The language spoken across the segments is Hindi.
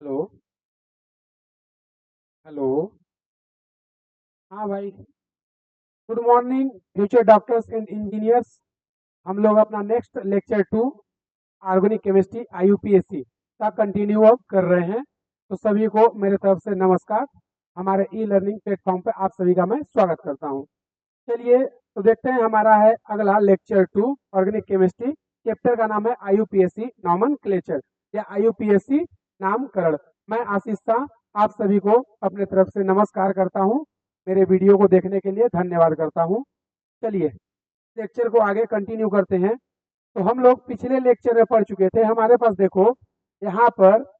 हेलो। हेलो। हाँ भाई। Good morning future doctors and engineers. हम लोग अपना नेक्स्ट लेक्चर 2 ऑर्गेनिक केमिस्ट्री आईयूपीएससी का कंटिन्यू अब कर रहे हैं। तो सभी को मेरे तरफ से नमस्कार। हमारे ई लर्निंग प्लेटफॉर्म पे आप सभी का मैं स्वागत करता हूँ। चलिए तो देखते हैं, हमारा है अगला लेक्चर 2 ऑर्गेनिक केमिस्ट्री। चैप्टर का नाम है आईयूपीएससी नॉमेनक्लेचर या आईयूपीएससी नामकरण। मैं आशीष शाह आप सभी को अपने तरफ से नमस्कार करता हूँ। मेरे वीडियो को देखने के लिए धन्यवाद करता हूँ। चलिए लेक्चर को आगे कंटिन्यू करते हैं। तो हम लोग पिछले लेक्चर में पढ़ चुके थे। हमारे पास देखो, यहाँ पर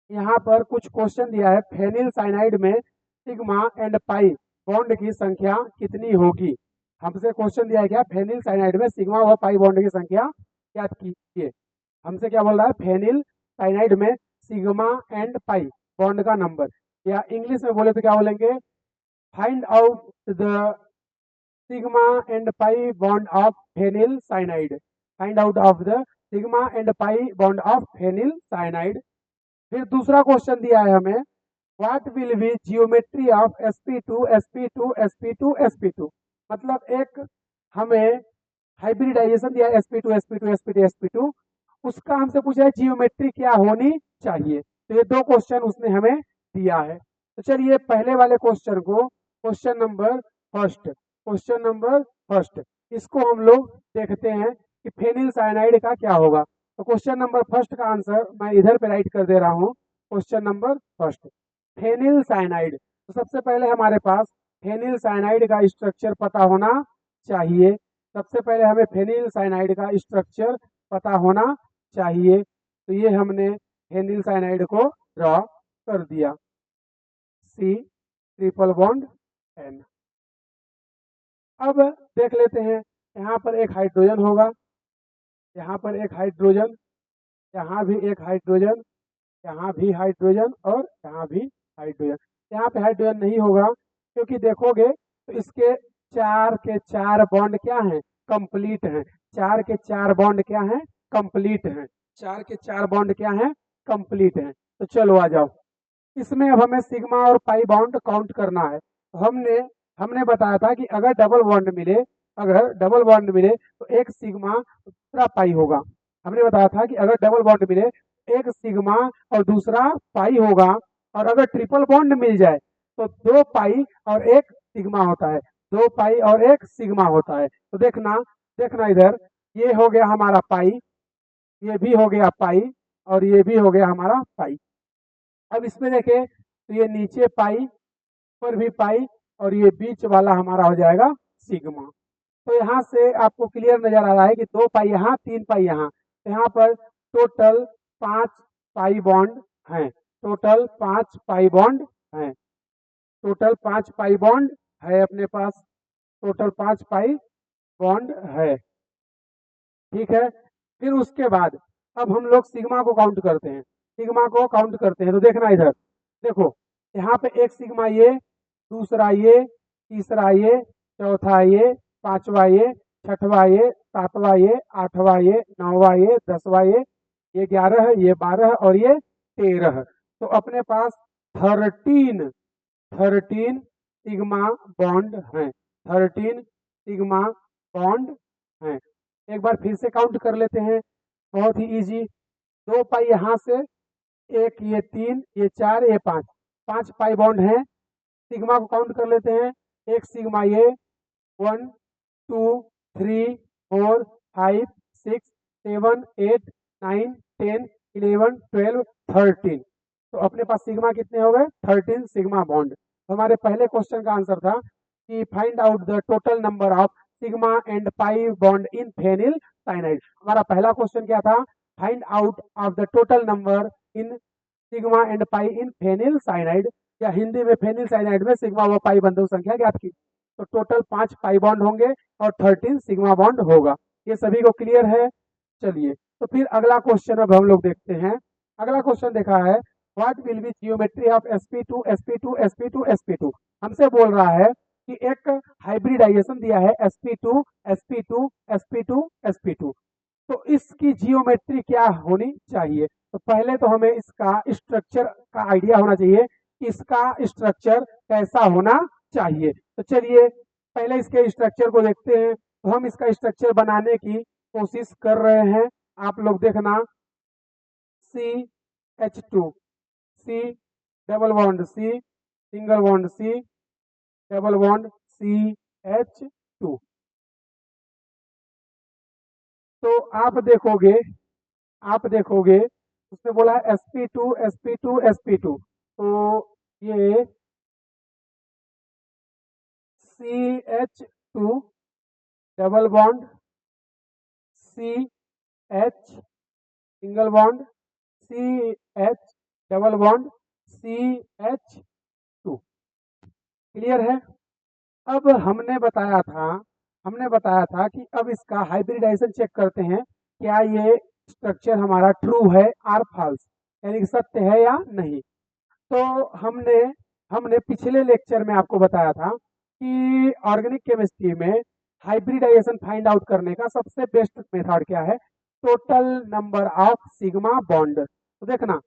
यहाँ पर कुछ क्वेश्चन दिया है। फेनिल साइनाइड में सिग्मा एंड पाई बॉन्ड की संख्या कितनी होगी। हमसे क्वेश्चन दिया है क्या, फेनिल साइनाइड में सिग्मा व पाई बॉन्ड की संख्या ज्ञात कीजिए। हमसे क्या बोल रहा है, फेनिल साइनाइड में सिग्मा एंड पाई बॉन्ड का नंबर, या इंग्लिश में बोले तो क्या बोलेंगे, find out the sigma and pi bond of phenyl cyanide. Find out of the sigma and pi bond of phenyl cyanide. फिर दूसरा क्वेश्चन दिया है हमें, what will be geometry of sp2 sp2 sp2 sp2। मतलब एक हमें हाइब्रिडाइजेशन दिया है sp2 sp2 sp2 sp2, उसका हमसे पूछा है जियोमेट्री क्या होनी चाहिए। तो ये दो क्वेश्चन उसने हमें दिया है। तो चलिए पहले वाले क्वेश्चन को, क्वेश्चन नंबर फर्स्ट, इसको हम लोग देखते हैं कि फेनिल साइनाइड का क्या होगा। तो क्वेश्चन नंबर फर्स्ट का आंसर मैं इधर पे राइट कर दे रहा हूँ। Question number first, phenyl cyanide. तो सबसे पहले हमारे पास फेनिल साइनाइड का स्ट्रक्चर पता होना चाहिए। सबसे पहले हमें फेनिल साइनाइड का स्ट्रक्चर पता होना चाहिए। तो ये हमने फेनिल साइनाइड को ड्रॉ कर दिया, सी ट्रिपल बॉन्ड एन। अब देख लेते हैं, यहाँ पर एक हाइड्रोजन होगा, यहाँ पर एक हाइड्रोजन, यहाँ भी एक हाइड्रोजन, यहाँ भी हाइड्रोजन और यहाँ भी हाइड्रोजन। यहाँ पे हाइड्रोजन नहीं होगा, क्योंकि देखोगे तो इसके चार के चार बॉन्ड क्या हैं, कंप्लीट हैं। चार के चार बॉन्ड क्या हैं, कंप्लीट हैं। चार के चार बॉन्ड क्या हैं, कंप्लीट हैं। तो चलो आ जाओ, इसमें अब हमें सिग्मा और पाई बॉन्ड काउंट करना है। तो हमने हमने बताया था कि अगर डबल बॉन्ड मिले, अगर डबल बॉन्ड मिले तो एक सिग्मा दूसरा पाई होगा। हमने बताया था कि अगर डबल बॉन्ड मिले एक सिग्मा और दूसरा पाई होगा, और अगर ट्रिपल बॉन्ड मिल जाए तो दो पाई और एक सिग्मा होता है, दो पाई और एक सिग्मा होता है। तो देखना देखना इधर, ये हो गया हमारा पाई, ये भी हो गया पाई, और ये भी हो गया हमारा पाई। अब इसमें देखें तो ये नीचे पाई, पर भी पाई, और ये बीच वाला हमारा हो जाएगा सिग्मा। तो यहाँ से आपको क्लियर नजर आ रहा है कि दो पाई यहाँ, तीन पाई यहाँ। तो यहाँ पर टोटल 5 पाई बॉन्ड हैं, टोटल 5 पाई बॉन्ड हैं, टोटल 5 पाई बॉन्ड है अपने पास, टोटल 5 पाई बॉन्ड है। ठीक है, फिर उसके बाद अब हम लोग सिग्मा को काउंट करते हैं, सिग्मा को काउंट करते हैं। तो देखना इधर, देखो यहाँ पे एक सिग्मा ये, दूसरा ये, तीसरा ये, चौथा ये, पांचवा ये, छठवा ये, सातवां ये, आठवां ये, नौवां ये, दसवां ये 11, ये 12 और ये 13। तो अपने पास 13 13 सिग्मा बॉन्ड हैं, 13 सिग्मा बॉन्ड हैं। एक बार फिर से काउंट कर लेते हैं, बहुत ही इजी। दो पाई यहाँ से, एक ये 3, ये 4, ये 5, 5 पाई बॉन्ड है। सिग्मा को काउंट कर लेते हैं, एक सिग्मा ये 1 2 3 4 5 6 7 8 9 10 11 12 13। तो अपने पास सिग्मा कितने हो गए, 13 सिग्मा बॉन्ड। तो हमारे पहले क्वेश्चन का आंसर था कि find out the total number of sigma and pi bond in phenyl cyanide. हमारा पहला क्वेश्चन क्या था, find out of the total number in sigma and pi in phenyl cyanide, या हिंदी में फेनिल साइनाइड में सिग्मा व पाई बंधु संख्या ज्ञात की। तो टोटल 5 पाई बॉन्ड होंगे और 13 सिग्मा बॉन्ड होगा। ये सभी को क्लियर है। चलिए तो फिर अगला क्वेश्चन अब हम लोग देखते हैं। अगला क्वेश्चन देखा है, what will be geometry of sp2 sp2 sp2 sp2। हमसे बोल रहा है कि एक हाइब्रिडाइजेशन दिया है sp2 sp2 sp2 sp2। तो इसकी जियोमेट्री क्या होनी चाहिए? तो पहले तो हमें इसका स्ट्रक्चर का आइडिया होना चाहिए कि इसका स्ट्रक्चर कैसा होना चाहिए। तो चलिए पहले इसके स्ट्रक्चर को देखते हैं। तो हम इसका स्ट्रक्चर बनाने की कोशिश कर रहे हैं। आप लोग देखना, CH2, C double bond C, single bond C, double bond CH2। तो आप देखोगे उसने बोला है sp2 sp2 sp2। तो ये CH2 double bond CH, single bond CH, double bond CH2। Clear है? अब हमने बताया था कि अब इसका हाइब्रिडाइजेशन चेक करते हैं, क्या ये स्ट्रक्चर हमारा ट्रू है और फॉल्स, यानी कि सत्य है या नहीं। तो हमने हमने पिछले लेक्चर में आपको बताया था कि ऑर्गेनिक केमिस्ट्री में हाइब्रिडाइजेशन फाइंड आउट करने का सबसे बेस्ट मेथड क्या है? Total number of sigma bond. तो देखना,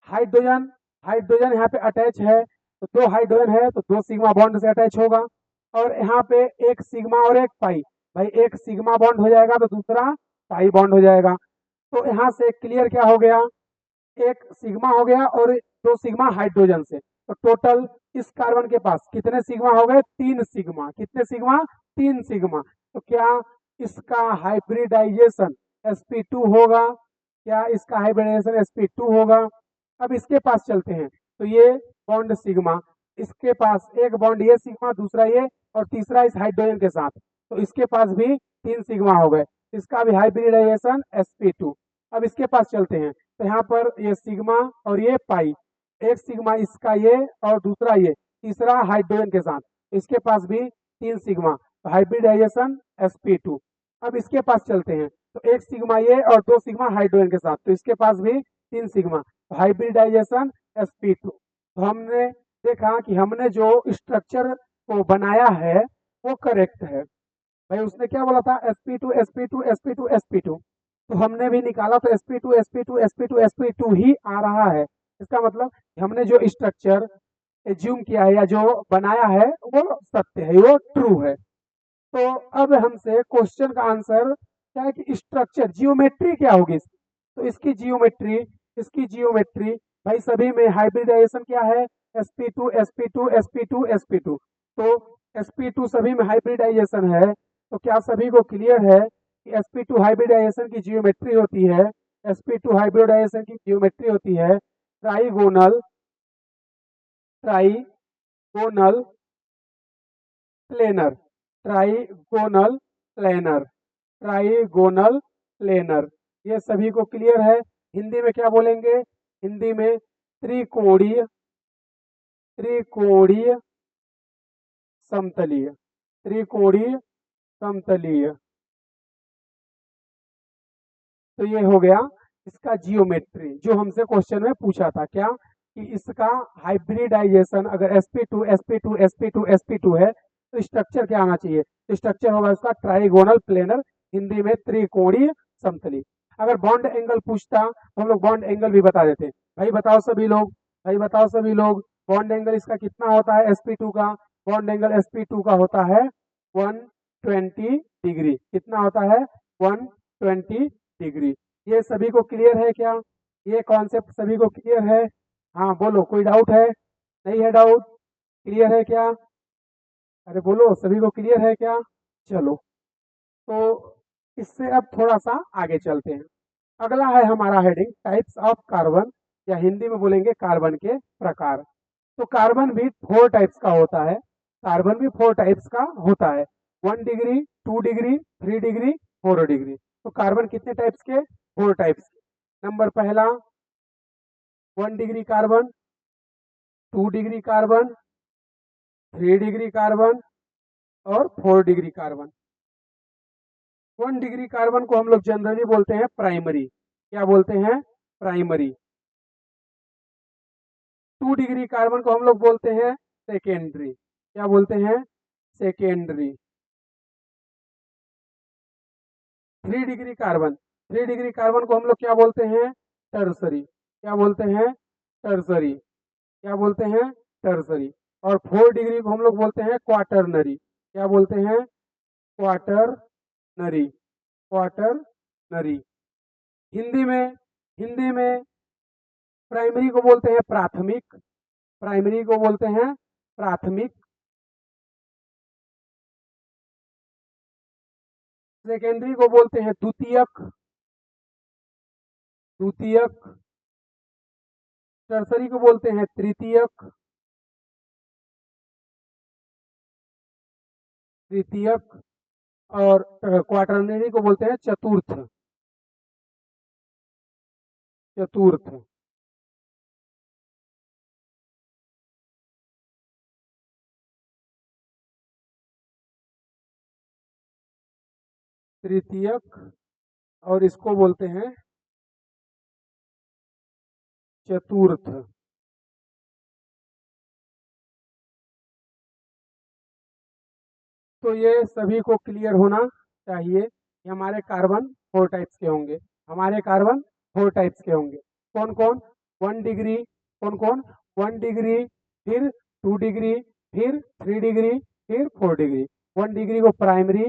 हाइड्रोजन हाइड्रोजन यहाँ पे अटैच है, तो दो हाइड्रोजन है तो दो सिग्मा बॉन्ड से अटैच होगा। और यहाँ पे एक सिग्मा और एक पाई, भाई एक सिग्मा बॉन्ड हो जाएगा तो दूसरा पाई बॉन्ड हो जाएगा। तो यहाँ से क्लियर क्या हो गया? एक सिग्मा हो गया और दो सिग्मा हाइड्रोजन से। तो टोटल इस कार्बन के पास कितने सिग्मा हो गए? 3 सिग्मा। कितने सिग्मा? 3 सिग्मा। तो क्या इसका हाइब्रिडाइजेशन sp2 होगा? क्या इसका हाइब्रिडाइजेशन sp2 होगा? अब इसके पास चलते हैं। तो ये बॉन्ड सिग्मा, इसके पास एक बॉन्ड ये सिग्मा, दूसरा ये, और तीसरा इस हाइड्रोजन के साथ। तो इसके पास भी 3 सिग्मा हो गए, इसका भी हाइब्रिडाइजेशन sp2। अब इसके पास चलते हैं। तो यहाँ पर ये सिग्मा और ये पाई, एक सिग्मा इसका ये और दूसरा ये, तीसरा हाइड्रोजन के साथ, इसके पास भी 3 सिग्मा, तो हाइब्रिडाइजेशन sp2। अब इसके पास चलते हैं। तो एक सिग्मा ये और दो सिग्मा हाइड्रोजन के साथ, तो इसके पास भी 3 सिग्मा, तो हाइब्रिडाइजेशन sp2। तो हमने देखा कि हमने जो स्ट्रक्चर को बनाया है वो करेक्ट है। भाई उसने क्या बोला था? sp2 sp2 sp2 sp2। तो हमने भी निकाला तो sp2 sp2 sp2 sp2 ही आ रहा है। इसका मतलब हमने जो स्ट्रक्चर एज्यूम किया है या जो बनाया है वो सत्य है, वो ट्रू है। तो अब हमसे क्वेश्चन का आंसर क्या है कि स्ट्रक्चर जियोमेट्री क्या होगी इसकी? तो इसकी जियोमेट्री भाई सभी में हाइब्रिडाइजेशन क्या है? sp2 sp2 sp2 sp2। तो sp2 सभी में हाइब्रिडाइजेशन है। तो क्या सभी को क्लियर है कि sp2 हाइब्रिडाइजेशन की जियोमेट्री होती है? sp2 हाइब्रिडाइजेशन की जियोमेट्री होती है trigonal trigonal planar, trigonal planar, trigonal planar. ये सभी को क्लियर है? हिंदी में क्या बोलेंगे? हिंदी में त्रिकोणीय, त्रिकोणीय समतलीय, त्रिकोणीय समतलीय। तो ये हो गया इसका जियोमेट्री जो हमसे क्वेश्चन में पूछा था, क्या कि इसका हाइब्रिडाइजेशन अगर sp2 sp2 sp2 sp2 है तो स्ट्रक्चर क्या आना चाहिए? स्ट्रक्चर होगा इसका ट्राइगोनल प्लेनर, हिंदी में त्रिकोणीय समतली। अगर बॉन्ड एंगल पूछता तो हम लोग बॉन्ड एंगल भी बता देते। भाई बताओ सभी लोग, भाई बताओ सभी लोग, बॉन्ड एंगल इसका कितना होता है sp2 का? बॉन्ड एंगल sp2 का होता है 120 डिग्री। कितना होता है? 120 डिग्री। ये सभी को क्लियर है क्या? ये कॉन्सेप्ट सभी को क्लियर है? हाँ बोलो, कोई डाउट है? नहीं है डाउट? क्लियर है क्या? अरे बोलो, सभी को क्लियर है क्या? चलो, तो इससे अब थोड़ा सा आगे चलते हैं। अगला है हमारा हेडिंग टाइप्स ऑफ कार्बन, या हिंदी में बोलेंगे कार्बन के प्रकार। तो कार्बन भी 4 टाइप्स का होता है। कार्बन भी 4 टाइप्स का होता है, 1 डिग्री, 2 डिग्री, 3 डिग्री, 4 डिग्री। तो कार्बन कितने टाइप्स के? 4 टाइप्स के। नंबर पहला 1 degree carbon, 2 degree carbon, 3 degree carbon और 4 डिग्री कार्बन। 1 डिग्री कार्बन को हम लोग जनरली बोलते हैं प्राइमरी। क्या बोलते हैं? प्राइमरी। 2 डिग्री कार्बन को हम लोग बोलते हैं सेकेंडरी। क्या बोलते हैं? Secondary. 3 degree carbon, 3 degree carbon को हम लोग क्या बोलते हैं? टर्सरी। क्या बोलते हैं? टर्सरी। क्या बोलते हैं? टर्सरी। और 4 डिग्री को हम लोग बोलते हैं क्वाटरनरी। क्या बोलते हैं? क्वाटरनरी। क्वाटरनरी। हिंदी में, हिंदी में प्राइमरी को बोलते हैं प्राथमिक। प्राइमरी को बोलते हैं प्राथमिक। सेकेंडरी को बोलते हैं द्वितीयक। द्वितीयक। टर्सरी को बोलते हैं तृतीयक। तृतीयक। और क्वाटरनरी को बोलते हैं चतुर्थ। चतुर्थ। तृतीयक। और इसको बोलते हैं चतुर्थ। तो ये सभी को क्लियर होना चाहिए कि हमारे कार्बन 4 टाइप्स के होंगे। हमारे कार्बन 4 टाइप्स के होंगे। कौन कौन? 1 डिग्री। कौन कौन? 1 डिग्री, फिर 2 डिग्री, फिर 3 डिग्री, फिर 4 डिग्री। 1 डिग्री को प्राइमरी,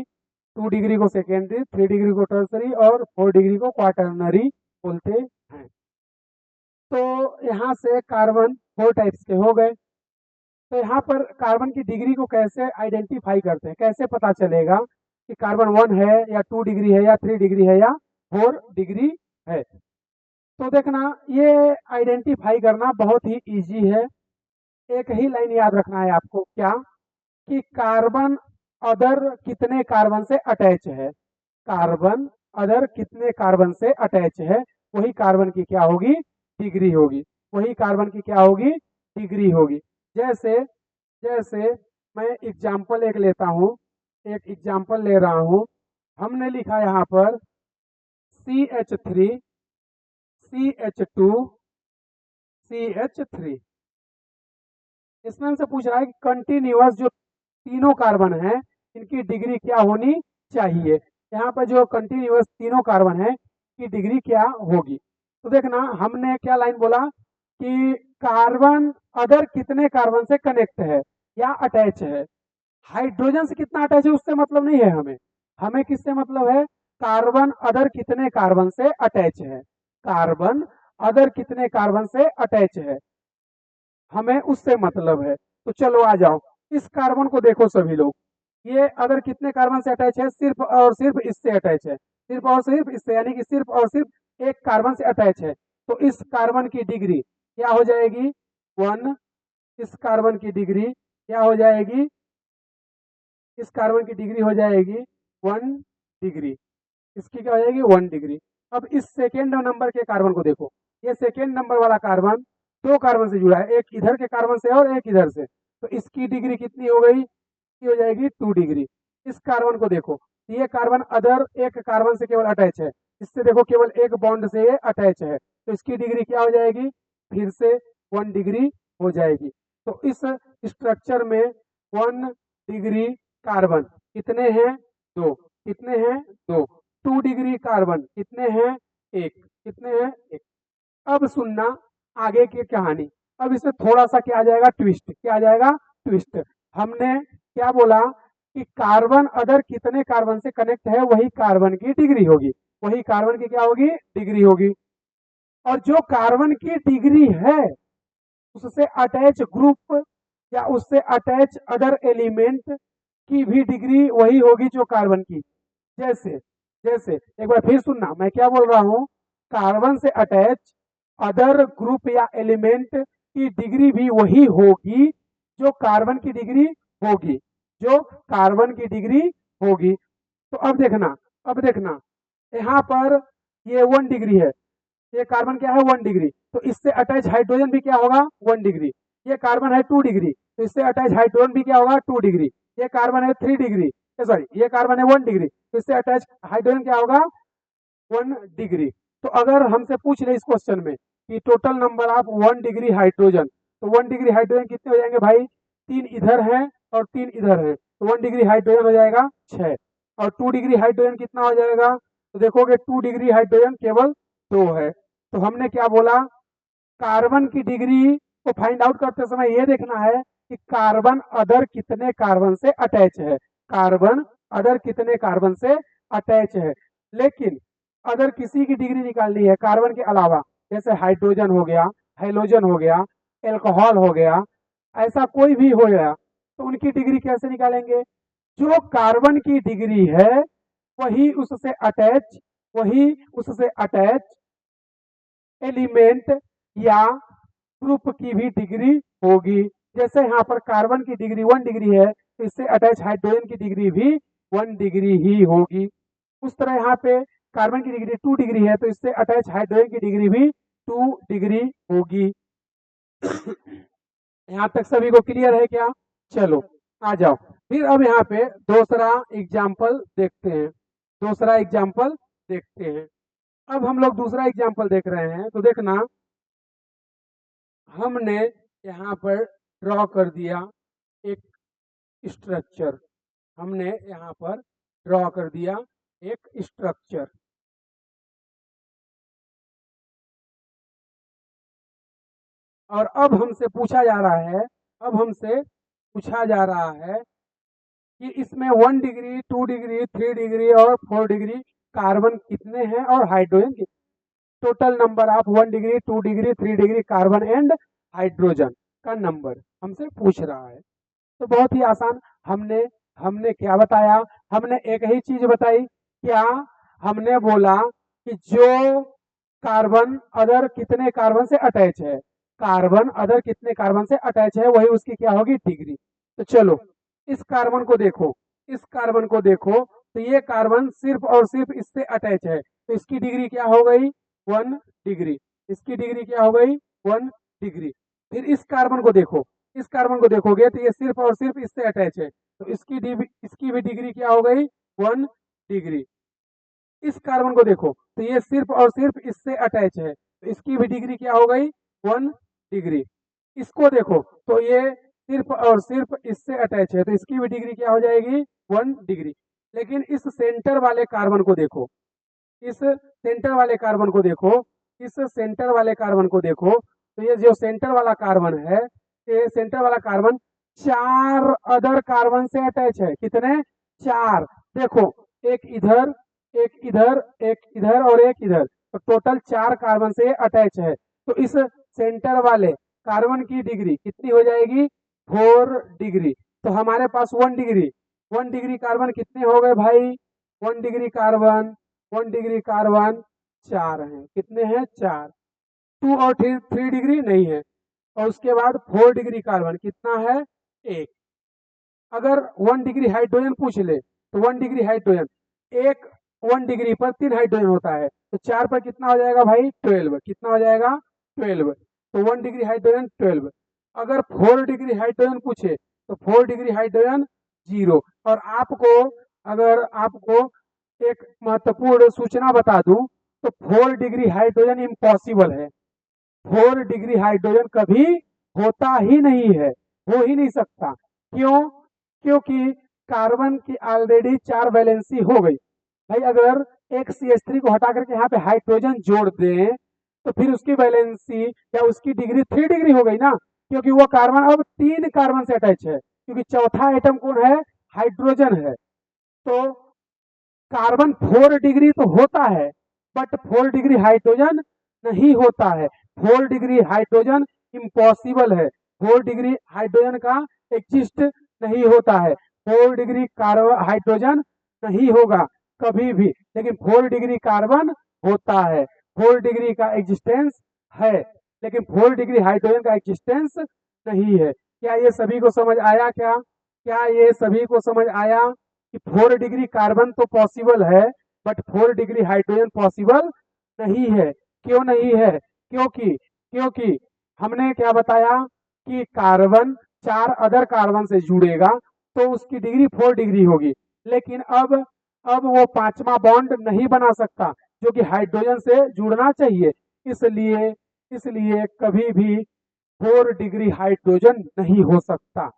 2 डिग्री को सेकेंडरी, 3 डिग्री को टर्सरी और 4 डिग्री को क्वाटरनरी बोलते हैं। तो यहाँ से कार्बन 4 टाइप्स के हो गए। तो यहाँ पर कार्बन की डिग्री को कैसे आइडेंटिफाई करते हैं, कैसे पता चलेगा कि कार्बन 1 है या 2 डिग्री है या 3 डिग्री है या 4 डिग्री है? तो देखना, ये आइडेंटिफाई करना बहुत ही इजी है। एक ही लाइन याद रखना है आपको, क्या? कि कार्बन अदर कितने कार्बन से अटैच है। कार्बन अदर कितने कार्बन से अटैच है, वही कार्बन की क्या होगी? डिग्री होगी। वही कार्बन की क्या होगी? डिग्री होगी। जैसे जैसे मैं एग्जाम्पल एक लेता हूँ, एक एग्जाम्पल ले रहा हूँ। हमने लिखा यहाँ पर CH3, CH2, CH3। इसमें हमसे पूछ रहा है कि कंटिन्यूअस जो तीनों कार्बन है, इनकी डिग्री क्या होनी चाहिए। यहाँ पर जो कंटिन्यूअस तीनों कार्बन है की डिग्री क्या होगी। तो देखना, हमने क्या लाइन बोला कि कार्बन अदर कितने कार्बन से कनेक्ट है या अटैच है। हाइड्रोजन से कितना अटैच है उससे मतलब नहीं है हमें। हमें किससे मतलब है? कार्बन अदर कितने कार्बन से अटैच है। कार्बन अदर कितने कार्बन से अटैच है, हमें उससे मतलब है। तो चलो आ जाओ, इस कार्बन को देखो सभी लोग। ये अगर कितने कार्बन से अटैच है? सिर्फ और सिर्फ इससे अटैच है। सिर्फ और सिर्फ इससे, यानी कि सिर्फ और सिर्फ एक कार्बन से अटैच है। तो इस कार्बन की डिग्री क्या हो जाएगी? 1। इस कार्बन की डिग्री क्या हो जाएगी? इस कार्बन की डिग्री हो जाएगी 1 डिग्री। इसकी क्या हो जाएगी? 1 डिग्री। अब इस सेकेंड नंबर के कार्बन को देखो। ये सेकेंड नंबर वाला कार्बन 2 कार्बन से जुड़ा है, एक इधर के कार्बन से और एक इधर से। तो इसकी डिग्री कितनी हो गई? की हो जाएगी 2 डिग्री। इस कार्बन को देखो, ये कार्बन अदर एक कार्बन से केवल अटैच है। इससे देखो केवल एक बॉन्ड से ये अटैच है, तो इसकी डिग्री क्या हो जाएगी? फिर से 1 डिग्री हो जाएगी। तो इस स्ट्रक्चर में 1 डिग्री कार्बन कितने हैं? 2। कितने हैं? 2। 2 डिग्री कार्बन कितने हैं? 1। कितने हैं? 1। अब सुनना आगे की कहानी। अब इसमें थोड़ा सा क्या आ जाएगा? ट्विस्ट। क्या आ जाएगा? ट्विस्ट। हमने क्या बोला कि कार्बन अदर कितने कार्बन से कनेक्ट है, वही कार्बन की डिग्री होगी। वही कार्बन की क्या होगी? डिग्री होगी। और जो कार्बन की डिग्री है, उससे अटैच ग्रुप या उससे अटैच अदर एलिमेंट की भी डिग्री वही होगी जो कार्बन की। जैसे जैसे एक बार फिर सुनना, मैं क्या बोल रहा हूं। कार्बन से अटैच अदर ग्रुप या एलिमेंट की डिग्री भी वही होगी जो कार्बन की डिग्री होगी। जो कार्बन की डिग्री होगी। तो अब देखना यहाँ पर ये 1 डिग्री है। ये कार्बन क्या है? 1 डिग्री। तो इससे अटैच हाइड्रोजन भी क्या होगा? 1 डिग्री। ये कार्बन है 2 डिग्री, तो इससे अटैच हाइड्रोजन भी क्या होगा? 2 डिग्री। ये कार्बन है 3 डिग्री, सॉरी ये कार्बन है 1 डिग्री, तो इससे अटैच हाइड्रोजन क्या होगा? 1 डिग्री। तो अगर हमसे पूछ ले इस क्वेश्चन में कि total number of 1 degree hydrogen, तो 1 डिग्री हाइड्रोजन कितने हो जाएंगे भाई? 3 इधर हैं और 3 इधर हैं, तो 1 डिग्री हाइड्रोजन हो जाएगा 6। और 2 डिग्री हाइड्रोजन कितना हो जाएगा? तो देखोगे 2 डिग्री हाइड्रोजन केवल 2 है। तो हमने क्या बोला, कार्बन की डिग्री को फाइंड आउट करते समय ये देखना है कि कार्बन अदर कितने कार्बन से अटैच है, कार्बन अदर कितने कार्बन से अटैच है। लेकिन अगर किसी की डिग्री निकालनी है कार्बन के अलावा, जैसे हाइड्रोजन हो गया, हाइलोजन हो गया, एल्कोहल हो गया, ऐसा कोई भी हो गया, तो उनकी डिग्री कैसे निकालेंगे? जो कार्बन की डिग्री है वही उससे अटैच, वही उससे अटैच एलिमेंट या ग्रुप की भी डिग्री होगी। जैसे यहाँ पर कार्बन की डिग्री 1 डिग्री है, तो इससे अटैच हाइड्रोजन की डिग्री भी 1 डिग्री ही होगी। उस तरह यहाँ पे कार्बन की डिग्री 2 डिग्री है, तो इससे अटैच हाइड्रोजन की डिग्री भी 2 डिग्री होगी। यहाँ तक सभी को क्लियर है क्या? चलो आ जाओ, फिर अब यहाँ पे दूसरा एग्जाम्पल देखते हैं, दूसरा एग्जाम्पल देखते हैं। अब हम लोग दूसरा एग्जाम्पल देख रहे हैं, तो देखना हमने यहाँ पर ड्रॉ कर दिया एक स्ट्रक्चर, हमने यहाँ पर ड्रॉ कर दिया एक स्ट्रक्चर। और अब हमसे पूछा जा रहा है, अब हमसे पूछा जा रहा है कि इसमें 1 डिग्री, 2 डिग्री, 3 डिग्री और 4 डिग्री कार्बन कितने हैं और हाइड्रोजन कितने, total number of 1 degree, 2 degree, 3 degree carbon and hydrogen का नंबर हमसे पूछ रहा है। तो बहुत ही आसान, हमने हमने क्या बताया, हमने एक ही चीज बताई, क्या हमने बोला कि जो कार्बन अदर कितने कार्बन से अटैच है, कार्बन अदर कितने कार्बन से अटैच है वही उसकी क्या होगी, डिग्री। तो चलो इस कार्बन को देखो, इस कार्बन को देखो, तो ये कार्बन सिर्फ और सिर्फ इससे अटैच है, तो इसकी डिग्री क्या हो गई, 1 डिग्री। इसकी डिग्री क्या हो गई, 1 डिग्री। फिर इस कार्बन को देखो, इस कार्बन को देखोगे तो ये सिर्फ और सिर्फ इससे अटैच है, तो इसकी भी डिग्री क्या हो गई, 1 डिग्री। इस कार्बन को देखो तो ये सिर्फ और सिर्फ इससे अटैच है, तो इसकी भी डिग्री क्या हो गई, 1 डिग्री। इसको देखो तो ये सिर्फ और सिर्फ इससे अटैच है, तो इसकी भी डिग्री क्या हो जाएगी, 1 डिग्री। लेकिन इस सेंटर वाले कार्बन को देखो, इस सेंटर वाले कार्बन को देखो, इस सेंटर वाले कार्बन को देखो, तो ये जो सेंटर वाला कार्बन है, ये सेंटर वाला कार्बन 4 अदर कार्बन से अटैच है। कितने, 4। देखो एक इधर, एक इधर, एक इधर और एक इधर, तो टोटल 4 कार्बन से अटैच है। तो इस सेंटर वाले कार्बन की डिग्री कितनी हो जाएगी, 4 डिग्री। तो हमारे पास 1 डिग्री, 1 डिग्री कार्बन कितने हो गए भाई, 1 डिग्री कार्बन, 1 डिग्री कार्बन 4 है, कितने हैं, 4। 2 और 3 डिग्री नहीं है। और उसके बाद 4 डिग्री कार्बन कितना है, 1। अगर 1 डिग्री हाइड्रोजन पूछ ले तो 1 डिग्री हाइड्रोजन, एक 1 डिग्री पर 3 हाइड्रोजन होता है, तो 4 पर कितना हो जाएगा भाई, 12। कितना हो जाएगा, 12। तो 1 डिग्री हाइड्रोजन 12। अगर 4 डिग्री हाइड्रोजन पूछे तो 4 डिग्री हाइड्रोजन 0। और आपको, अगर आपको एक महत्वपूर्ण सूचना बता दूं, तो 4 डिग्री हाइड्रोजन इम्पॉसिबल है। 4 डिग्री हाइड्रोजन कभी होता ही नहीं है, हो ही नहीं सकता। क्यों? क्योंकि कार्बन की ऑलरेडी 4 वैलेंसी हो गई। भाई अगर एक CH3 को हटा करके यहाँ पे हाइड्रोजन जोड़ दें तो फिर उसकी वैलेंसी या उसकी डिग्री 3 डिग्री हो गई ना, क्योंकि वो कार्बन अब 3 कार्बन से अटैच है, क्योंकि चौथा एटम कौन है, हाइड्रोजन है। तो कार्बन 4 डिग्री तो होता है, बट 4 डिग्री हाइड्रोजन नहीं होता है। 4 डिग्री हाइड्रोजन इम्पॉसिबल है, 4 डिग्री हाइड्रोजन का एग्जिस्ट नहीं होता है। 4 डिग्री कार्बन हाइड्रोजन नहीं होगा कभी भी, लेकिन 4 डिग्री कार्बन होता है। 4 डिग्री का एग्जिस्टेंस है, लेकिन 4 डिग्री हाइड्रोजन का एग्जिस्टेंस नहीं है। क्या ये सभी को समझ आया, क्या ये सभी को समझ आया कि 4 डिग्री कार्बन तो पॉसिबल है, बट 4 डिग्री हाइड्रोजन पॉसिबल नहीं है। क्यों नहीं है? क्योंकि हमने क्या बताया कि कार्बन 4 अदर कार्बन से जुड़ेगा तो उसकी डिग्री 4 डिग्री होगी। लेकिन अब वो 5वां बॉन्ड नहीं बना सकता जो कि हाइड्रोजन से जुड़ना चाहिए। इसलिए कभी भी 4 डिग्री हाइड्रोजन नहीं हो सकता।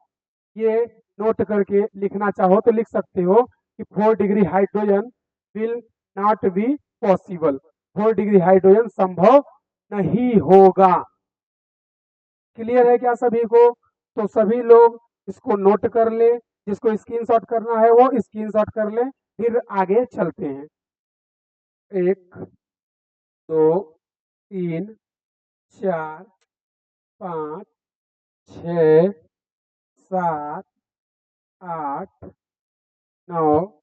ये नोट करके लिखना चाहो तो लिख सकते हो कि 4 degree hydrogen will not be possible, 4 degree hydrogen संभव नहीं होगा। क्लियर है क्या सभी को? तो सभी लोग इसको नोट कर ले, जिसको स्क्रीनशॉट करना है वो स्क्रीनशॉट कर ले, फिर आगे चलते हैं। 1 2 3 4 5 6 7 8 9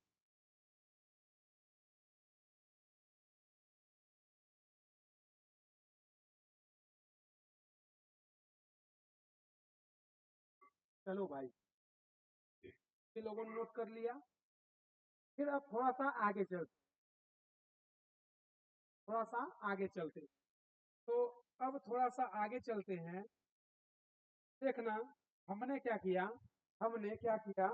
चलो भाई, ये लोगों ने नोट कर लिया। फिर अब थोड़ा सा आगे चलते, थोड़ा सा आगे चलते। तो अब थोड़ा सा आगे चलते हैं। देखना हमने क्या किया, हमने क्या किया।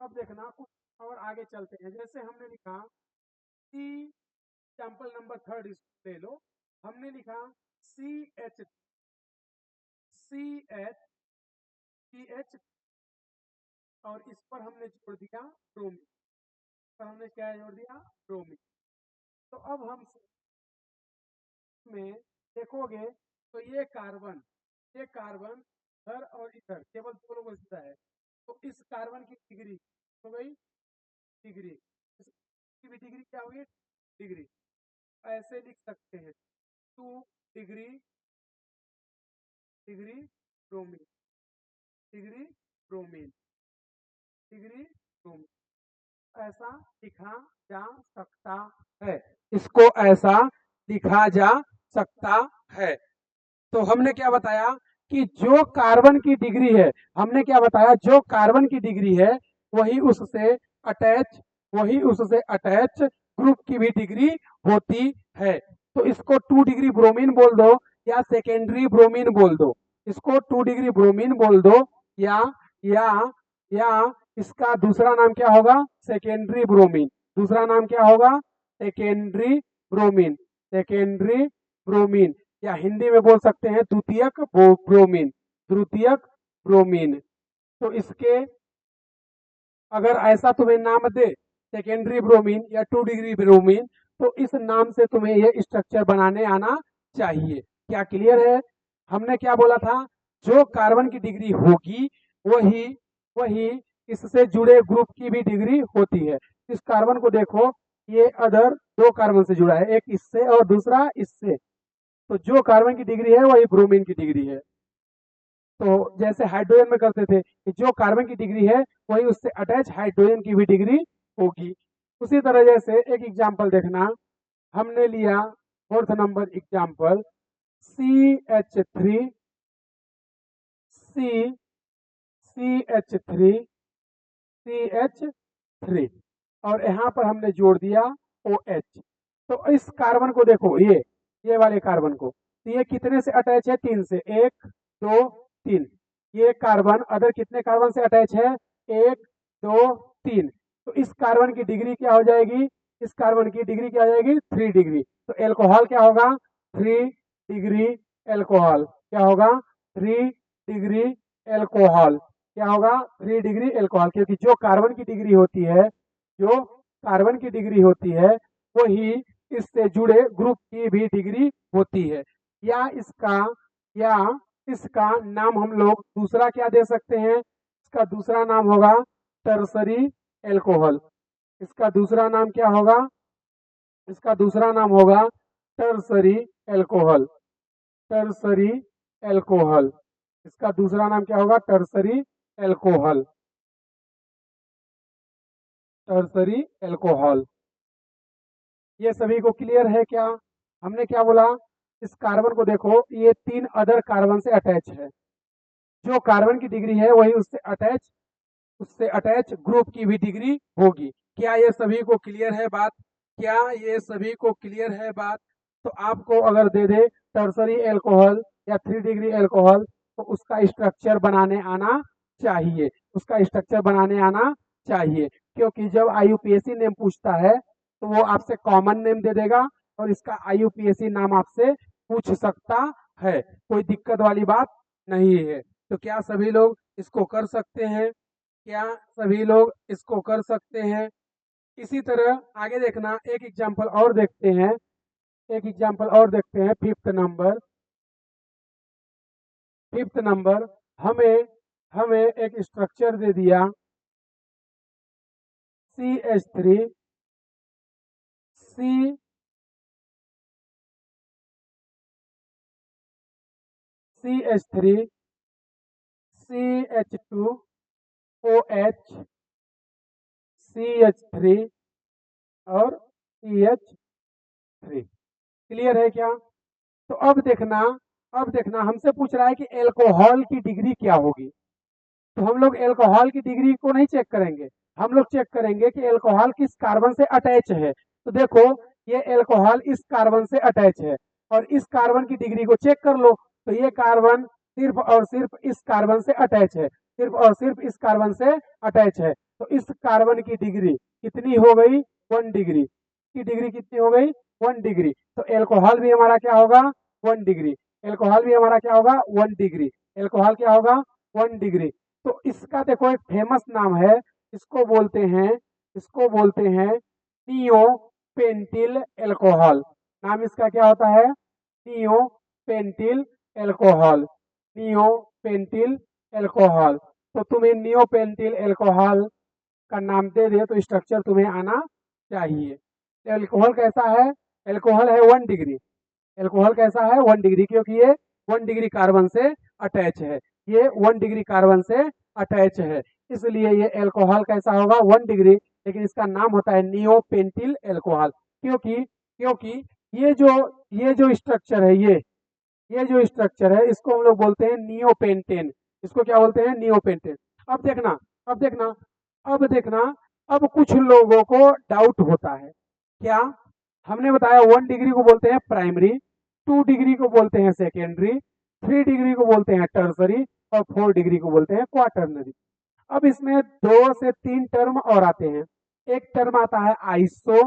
अब देखना कुछ और आगे चलते हैं। जैसे हमने लिखा सी, एग्जाम्पल नंबर 3 ले लो। हमने लिखा C H, C H, C H, और इस पर हमने जोड़ दिया ब्रोमीन, पर हमने क्या जोड़ दिया, ब्रोमीन। तो अब हम में देखोगे तो ये कार्बन, ये कार्बन इधर और इधर केवल दो लोगों से है। तो इस कार्बन की डिग्री हो गई, डिग्री, इसकी भी डिग्री क्या होगी, डिग्री। ऐसे लिख सकते हैं 2 degree, degree bromine, degree bromine, degree bromine, ऐसा लिखा जा सकता है। इसको ऐसा लिखा जा सकता है। तो हमने क्या बताया कि जो कार्बन की डिग्री है, हमने क्या बताया, जो कार्बन की डिग्री है वही उससे अटैच, वही उससे अटैच ग्रुप की भी डिग्री होती है। तो इसको 2 डिग्री ब्रोमीन बोल दो या सेकेंडरी ब्रोमीन बोल दो, इसको 2 डिग्री ब्रोमीन बोल दो या या या इसका दूसरा नाम क्या होगा, सेकेंडरी ब्रोमीन। दूसरा नाम क्या होगा, सेकेंडरी ब्रोमीन, सेकेंडरी ब्रोमीन, या हिंदी में बोल सकते हैं द्वितीयक ब्रोमीन, द्वितीयक ब्रोमीन। तो इसके अगर ऐसा तुम्हें नाम दे सेकेंडरी ब्रोमीन या 2 डिग्री ब्रोमीन, तो इस नाम से तुम्हें ये स्ट्रक्चर बनाने आना चाहिए। क्या क्लियर है? हमने क्या बोला था, जो कार्बन की डिग्री होगी वही वही इससे जुड़े ग्रुप की भी डिग्री होती है। इस कार्बन को देखो, ये अदर 2 कार्बन से जुड़ा है, एक इससे और दूसरा इससे। तो जो कार्बन की डिग्री है वही ब्रोमीन की डिग्री है। तो जैसे हाइड्रोजन में करते थे कि जो कार्बन की डिग्री है वही उससे अटैच हाइड्रोजन की भी डिग्री होगी। उसी तरह जैसे एक एग्जांपल देखना, हमने लिया 4th number example CH3, C, CH3, CH3, और यहाँ पर हमने जोड़ दिया OH। तो इस कार्बन को देखो, ये वाले कार्बन को, तो ये कितने से अटैच है, 3 से, 1 2 3। ये कार्बन अदर कितने कार्बन से अटैच है, 1 2 3। तो इस कार्बन की डिग्री क्या हो जाएगी, इस कार्बन की डिग्री क्या हो जाएगी, 3 डिग्री। तो एल्कोहल क्या होगा, 3 डिग्री एल्कोहल, क्या होगा, 3 डिग्री एल्कोहल, क्या होगा, 3 डिग्री एल्कोहल। क्योंकि जो कार्बन की डिग्री होती है, जो कार्बन की डिग्री होती है वही इससे जुड़े ग्रुप की भी डिग्री होती है। या इसका या इसका नाम हम लोग दूसरा क्या दे सकते हैं, इसका दूसरा नाम होगा टर्सरी एल्कोहल। इसका दूसरा नाम क्या होगा, इसका दूसरा नाम होगा टर्सरी एल्कोहल, टर्सरी एल्कोहल। इसका दूसरा नाम क्या होगा, टर्सरी एल्कोहल, टर्सरी एल्कोहल। ये सभी को क्लियर है क्या? हमने क्या बोला, इस कार्बन को देखो, ये 3 अदर कार्बन से अटैच है। जो कार्बन की डिग्री है वही उससे अटैच ग्रुप की भी डिग्री होगी। क्या ये सभी को क्लियर है बात? क्या ये सभी को क्लियर है बात? तो आपको अगर दे दे टर्सरी एल्कोहल या 3 डिग्री एल्कोहल, तो उसका स्ट्रक्चर बनाने आना चाहिए, उसका स्ट्रक्चर बनाने आना चाहिए। क्योंकि जब IUPAC नेम पूछता है तो वो आपसे कॉमन नेम दे देगा और इसका IUPAC नाम आपसे पूछ सकता है, कोई दिक्कत वाली बात नहीं है। तो क्या सभी लोग इसको कर सकते हैं? क्या सभी लोग इसको कर सकते हैं? इसी तरह आगे देखना, एक एग्जांपल और देखते हैं, एक एग्जांपल और देखते हैं। फिफ्थ नंबर हमें हमें एक स्ट्रक्चर दे दिया CH3 C CH3 CH2 OH CH3 और CH3। क्लियर है क्या? तो अब देखना हमसे पूछ रहा है कि एल्कोहल की डिग्री क्या होगी। तो हम लोग एल्कोहल की डिग्री को नहीं चेक करेंगे, हम लोग चेक करेंगे कि एल्कोहल किस कार्बन से अटैच है। तो देखो ये एल्कोहल इस कार्बन से अटैच है और इस कार्बन की डिग्री को चेक कर लो। तो ये कार्बन सिर्फ और सिर्फ इस कार्बन से अटैच है, सिर्फ और सिर्फ इस कार्बन से अटैच है। तो इस कार्बन की डिग्री कितनी हो गई? 1 डिग्री की डिग्री कितनी हो गई? 1 डिग्री। तो एल्कोहल भी हमारा क्या होगा? 1 डिग्री। एल्कोहल भी हमारा क्या होगा? 1 डिग्री। एल्कोहल क्या होगा? 1 डिग्री। तो इसका देखो एक फेमस नाम है, इसको बोलते हैं, इसको बोलते हैं नियोपेंटिल एल्कोहल। नाम इसका क्या होता है? नियोपेंटिल एल्कोहल। नियोपेंटिल एल्कोहल। तो तुम्हें नियोपेंटिल एल्कोहल का नाम दे दे तो स्ट्रक्चर तुम्हें आना चाहिए। एल्कोहल कैसा है? एल्कोहल है 1 डिग्री। एल्कोहल कैसा है? 1 डिग्री, क्योंकि ये 1 डिग्री कार्बन से अटैच है, ये 1 डिग्री कार्बन से अटैच है, इसलिए ये एल्कोहल कैसा होगा? 1 डिग्री। लेकिन इसका नाम होता है नियोपेंटिल एल्कोहल, क्योंकि क्योंकि ये जो स्ट्रक्चर है, ये जो स्ट्रक्चर है इसको हम लोग बोलते हैं नियोपेंटेन। इसको क्या बोलते हैं? नियोपेंटेन। अब देखना अब देखना अब देखना, अब कुछ लोगों को डाउट होता है क्या? हमने बताया 1 डिग्री को बोलते हैं प्राइमरी, 2 डिग्री को बोलते हैं सेकेंडरी, 3 डिग्री को बोलते हैं टर्सरी और 4 डिग्री को बोलते हैं क्वाटरनरी। अब इसमें 2 से 3 टर्म और आते हैं। एक टर्म आता है आइसो,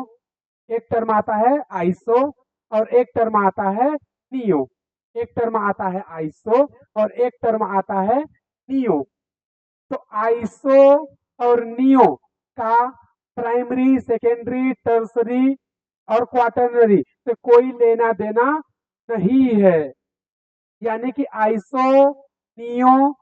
एक टर्म आता है आइसो और एक टर्म आता है नियो। एक टर्म आता है आइसो और एक टर्म आता है नियो। तो आइसो और नियो का प्राइमरी, सेकेंडरी, टर्सरी और क्वाटरनरी से कोई लेना देना नहीं है। यानी कि आइसो नियो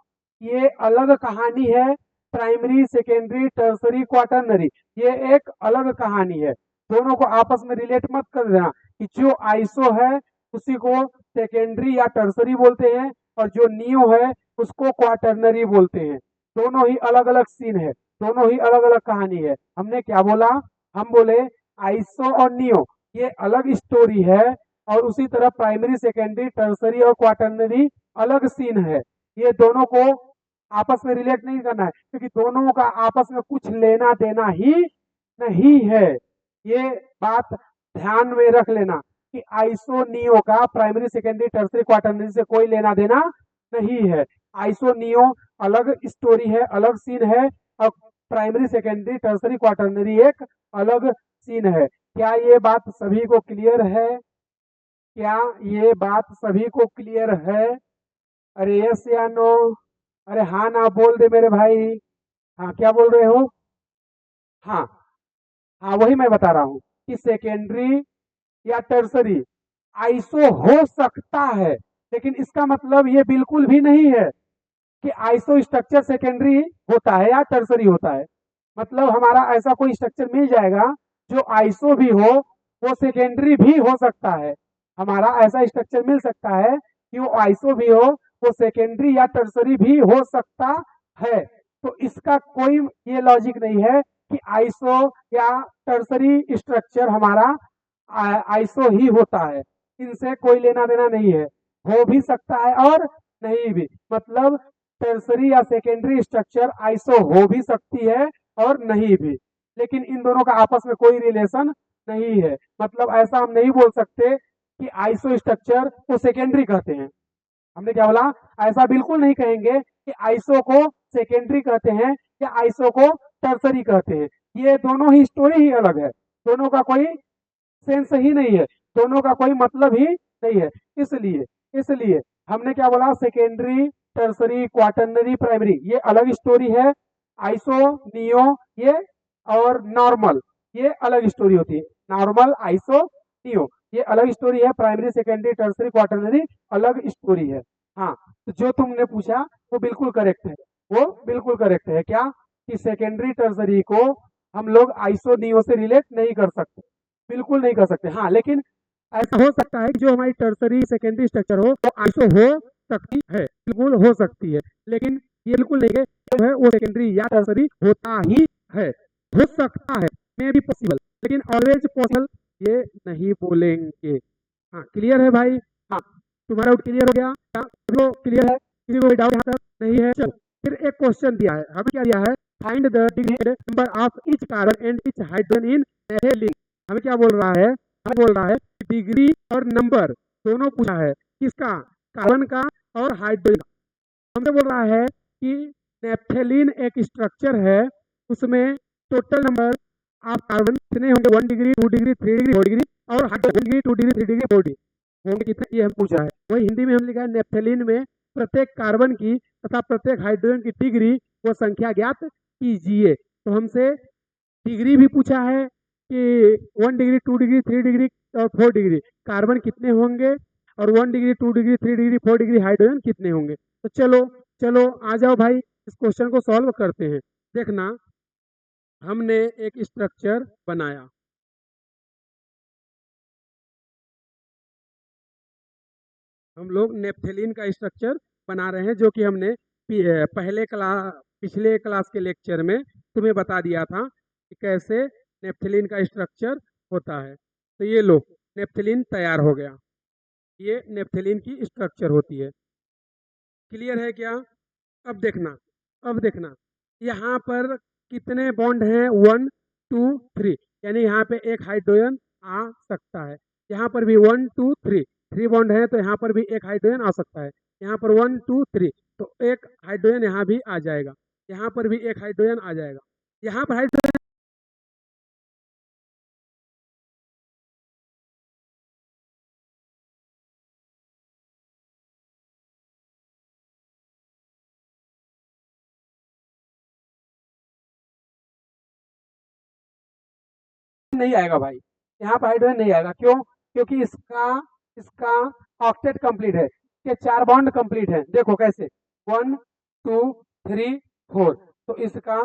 ये अलग कहानी है, प्राइमरी, सेकेंडरी, टर्सरी, क्वाटरनरी ये एक अलग कहानी है। दोनों को आपस में रिलेट मत कर देना कि जो आइसो है उसी को सेकेंडरी या टर्सरी बोलते हैं और जो नियो है उसको क्वाटरनरी बोलते हैं। दोनों ही अलग अलग सीन है, दोनों ही अलग अलग कहानी है। हमने क्या बोला? हम बोले आइसो और नियो ये अलग स्टोरी है और उसी तरह प्राइमरी, सेकेंडरी, टर्सरी और क्वाटरनरी अलग सीन है। ये दोनों को आपस में रिलेट नहीं करना है, क्योंकि दोनों का आपस में कुछ लेना देना ही नहीं है। ये बात ध्यान में रख लेना कि आइसोनियो का प्राइमरी, सेकेंडरी, टर्सरी, क्वाटरनरी से कोई लेना देना नहीं है। आइसोनियो अलग स्टोरी है, अलग सीन है और प्राइमरी, सेकेंडरी, टर्सरी, क्वाटरनरी एक अलग सीन है। क्या ये बात सभी को क्लियर है? क्या ये बात सभी को क्लियर है? अरे यस या नो? अरे हाँ ना बोल दे मेरे भाई। हाँ क्या बोल रहे हो? हाँ हाँ वही मैं बता रहा हूँ कि सेकेंडरी या टर्सरी आइसो हो सकता है, लेकिन इसका मतलब ये बिल्कुल भी नहीं है कि आइसो स्ट्रक्चर सेकेंडरी होता है या टर्सरी होता है। मतलब हमारा ऐसा कोई स्ट्रक्चर मिल जाएगा जो आइसो भी हो, वो सेकेंडरी भी हो सकता है। हमारा ऐसा स्ट्रक्चर मिल सकता है कि वो आइसो भी हो, वो सेकेंडरी या टर्सरी भी हो सकता है। तो इसका कोई ये लॉजिक नहीं है कि आइसो या टर्सरी स्ट्रक्चर हमारा आइसो ही होता है। इनसे कोई लेना देना नहीं है, हो भी सकता है और नहीं भी। मतलब टर्सरी या सेकेंडरी स्ट्रक्चर आइसो हो भी सकती है और नहीं भी, लेकिन इन दोनों का आपस में कोई रिलेशन नहीं है। मतलब ऐसा हम नहीं बोल सकते कि आइसो स्ट्रक्चर को सेकेंडरी कहते हैं। हमने क्या बोला? ऐसा बिल्कुल नहीं कहेंगे कि आइसो को सेकेंडरी कहते हैं या आइसो को टर्सरी कहते हैं। ये दोनों ही स्टोरी ही अलग है, दोनों का कोई सेंस ही नहीं है, दोनों का कोई मतलब ही नहीं है। इसलिए इसलिए हमने क्या बोला? सेकेंडरी, टर्सरी, क्वाटरनरी, प्राइमरी ये अलग स्टोरी है। आइसो, नियो ये और नॉर्मल ये अलग स्टोरी होती है। नॉर्मल, आइसो, नियो, ये अलग स्टोरी है। प्राइमरी, सेकेंडरी, टर्सरी, क्वाटरनरी अलग स्टोरी है। हाँ, तो जो तुमने पूछा वो बिल्कुल करेक्ट है। वो बिल्कुल करेक्ट है क्या, कि सेकेंडरी टर्सरी को हम लोग आइसो नियो से रिलेट नहीं कर सकते, बिल्कुल नहीं कर सकते। हाँ, लेकिन ऐसा हो सकता है कि जो हमारी टर्सरी सेकेंडरी स्ट्रक्चर हो तो आइसो हो सकती है, बिल्कुल हो सकती है, लेकिन ये बिल्कुल नहीं है जो है वो सेकेंडरी या टर्सरी होता ही है। हो सकता है, मे बी पॉसिबल, लेकिन ऑलवेज पॉसिबल ये नहीं बोलेंगे। हाँ, क्लियर है भाई? हाँ, तुम्हारा डाउट क्लियर हो गया? वो क्लियर है? किसी को कोई डाउट यहाँ तक नहीं है? चलो, फिर एक क्वेश्चन दिया है, हमें क्या दिया है, find the degree number of each carbon and each hydrogen in ethylene. हमें क्या बोल रहा है, हमें बोल रहा है डिग्री और नंबर दोनों पूछा है, किसका, कार्बन का और हाइड्रोजन का। हमसे बोल रहा है कि नेप्थेलिन एक स्ट्रक्चर है, उसमें टोटल नंबर आप कार्बन कितने होंगे, 1 डिग्री, 2 डिग्री, 3 डिग्री, 4 डिग्री, और 1 डिग्री, 2 डिग्री, 3 डिग्री, 4 डिग्री होंगे कितने, ये हम पूछा है। वही हिंदी में हम लिखा है नेप्थेलिन में प्रत्येक कार्बन की तथा प्रत्येक हाइड्रोजन की डिग्री वो संख्या ज्ञात कीजिए। तो हमसे डिग्री भी पूछा है कि 1 डिग्री, 2 डिग्री, 3 डिग्री और 4 डिग्री कार्बन कितने होंगे, और 1 degree, 2 degree, 3 degree, 4 degree hydrogen कितने होंगे। तो चलो चलो आ जाओ भाई, इस क्वेश्चन को सॉल्व करते हैं। देखना, हमने एक स्ट्रक्चर बनाया, हम लोग नेप्थेलिन का स्ट्रक्चर बना रहे हैं, जो कि हमने पिछले क्लास के लेक्चर में तुम्हें बता दिया था कि कैसे नेप्थेलिन का स्ट्रक्चर होता है। तो ये लो, नेप्थेलिन तैयार हो गया, ये नेप्थेलिन की स्ट्रक्चर होती है। क्लियर है क्या? अब देखना, अब देखना, यहाँ पर कितने बॉन्ड हैं, 1 2 3, यानी यहाँ पे एक हाइड्रोजन आ सकता है। यहाँ पर भी 1 2 3, 3 बॉन्ड है, तो यहाँ पर भी एक हाइड्रोजन आ सकता है। यहाँ पर 1 2 3, तो एक हाइड्रोजन यहाँ भी आ जाएगा, यहाँ पर भी एक हाइड्रोजन आ जाएगा, यहाँ पर हाइड्रोजन नहीं आएगा भाई, यहाँ पर हाइड्रोजन नहीं आएगा। क्यों? क्योंकि इसका इसका ऑक्टेट कंप्लीट है, ये 4 बॉन्ड कंप्लीट है। देखो कैसे, 1 2 3 4, तो इसका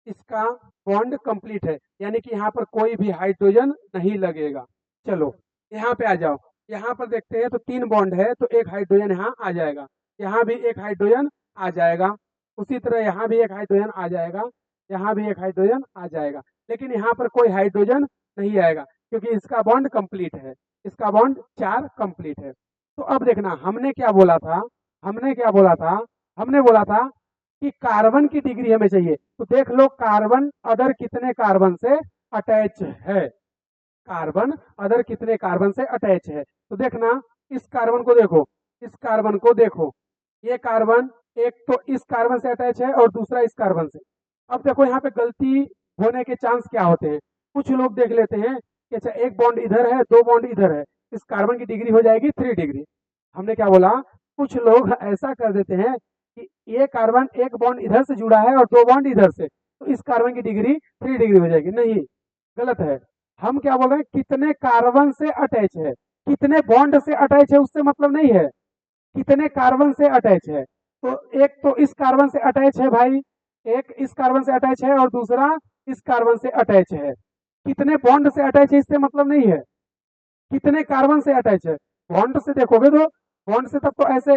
इसका बॉन्ड कंप्लीट है, यानी कि यहाँ पर कोई भी हाइड्रोजन नहीं लगेगा। चलो यहाँ पे आ जाओ, यहाँ पर देखते हैं तो 3 बॉन्ड है, तो एक हाइड्रोजन यहाँ आ जाएगा, यहाँ भी एक हाइड्रोजन आ जाएगा, उसी तरह यहाँ भी एक हाइड्रोजन आ जाएगा, यहाँ भी एक हाइड्रोजन आ जाएगा, लेकिन यहाँ पर कोई हाइड्रोजन नहीं आएगा क्योंकि इसका बॉन्ड कंप्लीट है, इसका बॉन्ड 4 कंप्लीट है। तो अब देखना, हमने क्या बोला था, हमने क्या बोला था, हमने बोला था कि कार्बन की डिग्री हमें चाहिए। तो देख लो, कार्बन अदर कितने कार्बन से अटैच है, कार्बन अदर कितने कार्बन से अटैच है। तो देखना, इस कार्बन को देखो, इस कार्बन को देखो, ये कार्बन एक तो इस कार्बन से अटैच है और दूसरा इस कार्बन से। अब देखो यहाँ पे गलती होने के चांस क्या होते हैं, कुछ लोग देख लेते हैं कि अच्छा एक बॉन्ड इधर है, 2 बॉन्ड इधर है, इस कार्बन की डिग्री हो जाएगी 3 डिग्री। हमने क्या बोला, कुछ लोग ऐसा कर देते हैं कि ये कार्बन एक बॉन्ड इधर से जुड़ा है और 2 बॉन्ड इधर से, तो इस कार्बन की डिग्री 3 डिग्री हो जाएगी। नहीं, गलत है। हम क्या बोल रहे हैं, कितने कार्बन से अटैच है, कितने बॉन्ड से अटैच है उससे मतलब नहीं है, कितने कार्बन से अटैच है। तो एक तो इस कार्बन से अटैच है भाई, एक इस कार्बन से अटैच है और दूसरा इस कार्बन से अटैच है। कितने बॉन्ड से अटैच है इससे मतलब नहीं है, कितने कार्बन से अटैच है। बॉन्ड से देखोगे तो, बॉन्ड से तब तो ऐसे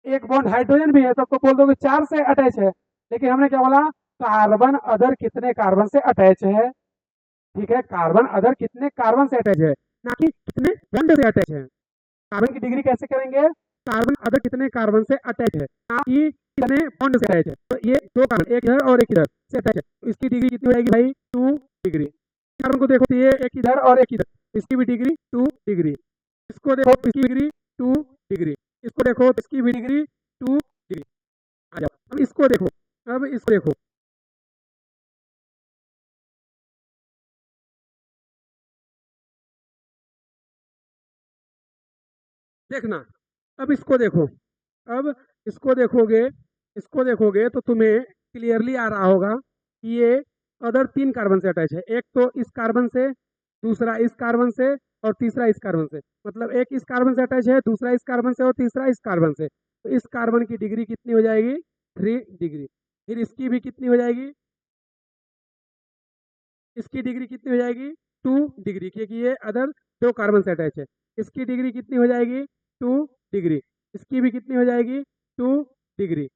एक बॉन्ड हाइड्रोजन भी है, तब तो बोल दोगे 4 से अटैच है। लेकिन हमने क्या बोला, कार्बन अदर कितने कार्बन से अटैच है। ठीक है, कार्बन अदर कितने कार्बन से अटैच है, ना कि कितने बॉन्ड से अटैच है। कार्बन की डिग्री कैसे करेंगे, कार्बन अदर कितने कार्बन से अटैच है, ना कि कितने बॉन्ड से अटैच है। तो ये 2 कार्बन, एक इधर और एक इधर से अटैच है, तो इसकी डिग्री कितनी हो जाएगी भाई, 2 डिग्री। कार्बन को देखो, तो ये एक इधर और एक इधर, इसकी भी डिग्री 2 डिग्री। इसको देखो, इसकी डिग्री 2 डिग्री। इसको देखो, तो इसकी भी डिग्री 2 डिग्री। आ जाओ, अब इसको देखो, अब इसको देखो, देखना, अब इसको देखो, अब इसको देखोगे, इसको देखोगे तो तुम्हें क्लियरली आ रहा होगा कि ये अदर 3 कार्बन से अटैच है। एक तो इस कार्बन से, दूसरा इस कार्बन से और तीसरा इस कार्बन से। मतलब एक इस कार्बन से अटैच है, दूसरा इस कार्बन से और तीसरा इस कार्बन से। तो इस कार्बन की डिग्री कितनी हो जाएगी? 3 डिग्री। फिर इसकी भी कितनी हो जाएगी? इसकी डिग्री कितनी हो जाएगी? 2 डिग्री, क्योंकि ये अदर 2 कार्बन से अटैच है। इसकी डिग्री कितनी हो जाएगी? 2 डिग्री। इसकी भी कितनी हो जाएगी? 2 डिग्री।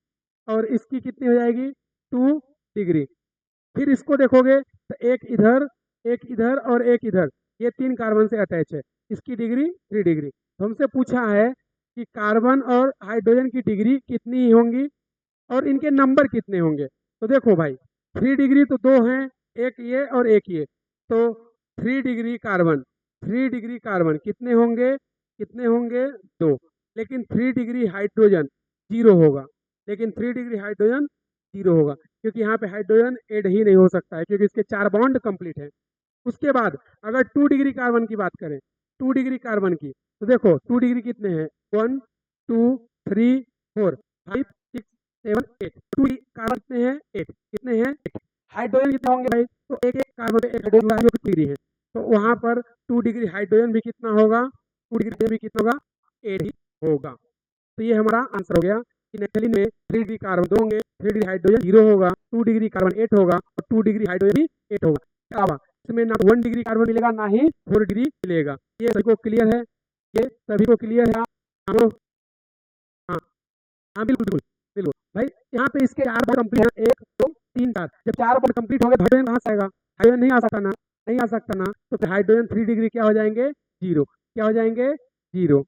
और इसकी कितनी हो जाएगी? 2 डिग्री। फिर इसको देखोगे तो एक इधर और एक इधर, ये 3 कार्बन से अटैच है। इसकी डिग्री 3 डिग्री। तो हमसे पूछा है कि कार्बन और हाइड्रोजन की डिग्री कितनी होंगी और इनके नंबर कितने होंगे। तो देखो भाई, 3 डिग्री तो 2 हैं, एक ये और एक ये। तो 3 डिग्री कार्बन, 3 डिग्री कार्बन कितने होंगे? कितने होंगे? 2। लेकिन 3 डिग्री हाइड्रोजन 0 होगा। लेकिन 3 डिग्री हाइड्रोजन 0 होगा, क्योंकि यहाँ पे हाइड्रोजन ऐड ही नहीं हो सकता है, क्योंकि इसके 4 बॉन्ड कंप्लीट है। उसके बाद अगर 2 डिग्री कार्बन की बात करें, 2 डिग्री कार्बन की, तो देखो 2 डिग्री कितने हैं? 1 2 3 4 5 6 7 8। 2 कार्बन कितने हैं? 8। कितने हैं? 8। हाइड्रोजन कितने होंगे भाई? तो एक एक कार्बन पे एक हाइड्रोजन जो 2 डिग्री है, तो वहां पर 2 डिग्री हाइड्रोजन भी कितना होगा? 2 डिग्री भी कितना होगा? 8 ही होगा। तो ये हमारा आंसर हो गया कि नेफ्थलीन में 3 डिग्री कार्बन 2 होंगे, 3 डिग्री हाइड्रोजन 0 होगा, 2 डिग्री कार्बन 8 होगा और 2 डिग्री हाइड्रोजन भी 8 होगा। इसमें ना 1 डिग्री कार्बन मिलेगा, ना ही 4 डिग्री मिलेगा। ये सभी को क्लियर है? ये सभी को क्लियर है? हाँ हाँ, बिल्कुल बिल्कुल बिल्कुल भाई। यहाँ पे इसके 4 बॉन्ड कंप्लीट है, 1 2 3 4। जब 4 बॉन्ड कंप्लीट हो गए, हाइड्रोजन कहाँ से आएगा? हाइड्रोजन नहीं आ सकता ना, नहीं आ सकता ना। तो फिर हाइड्रोजन 3 डिग्री क्या हो जाएंगे? 0। क्या हो जाएंगे? 0।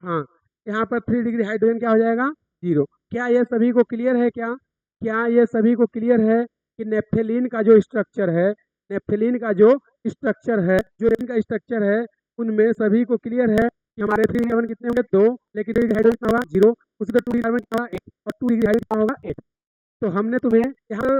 हाँ, यहाँ पर 3 डिग्री हाइड्रोजन क्या हो जाएगा? 0। क्या ये सभी को क्लियर है? क्या ये सभी को क्लियर है कि नेफ्थलीन का जो स्ट्रक्चर है, नेफ्थलीन का जो स्ट्रक्चर है, जो इनका स्ट्रक्चर है, उनमें सभी को क्लियर है कि हमारे 3 डिग्री कार्बन कितने होंगे? 2। लेकिन 3 डिग्री हाइड्रोजन कितना होगा? 0। उसी तरह 2 डिग्री कार्बन कितना होगा? 8। और 2 डिग्री हाइड्रोजन कितना होगा? 8। तो हमने तुम्हें यहाँ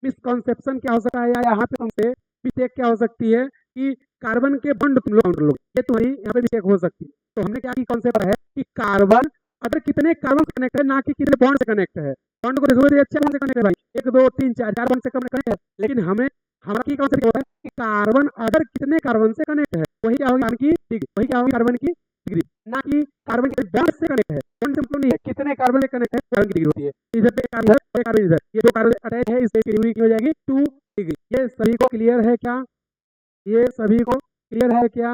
मिसकॉन्सेप्शन क्या हो सकता है, या यहाँ पे तुमसे मिस्टेक क्या हो सकती है कि कार्बन के बॉन्ड तुम लोग काउंट लो, ये तुम्हारी यहाँ पे मिस्टेक हो सकती है। तो हमने क्या की कॉन्सेप्ट है कि कार्बन अगर कितने कार्बन से कनेक्ट है, ना कि कितने बॉन्ड से कनेक्ट है। बॉन्ड को देखोगे तो अच्छे बॉन्ड से कनेक्ट है भाई, 1 2 3 4 4 बॉन्ड से कनेक्ट है। लेकिन हमें हमारा की कॉन्सेप्ट होता है कि कार्बन अगर कितने कार्बन से कनेक्ट है, वही क्या होगी? कार्बन की डिग्री, वही क्या होगी? कार्बन की डिग्री, ना कि कार्बन के बॉन्ड से कनेक्ट है। बॉन्ड सिंपल नहीं है, कितने कार्बन से कनेक्ट है, कार्बन की डिग्री होती है। इधर पे कार्बन इधर, कार्बन इधर, ये 2 कार्बन अटैच है, इसकी डिग्री की हो जाएगी 2 डिग्री। ये सभी को क्लियर है क्या? ये सभी को क्लियर है क्या?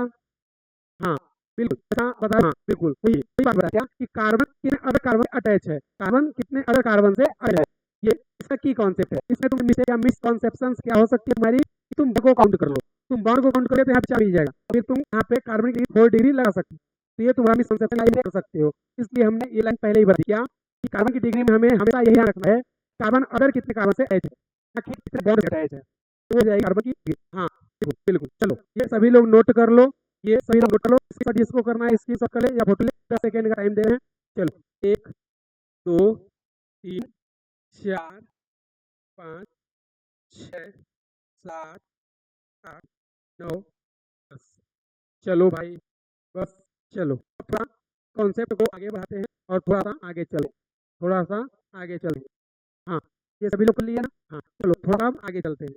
हाँ बिल्कुल, बता हाँ बिल्कुल वही बात बता क्या कि कार्बन कितने अदर कार्बन अटैच है, कार्बन कितने अदर कार्बन से अटैच है। ये इसका की कॉन्सेप्ट है। इसमें तुम मिस या मिसकॉन्सेप्शन क्या हो सकती है तुम्हारी? तुम बॉन्ड को काउंट कर लो, तुम बॉन्ड को काउंट करोगे तो यहाँ पे 4 मिल जाएगा, फिर तुम यहाँ पे कार्बन की 4 डिग्री लगा सकते हो। तो ये तुम्हारा मिसकॉन्सेप्शन लाइन कर सकते हो। इसलिए हमने ये लाइन पहले ही बता दिया कि कार्बन की डिग्री में हमें हमेशा यही ध्यान रखना है, कार्बन अदर कितने कार्बन से अटैच है, ना कि कितने बॉन्ड से अटैच है। तो हो जाएगी कार्बन की डिग्री। हाँ बिल्कुल बिल्कुल। चलो ये सभी लोग नोट कर लो, ये सभी लोग नोट कर लो। इसके बाद जिसको करना है स्क्रीन शॉट कर ले या फोटो ले। 10 सेकंड का टाइम दे रहे हैं। चलो 1 2 3 4 5 6 7 8 9 10। चलो भाई बस, चलो थोड़ा कॉन्सेप्ट को आगे बढ़ाते हैं और थोड़ा सा आगे चलो, थोड़ा सा आगे चलें। हाँ, ये सभी लोग कर लिया ना? हाँ चलो थोड़ा अब आगे चलते हैं।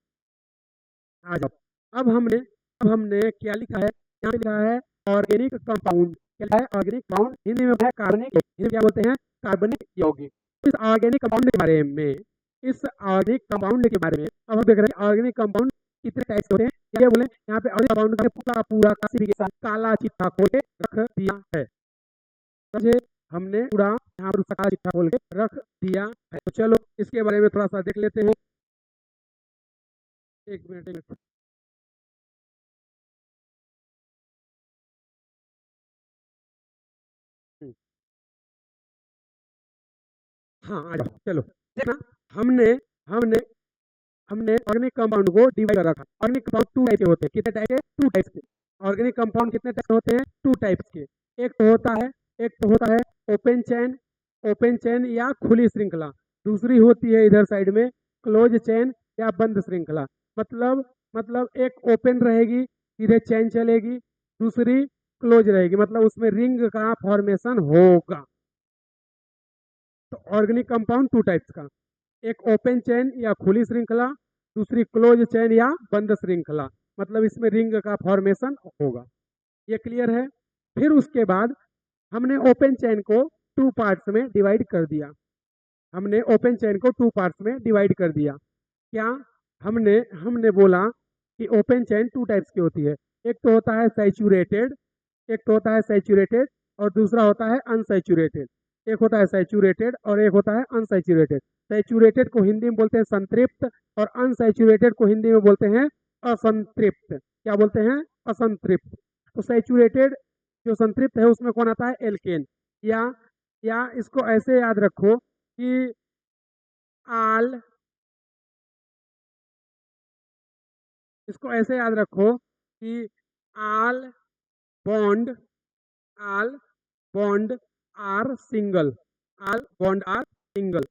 आ जाओ। अब हमने क्या लिखा है? यहाँ पे लिखा है ऑर्गेनिक कंपाउंड। क्या लिखा है? Organic compound. हिंदी में है कार्बनिक, हिंदी में क्या बोलते हैं? कार्बनिक यौगिक। इस ऑर्गेनिक कंपाउंड के बारे में, इस ऑर्गेनिक कंपाउंड के बारे में अब हम देख रहे हैं ऑर्गेनिक कंपाउंड कितने टाइप्स होते हैं। क्या बोले यहाँ पे ऑर्गेनिक कंपाउंड का पूरा पूरा क्लासिफिकेशन काला चिट्ठा खोल के रख दिया है। समझे? हमने पूरा यहाँ पर काला चिट्ठा खोल के रख दिया है। तो चलो इसके बारे में थोड़ा सा देख लेते हैं। एक मिनट। हाँ आ जाओ। चलो देखना, हमने हमने हमने ऑर्गेनिक कंपाउंड को डिवाइड कर रखा। ऑर्गेनिक कंपाउंड 2 टाइप के होते हैं। कितने टाइप के? 2 टाइप्स के। ऑर्गेनिक कंपाउंड कितने टाइप के होते हैं? 2 टाइप्स के। एक तो होता है ओपन चेन या खुली श्रृंखला। दूसरी होती है इधर साइड में क्लोज चेन या बंद श्रृंखला। मतलब एक ओपन रहेगी, सीधे चेन चलेगी, दूसरी क्लोज रहेगी, मतलब उसमें रिंग का फॉर्मेशन होगा। तो ऑर्गेनिक कंपाउंड 2 टाइप्स का, एक ओपन चेन या खुली श्रृंखला, दूसरी क्लोज चेन या बंद श्रृंखला, मतलब इसमें रिंग का फॉर्मेशन होगा। ये क्लियर है। फिर उसके बाद हमने ओपन चेन को टू पार्ट्स में डिवाइड कर दिया। हमने ओपन चेन को टू पार्ट्स में डिवाइड कर दिया। क्या हमने हमने बोला कि ओपन चेन टू टाइप्स की होती है, एक तो होता है सैचुरेटेड, एक तो होता है सैचुरेटेड और दूसरा होता है अनसैचुरेटेड। एक होता है सैचुरेटेड और एक होता है अनसैचुरेटेड। सैचुरेटेड को हिंदी में बोलते हैं संतृप्त और अनसैचुरेटेड को हिंदी में बोलते हैं असंतृप्त। क्या बोलते हैं? असंतृप्त। तो सैचुरेटेड जो संतृप्त है उसमें कौन आता है? एल्केन। या इसको ऐसे याद रखो कि आल, इसको ऐसे याद रखो कि all bond, all bond are single, all bond are single,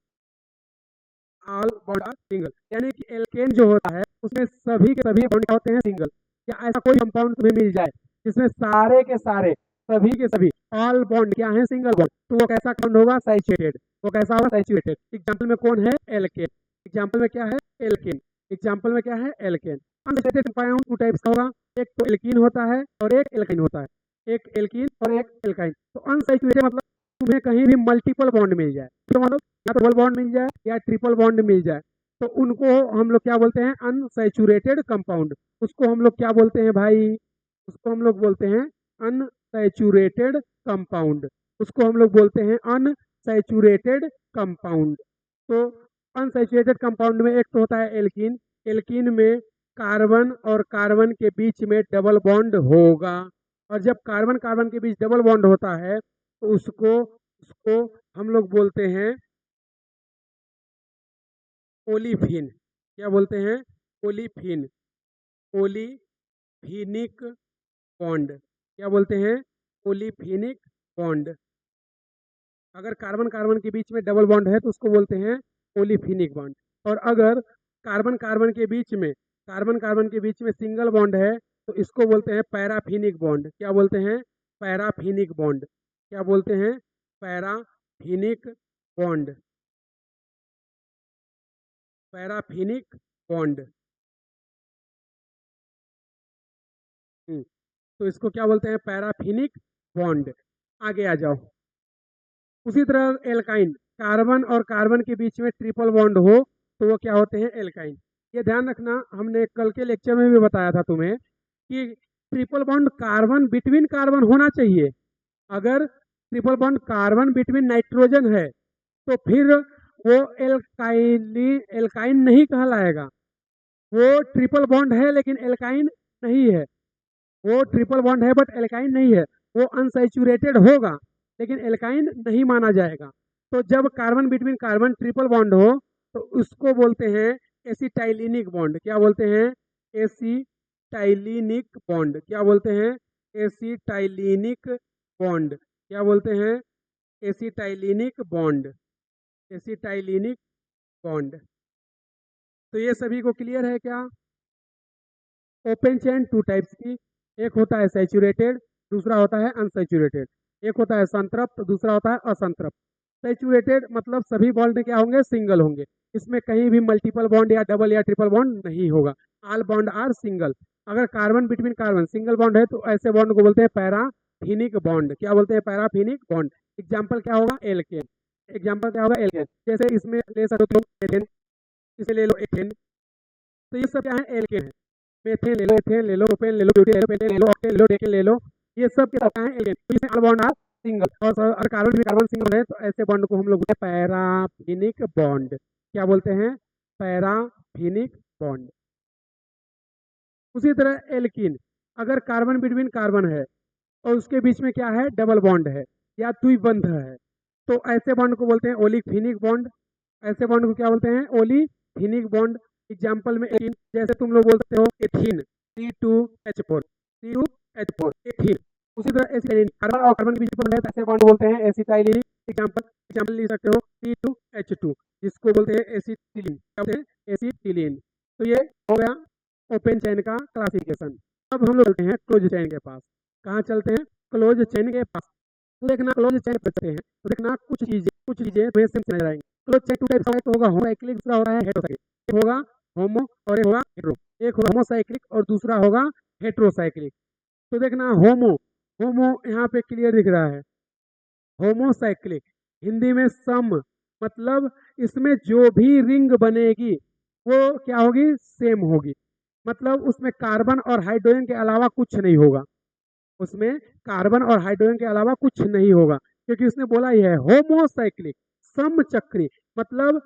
all bond are single. यानी कि एल्केन जो होता है उसमें सभी के सभी बॉन्ड होते हैं सिंगल। क्या ऐसा कोई कंपाउंड तुम्हें मिल जाए जिसमें सारे के सारे सभी के सभी ऑल बॉन्ड क्या है? सिंगल बॉन्ड, तो वो कैसा कंपाउंड होगा? सैचुरेटेड। वो कैसा होगा? सैचुरेटेड। एग्जांपल में कौन है? एल्केन। एग्जांपल में क्या है? एल्केन। एग्जांपल में क्या है? Alkene. Unsaturated compound two types का होगा, एक तो एल्कीन होता है और एक एल्काइन होता है, एक एल्कीन और एक एल्काइन। तो अनसैचुरेटेड मतलब तुम्हें कहीं भी मल्टीपल बॉन्ड मिल जाए, तो मतलब या तो डबल बॉन्ड मिल जाए या ट्रिपल बॉन्ड मिल जाए, तो उनको हम लोग क्या बोलते हैं? Unsaturated compound. उसको हम लोग क्या बोलते हैं भाई? उसको हम लोग बोलते हैं अनसैचुरेटेड कंपाउंड। उसको हम लोग बोलते हैं अनसैचुरेटेड कंपाउंड। तो अनसैचुरेटेड कंपाउंड में एक तो होता है एल्कीन। एल्कीन में कार्बन और कार्बन के बीच में डबल बॉन्ड होगा, और जब कार्बन कार्बन के बीच डबल बॉन्ड होता है तो उसको उसको हम लोग बोलते हैं ओलिफिन। क्या बोलते हैं? Olefin, olefinic bond. क्या बोलते हैं? Olefinic bond. अगर कार्बन कार्बन के बीच में डबल बॉन्ड है तो उसको बोलते हैं ओलिफिनिक बॉन्ड। और अगर कार्बन कार्बन के बीच में सिंगल बॉन्ड है तो इसको बोलते हैं पैराफिनिक बॉन्ड। क्या बोलते हैं? Paraffinic bond. क्या बोलते हैं? Paraffinic bond, paraffinic bond. तो इसको क्या बोलते हैं? Paraffinic bond. आगे आ जाओ। उसी तरह एल्काइन, कार्बन और कार्बन के बीच में ट्रिपल बॉन्ड हो तो वो क्या होते हैं? एल्काइन। ये ध्यान रखना, हमने कल के लेक्चर में भी बताया था तुम्हें कि triple bond carbon between carbon होना चाहिए। अगर triple bond carbon between nitrogen है तो फिर वो एल्काइन नहीं कहलाएगा। वो ट्रिपल बॉन्ड है लेकिन एल्काइन नहीं है। वो ट्रिपल बॉन्ड है बट एल्काइन नहीं है। वो अनसैचुरेटेड होगा लेकिन एल्काइन नहीं माना जाएगा। तो जब carbon between carbon triple bond हो तो उसको बोलते हैं एसिटाइलिनिक बॉन्ड। क्या बोलते हैं? एसिटाइलिनिक बॉन्ड। क्या बोलते हैं? एसिटाइलिनिक बॉन्ड। क्या बोलते हैं? एसिटाइलिनिक बॉन्ड, एसिटाइलिनिक बॉन्ड। तो ये सभी को क्लियर है क्या? ओपन चेन टू टाइप्स की, एक होता है सैचुरेटेड, दूसरा होता है अनसैचुरेटेड। एक होता है संतृप्त, दूसरा होता है असंतृप्त। सैचुरेटेड मतलब सभी बॉन्ड क्या होंगे? सिंगल होंगे। इसमें कहीं भी मल्टीपल बॉन्ड या डबल या ट्रिपल बॉन्ड नहीं होगा। All bond are single. अगर carbon between carbon single bond है तो ऐसे बॉन्ड को बोलते हैं पैराफिनिक बॉन्ड। क्या बोलते हैं? Paraffinic bond. एग्जाम्पल क्या होगा? एल्केन। एग्जाम्पल क्या होगा? एल्केन। जैसे इसमें ले सकते हो एथेन, इसे ले लो एथेन। तो ये सब क्या है? एल्केन है। मेथेन ले लो, एथेन ले लो, प्रोपेन ले लो, ब्यूटेन ले लो, पेंटेन ले लो, ऑक्टेन ले लो, डेकेन ले लो। ये सब के सब क्या है? एल्केन। तो इसमें ऑल बॉन्ड आर सिंगल, और कार्बन भी कार्बन सिंगल है तो ऐसे बॉन्ड को हम लोग बोलते हैं पैराफिनिक बॉन्ड। क्या बोलते हैं? Paraffinic bond. उसी तरह एल्कीन, अगर कार्बन बिटवीन कार्बन है और उसके बीच में क्या है? डबल बॉन्ड है या द्विबंध है तो ऐसे बॉन्ड को बोलते हैं ओलिफिनिक बॉन्ड। ऐसे बॉन्ड को क्या बोलते हैं? Olefinic bond. एग्जाम्पल में एथीन, जैसे तुम लोग बोल सकते हो एथीन, C2H4, C2H4, एथीन। उसी तरह एसिटाइलिन, कार्बन और कार्बन के बीच में है तो ऐसे बॉन्ड बोलते हैं एसिटाइलिन। एग्जाम्पल ले सकते हो C2H2, जिसको बोलते हैं एसिटिलीन। क्या बोलते हैं? एसिटिलीन। तो ये हो गया ओपन चेन का क्लासिफिकेशन। अब हम लोग चलते हैं क्लोज चेन के पास। कहाँ चलते हैं? क्लोज चेन के पास। तो देखना क्लोज चेन करते हैं तो देखना कुछ चीजें तुम्हें सेम नजर आएंगी। क्लोज चेन टू टाइप्स का होगा होमोसाइक्लिक, दूसरा होता है हेटेरोसाइक्लिक। होगा होमो और एक होगा हेट्रो। एक होगा होमोसाइक्लिक और दूसरा होगा हेट्रोसाइक्लिक। तो देखना होमो, होमो यहाँ पे क्लियर दिख रहा है। होमोसाइक्लिक हिंदी में सम, मतलब इसमें जो भी रिंग बनेगी वो क्या होगी, सेम होगी। मतलब उसमें कार्बन और हाइड्रोजन के अलावा कुछ नहीं होगा, उसमें कार्बन और हाइड्रोजन के अलावा कुछ नहीं होगा, क्योंकि उसने बोला ही है होमोसाइक्लिक समचक्री। मतलब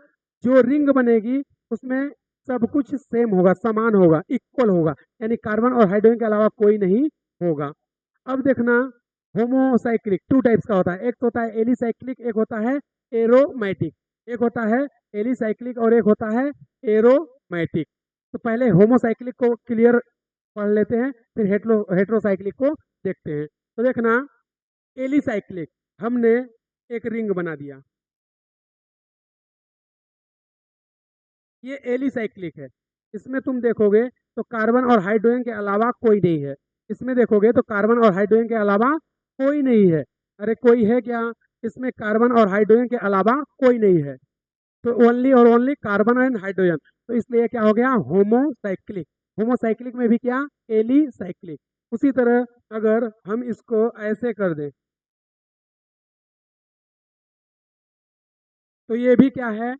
जो रिंग बनेगी उसमें सब कुछ सेम होगा, समान होगा, इक्वल होगा, यानी कार्बन और हाइड्रोजन के अलावा कोई नहीं होगा। अब देखना होमोसाइक्लिक टू टाइप्स का होता है, एक तो होता है एलिसाइक्लिक, एक होता है एरोमेटिक। एक होता है एलिसाइक्लिक और एक होता है एरोमेटिक। तो पहले होमोसाइक्लिक को क्लियर पढ़ लेते हैं, फिर हेट्रोसाइक्लिक को देखते हैं। तो देखना एलिसाइक्लिक, हमने एक रिंग बना दिया, ये एलिसाइक्लिक है। इसमें तुम देखोगे तो कार्बन और हाइड्रोजन के अलावा कोई नहीं है। इसमें देखोगे तो कार्बन और हाइड्रोजन के अलावा कोई नहीं है। अरे कोई है क्या, इसमें कार्बन और हाइड्रोजन के अलावा कोई नहीं है। तो ओनली और ओनली कार्बन एंड हाइड्रोजन, तो इसलिए क्या हो गया होमोसाइक्लिक। होमोसाइक्लिक में भी क्या, एलिसाइक्लिक। उसी तरह अगर हम इसको ऐसे कर दें तो ये भी क्या है,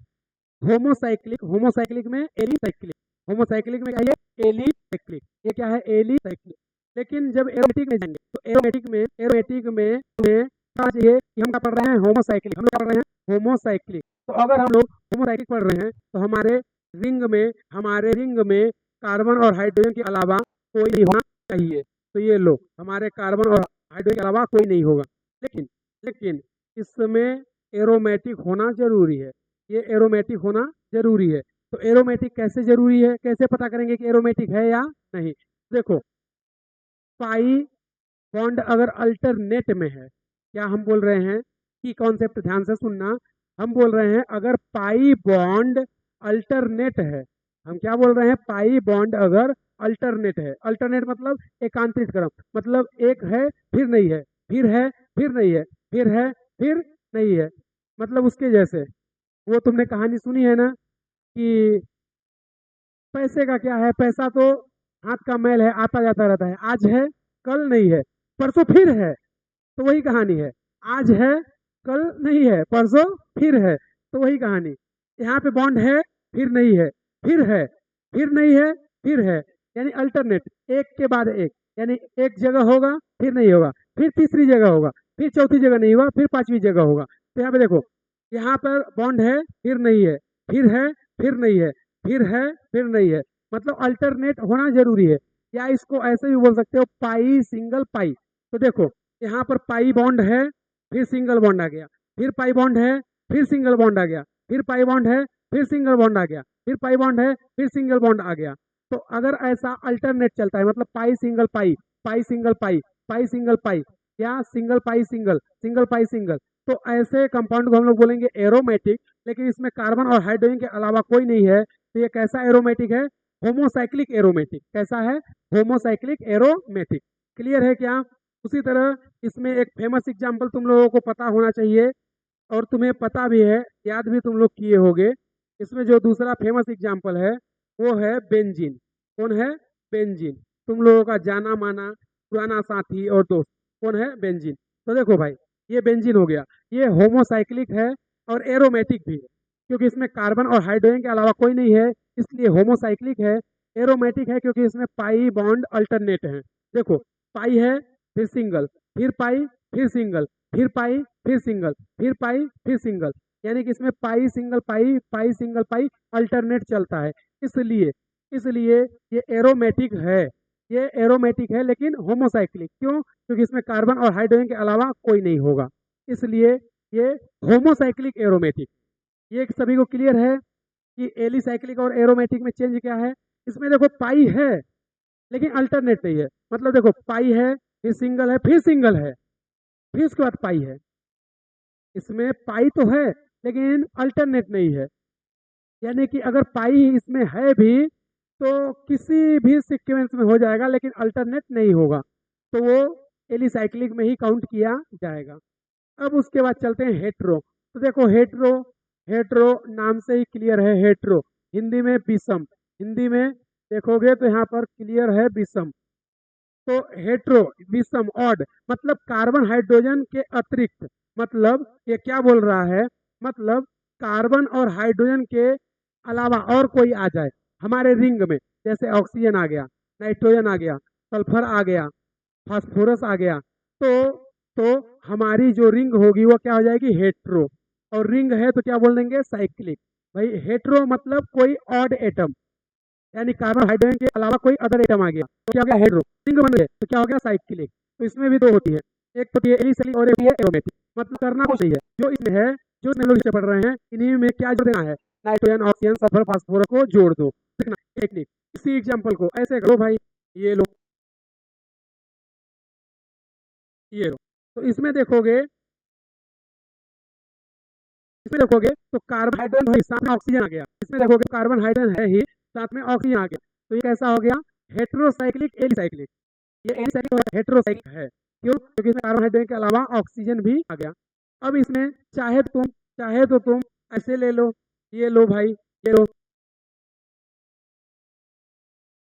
होमोसाइक्लिक। होमोसाइक्लिक में एलिसाइक्लिक, होमोसाइक्लिक में क्या है, एलिसाइक्लिक। ये क्या है, एलिसाइक्लिक। लेकिन जब एरोमेटिक में जाएंगे तो एरोमेटिक में हमें क्या चाहिए कि हम क्या पढ़ रहे हैं, होमोसाइक्लिक। हम लोग पढ़ रहे हैं होमोसाइक्लिक। तो अगर हम लोग होमोसाइक्लिक पढ़ रहे हैं तो हमारे रिंग में कार्बन और हाइड्रोजन के अलावा कोई नहीं होना चाहिए। तो ये लो, हमारे कार्बन और हाइड्रोजन के अलावा कोई नहीं होगा। लेकिन लेकिन इसमें एरोमेटिक होना जरूरी है, ये एरोमेटिक होना जरूरी है। तो एरोमेटिक कैसे जरूरी है, कैसे पता करेंगे कि एरोमेटिक है या नहीं। देखो पाई बॉन्ड अगर अल्टरनेट में है, क्या हम बोल रहे हैं कि कॉन्सेप्ट ध्यान से सुनना, हम बोल रहे हैं अगर पाई बॉन्ड अल्टरनेट है, हम क्या बोल रहे हैं, पाई बॉन्ड अगर अल्टरनेट है। अल्टरनेट मतलब एकांतरित क्रम, मतलब एक है फिर नहीं है, फिर है फिर नहीं है, फिर है फिर नहीं है। मतलब उसके जैसे, वो तुमने कहानी सुनी है ना कि पैसे का क्या है, पैसा तो हाथ का मैल है, आता जाता रहता है, आज है कल नहीं है, परसों फिर है। तो वही कहानी है, आज है कल नहीं है, परसों फिर है। तो वही कहानी यहाँ पे, बॉन्ड है फिर नहीं है, फिर है फिर नहीं है, फिर है, यानी अल्टरनेट, एक के बाद एक। यानी एक जगह होगा फिर नहीं होगा, फिर तीसरी जगह होगा, फिर चौथी जगह नहीं होगा, फिर पांचवी जगह होगा। तो यहाँ पे देखो, यहाँ पर बॉन्ड है फिर नहीं है, फिर है फिर नहीं है, फिर है फिर नहीं है, मतलब अल्टरनेट होना जरूरी है। या इसको ऐसे भी बोल सकते हो, पाई सिंगल पाई। तो देखो यहाँ पर पाई बॉन्ड है, फिर सिंगल बॉन्ड आ गया, फिर पाई बॉन्ड है, फिर सिंगल बॉन्ड आ गया, फिर पाई बॉन्ड है, फिर सिंगल बॉन्ड आ गया, फिर पाई बॉन्ड है, फिर सिंगल बॉन्ड आ गया। तो अगर ऐसा अल्टरनेट चलता है, मतलब पाई सिंगल पाई, पाई सिंगल पाई, पाई सिंगल पाई, या सिंगल पाई सिंगल, सिंगल पाई सिंगल, तो ऐसे कंपाउंड को हम लोग बोलेंगे एरोमेटिक। लेकिन इसमें कार्बन और हाइड्रोजन के अलावा कोई नहीं है, तो ये कैसा एरोमेटिक है, होमोसाइक्लिक एरोमेटिक। कैसा है, होमोसाइक्लिक एरोमेटिक। क्लियर है क्या। उसी तरह इसमें एक फेमस एग्जांपल तुम लोगों को पता होना चाहिए, और तुम्हें पता भी है, याद भी तुम लोग किए होगे। इसमें जो दूसरा फेमस एग्जांपल है वो है बेंजीन। कौन है, बेंजीन। तुम लोगों का जाना माना पुराना साथी और दोस्त, कौन है, बेंजीन। तो देखो भाई, ये बेंजीन हो गया, ये होमोसाइक्लिक है और एरोमेटिक भी है, क्योंकि इसमें कार्बन और हाइड्रोजन के अलावा कोई नहीं है, इसलिए होमोसाइक्लिक है। एरोमेटिक है क्योंकि इसमें पाई बॉन्ड अल्टरनेट है। देखो पाई है, फिर सिंगल, फिर पाई, फिर सिंगल, फिर पाई, फिर सिंगल, फिर पाई, फिर सिंगल, यानी कि इसमें पाई सिंगल पाई, पाई सिंगल पाई अल्टरनेट चलता है। इसलिए इसलिए ये एरोमेटिक है, ये एरोमेटिक है लेकिन होमोसाइक्लिक। क्यों, क्योंकि इसमें कार्बन और हाइड्रोजन के अलावा कोई नहीं होगा, इसलिए ये होमोसाइक्लिक एरोमेटिक। ये सभी को क्लियर है कि एलिसाइक्लिक और एरोमेटिक में चेंज क्या है। इसमें देखो पाई है लेकिन अल्टरनेट नहीं है, मतलब देखो पाई है, फिर सिंगल है, फिर सिंगल है, फिर उसके बाद पाई है। इसमें पाई तो है लेकिन अल्टरनेट नहीं है, यानी कि अगर पाई इसमें है भी तो किसी भी सीक्वेंस में हो जाएगा, लेकिन अल्टरनेट नहीं होगा, तो वो एलिसाइक्लिक में ही काउंट किया जाएगा। अब उसके बाद चलते हैं हेट्रो। तो देखो हेट्रो, हेट्रो नाम से ही क्लियर है, हेट्रो हिंदी में विषम। हिंदी में देखोगे तो यहाँ पर क्लियर है विषम। तो हेट्रो, विषम, ऑड, मतलब कार्बन हाइड्रोजन के अतिरिक्त, मतलब ये क्या बोल रहा है, मतलब कार्बन और हाइड्रोजन के अलावा और कोई आ जाए हमारे रिंग में, जैसे ऑक्सीजन आ गया, नाइट्रोजन आ गया, सल्फर आ गया, फास्फोरस आ गया, तो तो हमारी जो रिंग होगी वो क्या हो जाएगी, हेट्रो। और रिंग है तो क्या बोल देंगे, साइक्लिक। भाई हेट्रो मतलब कोई ऑड एटम, यानी कार्बन हाइड्रोजन के अलावा कोई अदर एटम आ गया तो क्या हो गया, हेड्रो। रिंग बन गए तो क्या हो गया, साइक्लिक। तो इसमें भी दो होती है, एक होती है एलिसैलिक और एक होती है एरोमेटिक। मतलब करना कुछ नहीं है, जो इसमें है, जो हम लोग पढ़ रहे हैं, इन्हीं में क्या जोड़ देना है, नाइट्रोजन, ऑक्सीजन, सल्फर, फास्फोरस को जोड़ दो। टेक्निक, इसी एग्जाम्पल को ऐसे करो भाई, ये लो, ये लो। तो इसमें देखोगे तो कार्बन हाइड्रोजन है, साथ में ऑक्सीजन आ गया। इसमें देखोगे कार्बन हाइड्रोजन है ही, साथ में ऑक्सीजन आ गया। तो ये कैसा हो गया, हेट्रोसाइक्लिक एलिसाइक्लिक। ये एलिसाइक्लिक और हेट्रोसाइक्लिक है, क्यों, क्योंकि इसमें कार्बन हाइड्रोजन के अलावा ऑक्सीजन भी आ गया। अब इसमें चाहे तो तुम ऐसे ले लो, ये लो भाई, ये लो,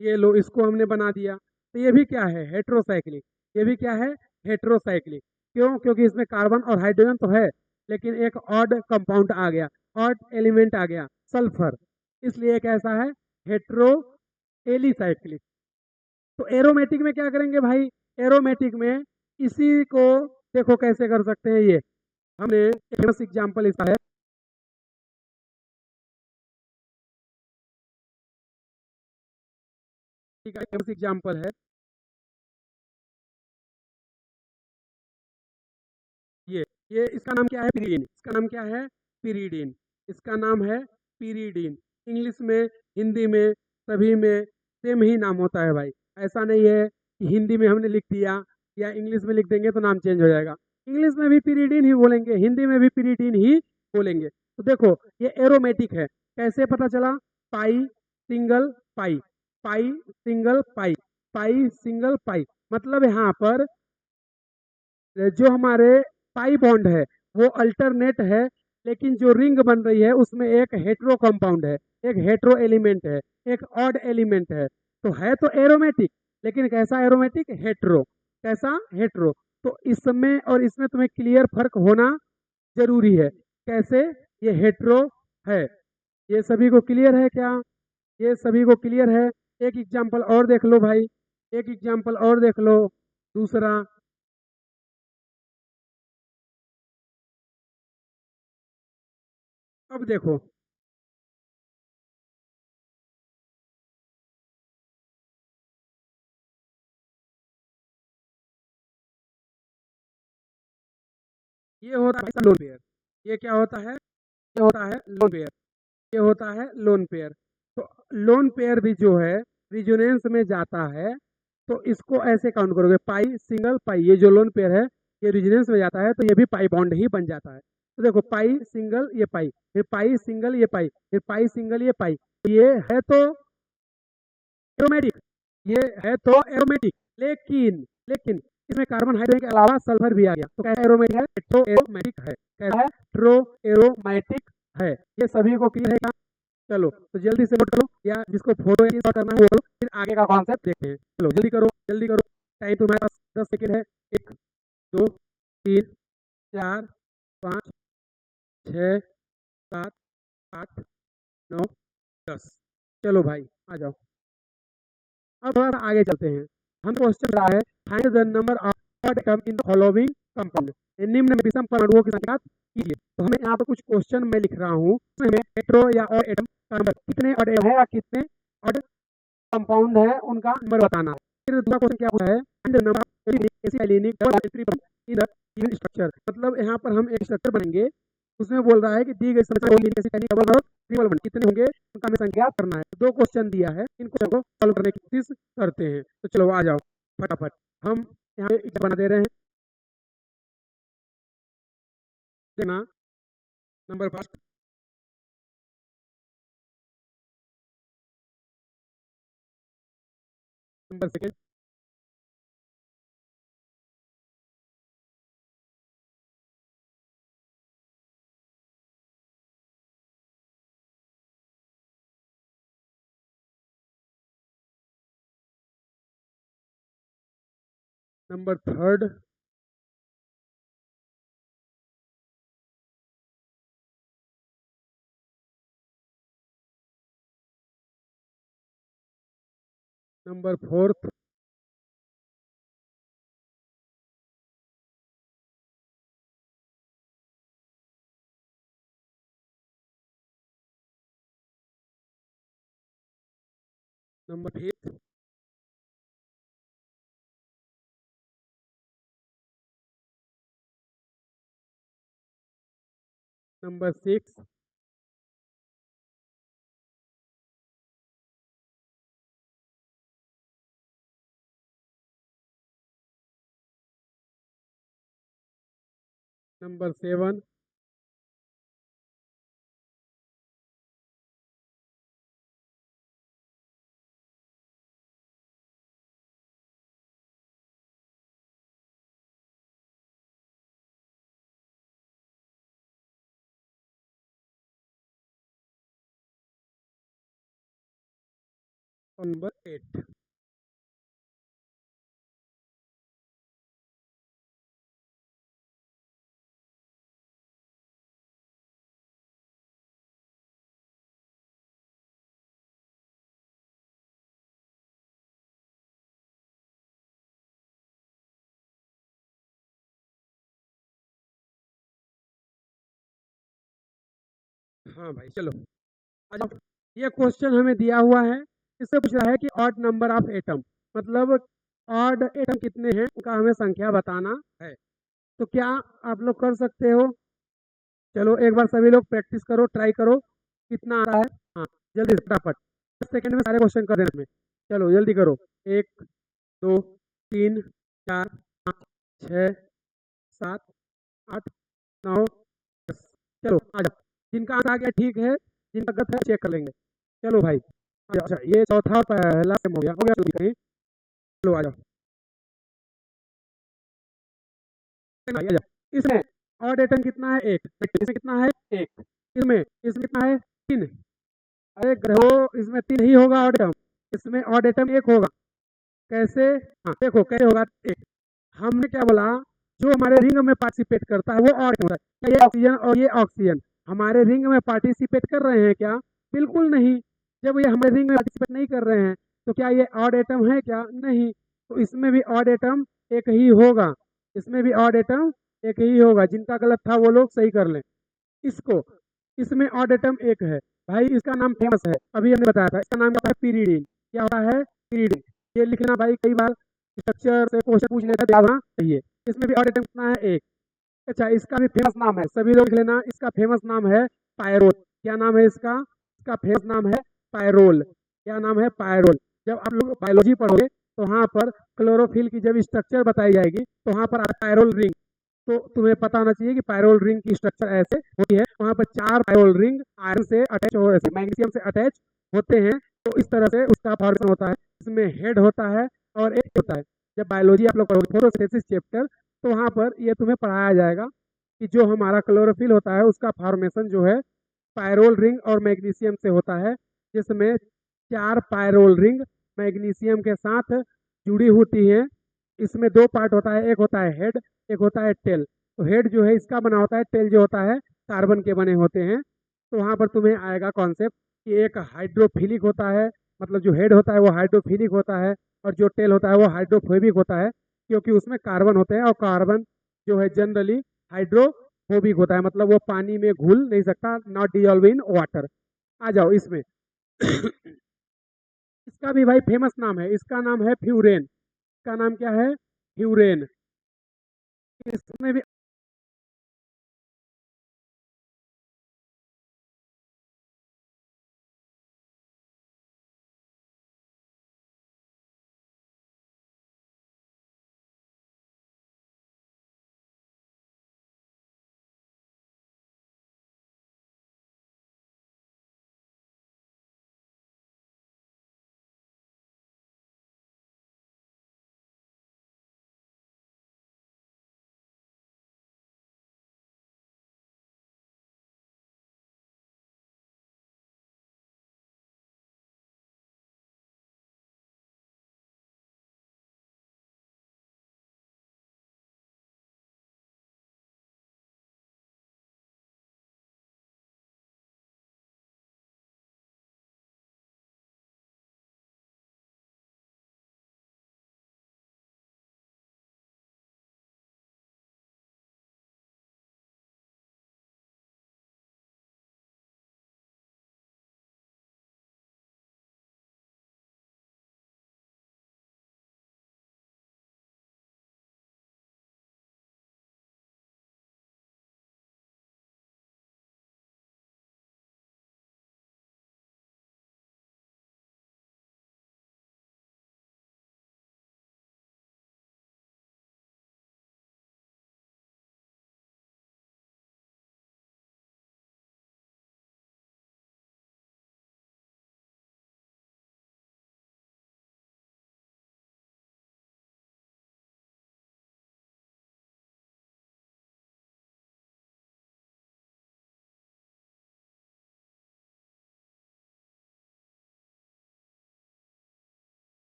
ये लो, इसको हमने बना दिया। तो ये भी क्या है, हेट्रोसाइक्लिक। ये भी क्या है, हेट्रोसाइक्लिक। क्यों, क्योंकि इसमें कार्बन और हाइड्रोजन तो है, लेकिन एक ऑड कंपाउंड आ गया, ऑड एलिमेंट आ गया, सल्फर। इसलिए कैसा है, हेट्रो एलिसाइक्लिक। तो एरोमेटिक में क्या करेंगे भाई, एरोमेटिक में इसी को देखो कैसे कर सकते हैं। ये हमने फेमस एग्जांपल इसका है, ठीक है, फेमस एग्जांपल है ये ये इसका नाम क्या है, पिरीडीन। इसका नाम क्या है, पिरीडीन। इसका नाम है पिरीडीन। इंग्लिश में, हिंदी में, सभी में सेम ही नाम होता है भाई। ऐसा नहीं है कि हिंदी में हमने लिख दिया या इंग्लिश में लिख देंगे तो नाम चेंज हो जाएगा। इंग्लिश में भी पिरीडीन ही बोलेंगे, हिंदी में भी पिरीडीन ही बोलेंगे। तो देखो ये एरोमेटिक है, कैसे पता चला, पाई सिंगल पाई, पाई सिंगल पाई, पाई सिंगल पाई, मतलब यहाँ पर जो हमारे पाई बॉन्ड है वो अल्टरनेट है, लेकिन जो रिंग बन रही है उसमें एक हेट्रो कंपाउंड है, एक हेट्रो एलिमेंट है, एक ऑड एलिमेंट है। तो है तो एरोमेटिक, लेकिन कैसा एरोमेटिक, हेट्रो। कैसा, हेट्रो। तो इसमें और इसमें तुम्हें क्लियर फर्क होना जरूरी है। कैसे, ये हेट्रो है। ये सभी को क्लियर है क्या, ये सभी को क्लियर है। एक एग्जांपल और देख लो भाई, एक एग्जांपल और देख लो, दूसरा। अब देखो, ये होता है लोन पेयर। ये क्या होता है, ये होता है लोन पेयर। ये होता है लोन पेयर। तो लोन पेयर भी जो है रिजोनेंस में जाता है, तो इसको ऐसे काउंट करोगे, पाई सिंगल पाई, ये जो लोन पेयर है ये रिजोनेंस में जाता है तो ये भी पाई बॉन्ड ही बन जाता है। तो देखो पाई सिंगल ये पाई, फिर पाई सिंगल ये पाई, फिर पाई सिंगल ये पाई, ये है तो एरोमेटिक, ये है तो एरोमेटिक। लेकिन लेकिन इसमें कार्बन हाइड्रोजन के अलावा सल्फर भी आ गया, तो कैसा एरोमेटिक है, हेट्रो एरोमेटिक है। कैसा है, हेट्रो एरोमेटिक है। ये सभी को क्लियर है क्या, चलो तो जल्दी से नोट करो, या जिसको फोटो करना है वो करो, फिर आगे का कॉन्सेप्ट देखते हैं। चलो जल्दी करो, जल्दी करो, टाइम तुम्हारे पास 10 सेकेंड है। एक, दो, तीन, चार, पाँच, छः, सात, आठ, नौ, 10। चलो भाई आ जाओ, अब थोड़ा आगे चलते हैं। हम क्वेश्चन रहा है, find the number of atom in the following compound, निम्न में विषम परमाणुओं की संख्या कीजिए। तो हमें यहाँ पर कुछ क्वेश्चन मैं लिख रहा हूँ, हमें हेट्रो या और एटम का नंबर, कितने और एटम है या कितने और कंपाउंड है उनका नंबर बताना है। फिर दूसरा क्वेश्चन क्या पूछा है, find the number of acetylic double entry in the given structure. मतलब यहाँ पर हम एक स्ट्रक्चर बनेंगे, उसमें बोल रहा है कि दी गई संरचना एसिटाइलिक डबल और ट्रिपल बॉन्ड कितने होंगे उनका हमें संख्या करना है। दो क्वेश्चन दिया है, इन क्वेश्चन को सॉल्व करने की कोशिश करते हैं। तो चलो आ जाओ फटाफट, हम यहाँ पे बना दे रहे हैं। देना, number first, number second, number third, number fourth, number fifth, number six, number seven, और नंबर एट। हाँ भाई चलो आ जाओ। ये क्वेश्चन हमें दिया हुआ है, इससे पूछ रहा है कि ऑड नंबर ऑफ एटम, मतलब ऑड एटम कितने हैं उनका हमें संख्या बताना है। तो क्या आप लोग कर सकते हो? चलो एक बार सभी लोग प्रैक्टिस करो, ट्राई करो, कितना आ रहा है। हाँ जल्दी से फटाफट, 10 सेकंड में सारे क्वेश्चन कर देना इसमें। चलो जल्दी करो। एक, दो, तीन, चार, पाँच, छः, सात, आठ, नौ, 10। चलो आ जाओ, जिनका आंसर आ गया ठीक है, जिनका गलत है चेक कर लेंगे। चलो भाई आ जाओ। अच्छा ये चौथा और पहला सेम हो गया, जल्दी करिए। चलो आ जाओ भाई, आ जाओ। इसमें ऑड एटम कितना है? एक। इसमें कितना है? एक। इसमें इसमें कितना है? तीन। अरे ग्रहो, इसमें तीन ही होगा ऑड एटम, इसमें ऑड एटम एक होगा। कैसे? हाँ देखो कैसे होगा। एक, हमने क्या बोला, जो हमारे रिंग में पार्टिसिपेट करता है वो ऑड होता है। क्या ये ऑक्सीजन और ये ऑक्सीजन हमारे रिंग में पार्टिसिपेट कर रहे हैं क्या? बिल्कुल नहीं। जब ये हमारे रिंग में पार्टिसिपेट नहीं कर रहे हैं तो क्या ये ऑड एटम है क्या? नहीं। तो इसमें भी ऑड एटम एक ही होगा, इसमें भी ऑड एटम एक ही होगा। जिनका गलत था वो लोग सही कर लें इसको। इसमें ऑड एटम एक है भाई, इसका नाम फेमस है, अभी हमने बताया था, इसका नाम क्या है? पीरीडीन। क्या होता है? पीरीडीन। ये लिखना भाई, कई बार स्ट्रक्चर से क्वेश्चन पूछ लेता है, याद होना चाहिए। इसमें भी ऑड एटम कितना है? एक। अच्छा इसका भी फेमस नाम है, सभी लोग लिख लेना, इसका फेमस नाम है पायरोल। क्या नाम है इसका? इसका फेमस नाम है पायरोल। क्या नाम है? पायरोल। जब आप लोग बायोलॉजी पढ़ोगे तो वहाँ पर क्लोरोफिल की जब स्ट्रक्चर बताई जाएगी तो वहाँ पर पायरोल रिंग, तो तुम्हें पता होना चाहिए कि पायरोल रिंग की स्ट्रक्चर ऐसे होती है। वहाँ पर चार पायरोल रिंग आयरन से अटैच हो, मैग्नीशियम से अटैच होते हैं। तो इस तरह से उसका फॉर्मेशन होता है। इसमें हेड होता है और एक होता है। जब बायोलॉजी आप लोग पढ़ोगे फोटोसिंथेसिस चैप्टर, तो वहाँ पर ये तुम्हें पढ़ाया जाएगा कि जो हमारा क्लोरोफिल होता है उसका फॉर्मेशन जो है पायरोल रिंग और मैग्नीशियम से होता है, जिसमें चार पायरोल रिंग मैग्नीशियम के साथ जुड़ी होती हैं। इसमें दो पार्ट होता है, एक होता है हेड, एक होता है टेल। तो हेड जो है इसका बना होता है, टेल जो होता है कार्बन के बने होते हैं। तो वहाँ पर तुम्हें आएगा कॉन्सेप्ट कि एक हाइड्रोफिलिक होता है, मतलब जो हेड होता है वो हाइड्रोफिलिक होता है, और जो टेल होता है वो हाइड्रोफोबिक होता है, क्योंकि उसमें कार्बन होते हैं, और कार्बन जो है जनरली हाइड्रोफोबिक होता है, मतलब वो पानी में घुल नहीं सकता, नॉट डिजॉल्व इन वाटर। आ जाओ इसमें। इसका भी भाई फेमस नाम है, इसका नाम है फ्यूरेन। इसका नाम क्या है? फ्यूरेन। इसमें भी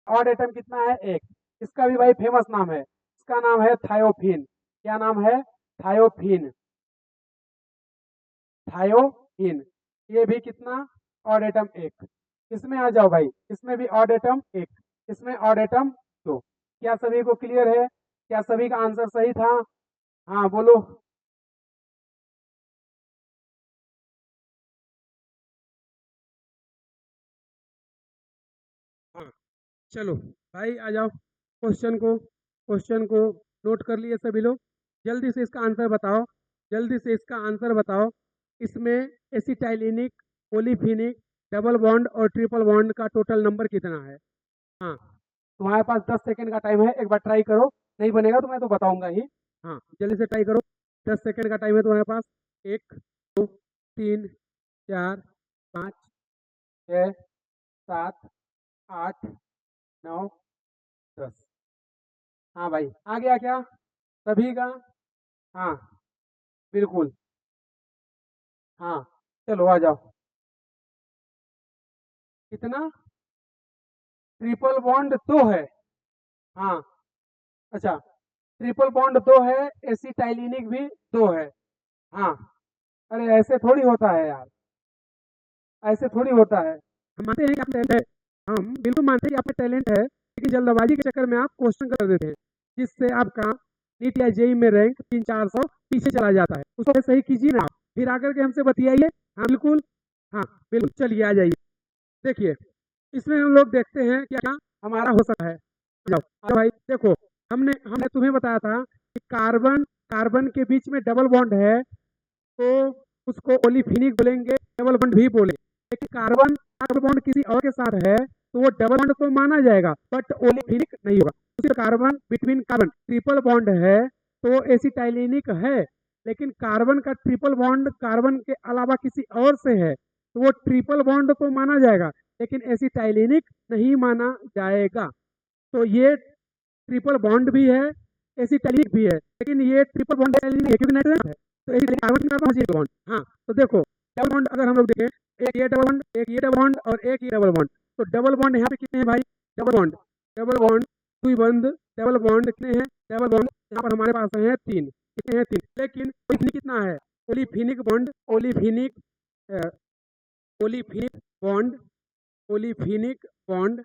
ऑड एटम कितना है? एक। इसका भी भाई फेमस नाम है, इसका नाम है थायोफिन। क्या नाम है? थायोफिन। थायोफिन। ये भी कितना? ऑड एटम एक। इसमें आ जाओ भाई, इसमें भी ऑड एटम एक, इसमें ऑड एटम दो। क्या सभी को क्लियर है? क्या सभी का आंसर सही था? हाँ बोलो। हाँ चलो भाई आ जाओ, क्वेश्चन को नोट कर लिए सभी लोग? जल्दी से इसका आंसर बताओ, जल्दी से इसका आंसर बताओ। इसमें एसिटाइलिनिक, ओलिफिनिक, डबल बॉन्ड और ट्रिपल बॉन्ड का टोटल नंबर कितना है? हाँ, तुम्हारे पास 10 सेकंड का टाइम है, एक बार ट्राई करो। नहीं बनेगा तो मैं तो बताऊंगा ही। हाँ जल्दी से ट्राई करो, 10 सेकंड का टाइम है तुम्हारे पास। 1 2 3 4 5 6 7 8 9 10। हाँ भाई आ गया क्या सभी का? हाँ बिल्कुल। हाँ चलो आ जाओ। कितना? ट्रिपल बॉन्ड दो है। हाँ अच्छा, ट्रिपल बॉन्ड दो है, एसिटाइलिनिक भी दो है। हाँ, अरे ऐसे थोड़ी होता है यार, ऐसे थोड़ी होता है। हम मानते हैं कि आप टैलेंट है, हम बिल्कुल मानते हैं कि आप में टैलेंट है, लेकिन जल्दबाजी के चक्कर में आप क्वेश्चन कर देते हैं, जिससे आपका नीट या जेई में रैंक 300-400 पीछे चला जाता है। उसको सही कीजिए ना आप, फिर आकर के हमसे बतियाइए। हाँ बिल्कुल। हाँ बिल्कुल, चलिए आ जाइए। देखिए, इसमें हम लोग देखते हैं क्या क्या हमारा हो सकता है। जाओ आओ भाई देखो, हमने हमने तुम्हें बताया था कि कार्बन कार्बन के बीच में डबल बॉन्ड है, तो उसको ओलिफिनिक बोलेंगे, डबल बॉन्ड भी बोलेंगे। लेकिन कार्बन डबल बॉन्ड किसी और के साथ है तो वो डबल बॉन्ड तो माना जाएगा, बट ओलिफिनिक नहीं होगा। उसी carbon between carbon triple bond है तो एसिटाइलिनिक है, लेकिन कार्बन का ट्रिपल बॉन्ड कार्बन के अलावा किसी और से है तो वो ट्रिपल बॉन्ड तो माना जाएगा, लेकिन एसिटाइलिनिक नहीं माना जाएगा। तो ये ट्रिपल बॉन्ड भी है, एसिटाइलिक भी है, लेकिन ये ट्रिपल बॉन्ड है क्योंकि नाइट्रोजन है, तो एसिटाइलिक कार्बन कार्बन बॉन्ड। हाँ तो देखो, डबल बॉन्ड अगर हम लोग देखें, एक ये डबल बॉन्ड, एक ये डबल बॉन्ड और एक ये डबल बॉन्ड, तो डबल बॉन्ड यहाँ पे कितने हैं भाई? डबल बॉन्ड दुई बंद, डबल बॉन्ड कितने हैं? डबल बॉन्ड यहाँ पर हमारे पास है तीन। कितने हैं? तीन। लेकिन ओलिफिनिक कितना है? ओलिफिनिक बॉन्ड, ओलिफिनिक बॉन्ड, ओलिफिनिक बॉन्ड,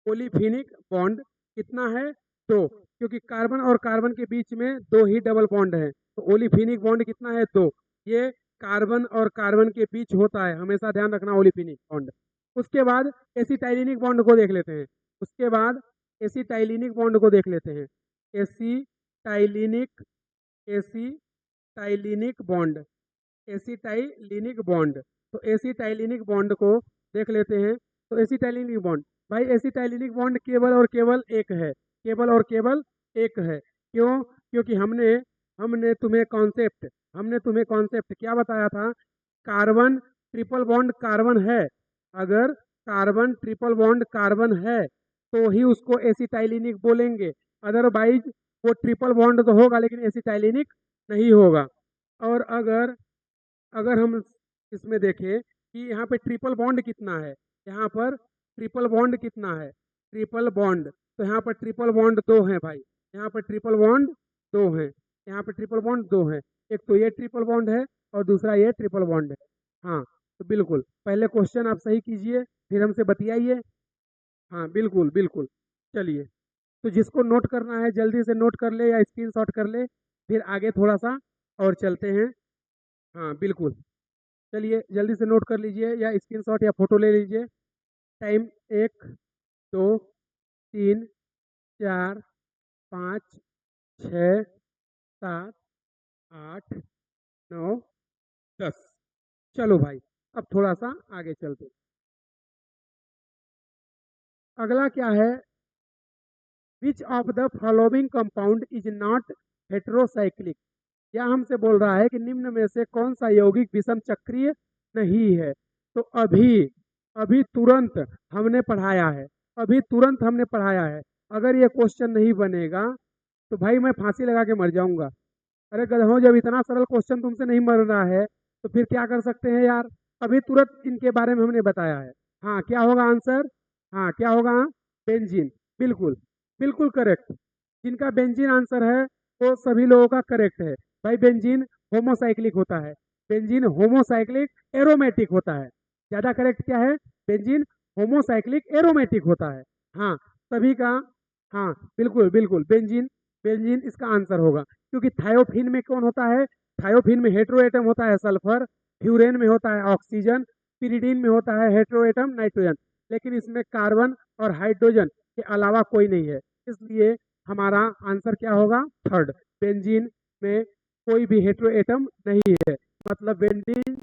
ओलिफिनिक बॉन्ड कितना है? दो, क्योंकि कार्बन और कार्बन के बीच में दो ही डबल बॉन्ड है, तो ओलिफिनिक बॉन्ड कितना है? दो। ये कार्बन और कार्बन के बीच होता है, हमेशा ध्यान रखना, ओलिफिनिक बॉन्ड। उसके बाद एसिटाइलिनिक बॉन्ड को देख लेते हैं। उसके बाद एसिटाइलिनिक बॉन्ड को देख लेते हैं। एसिटाइलिनिक, एसिटाइलिनिक बॉन्ड, एसिटाइलिनिक बॉन्ड, तो एसिटाइलिनिक बॉन्ड को देख लेते हैं। तो एसिटाइलिनिक बॉन्ड, भाई एसिटाइलिनिक बॉन्ड केवल और केवल एक है, केवल और केवल एक है। क्यों? क्योंकि हमने हमने तुम्हें कॉन्सेप्ट हमने तुम्हें कॉन्सेप्ट क्या बताया था? कार्बन ट्रिपल बॉन्ड कार्बन है, अगर कार्बन ट्रिपल बॉन्ड कार्बन है तो ही उसको एसिटाइलिनिक बोलेंगे, अदरवाइज वो ट्रिपल बॉन्ड तो होगा लेकिन एसिटाइलिनिक नहीं होगा। और अगर अगर हम इसमें देखें कि यहाँ पे ट्रिपल बॉन्ड कितना है, यहाँ पर ट्रिपल बॉन्ड कितना है? ट्रिपल बॉन्ड, तो यहाँ पर ट्रिपल बॉन्ड दो हैं भाई, यहाँ पर ट्रिपल बॉन्ड दो हैं, यहाँ पर ट्रिपल बॉन्ड दो हैं। एक तो ये ट्रिपल बॉन्ड है और दूसरा ये ट्रिपल बॉन्ड है। हाँ तो बिल्कुल, पहले क्वेश्चन आप सही कीजिए फिर हमसे बतियाइए। हाँ बिल्कुल बिल्कुल। चलिए, तो जिसको नोट करना है जल्दी से नोट कर ले या स्क्रीनशॉट कर ले, फिर आगे थोड़ा सा और चलते हैं। हाँ बिल्कुल, चलिए जल्दी से नोट कर लीजिए या स्क्रीनशॉट या फोटो ले लीजिए। टाइम 1 2 3 4 5 6 7 8 9 10। चलो भाई, अब थोड़ा सा आगे चलते। अगला क्या है? Which of the following compound is not heterocyclic. यह हमसे बोल रहा है कि निम्न में से कौन सा यौगिक विषम चक्रीय नहीं है। तो अभी अभी तुरंत हमने पढ़ाया है, अभी तुरंत हमने पढ़ाया है। अगर ये क्वेश्चन नहीं बनेगा तो भाई मैं फांसी लगा के मर जाऊंगा। अरे गधों, जब इतना सरल क्वेश्चन तुमसे नहीं मर रहा है तो फिर क्या कर सकते हैं यार? अभी तुरंत इनके बारे में हमने बताया है। हाँ क्या होगा आंसर? हाँ क्या होगा? बेंजीन। बिल्कुल, बिल्कुल करेक्ट। जिनका बेंजीन आंसर है वो सभी लोगों का करेक्ट है। भाई बेंजीन होमोसाइक्लिक होता है। बेंजीन होमोसाइक्लिक एरोमेटिक होता है। ज्यादा करेक्ट क्या है? बेंजीन होमोसाइक्लिक एरोमेटिक होता है। हाँ, सभी का। हाँ, बिल्कुल बिल्कुल, बेंजीन। बेंजीन इसका आंसर होगा, क्योंकि थायोफिन में कौन होता है? थायोफिन में हेट्रोएटम होता है सल्फर, फ्यूरेन में होता है ऑक्सीजन, पिरिडीन में होता है हेट्रोएटम नाइट्रोजन। लेकिन इसमें कार्बन और हाइड्रोजन के अलावा कोई नहीं है। इसलिए हमारा आंसर क्या होगा? थर्ड। बेंजीन में कोई भी हेट्रोएटम नहीं है, मतलब बेंजीन।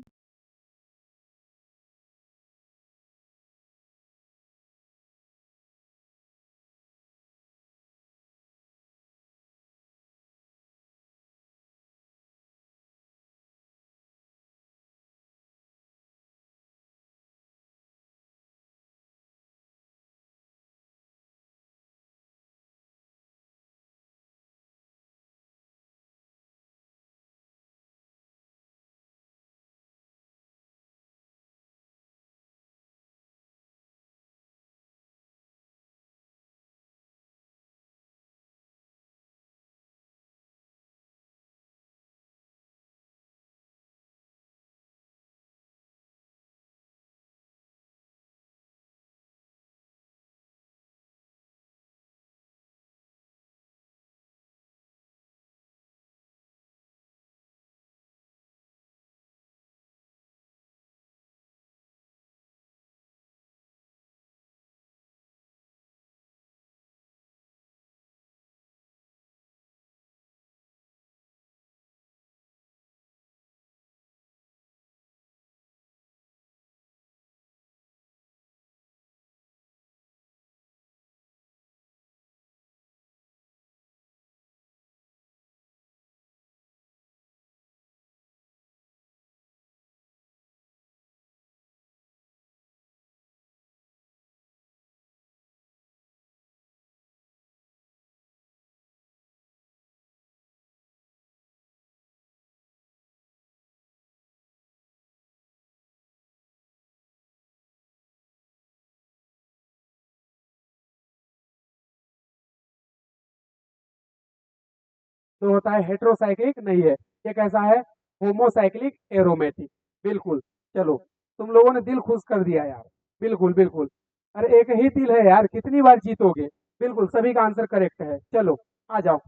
तो होता है हेट्रोसाइक्लिक नहीं है। ये कैसा है? Homocyclic aromatic. बिल्कुल। चलो, तुम लोगों ने दिल खुश कर दिया यार। बिल्कुल बिल्कुल। अरे एक ही दिल है यार, कितनी बार जीतोगे? बिल्कुल, सभी का आंसर करेक्ट है। चलो, आ जाओ।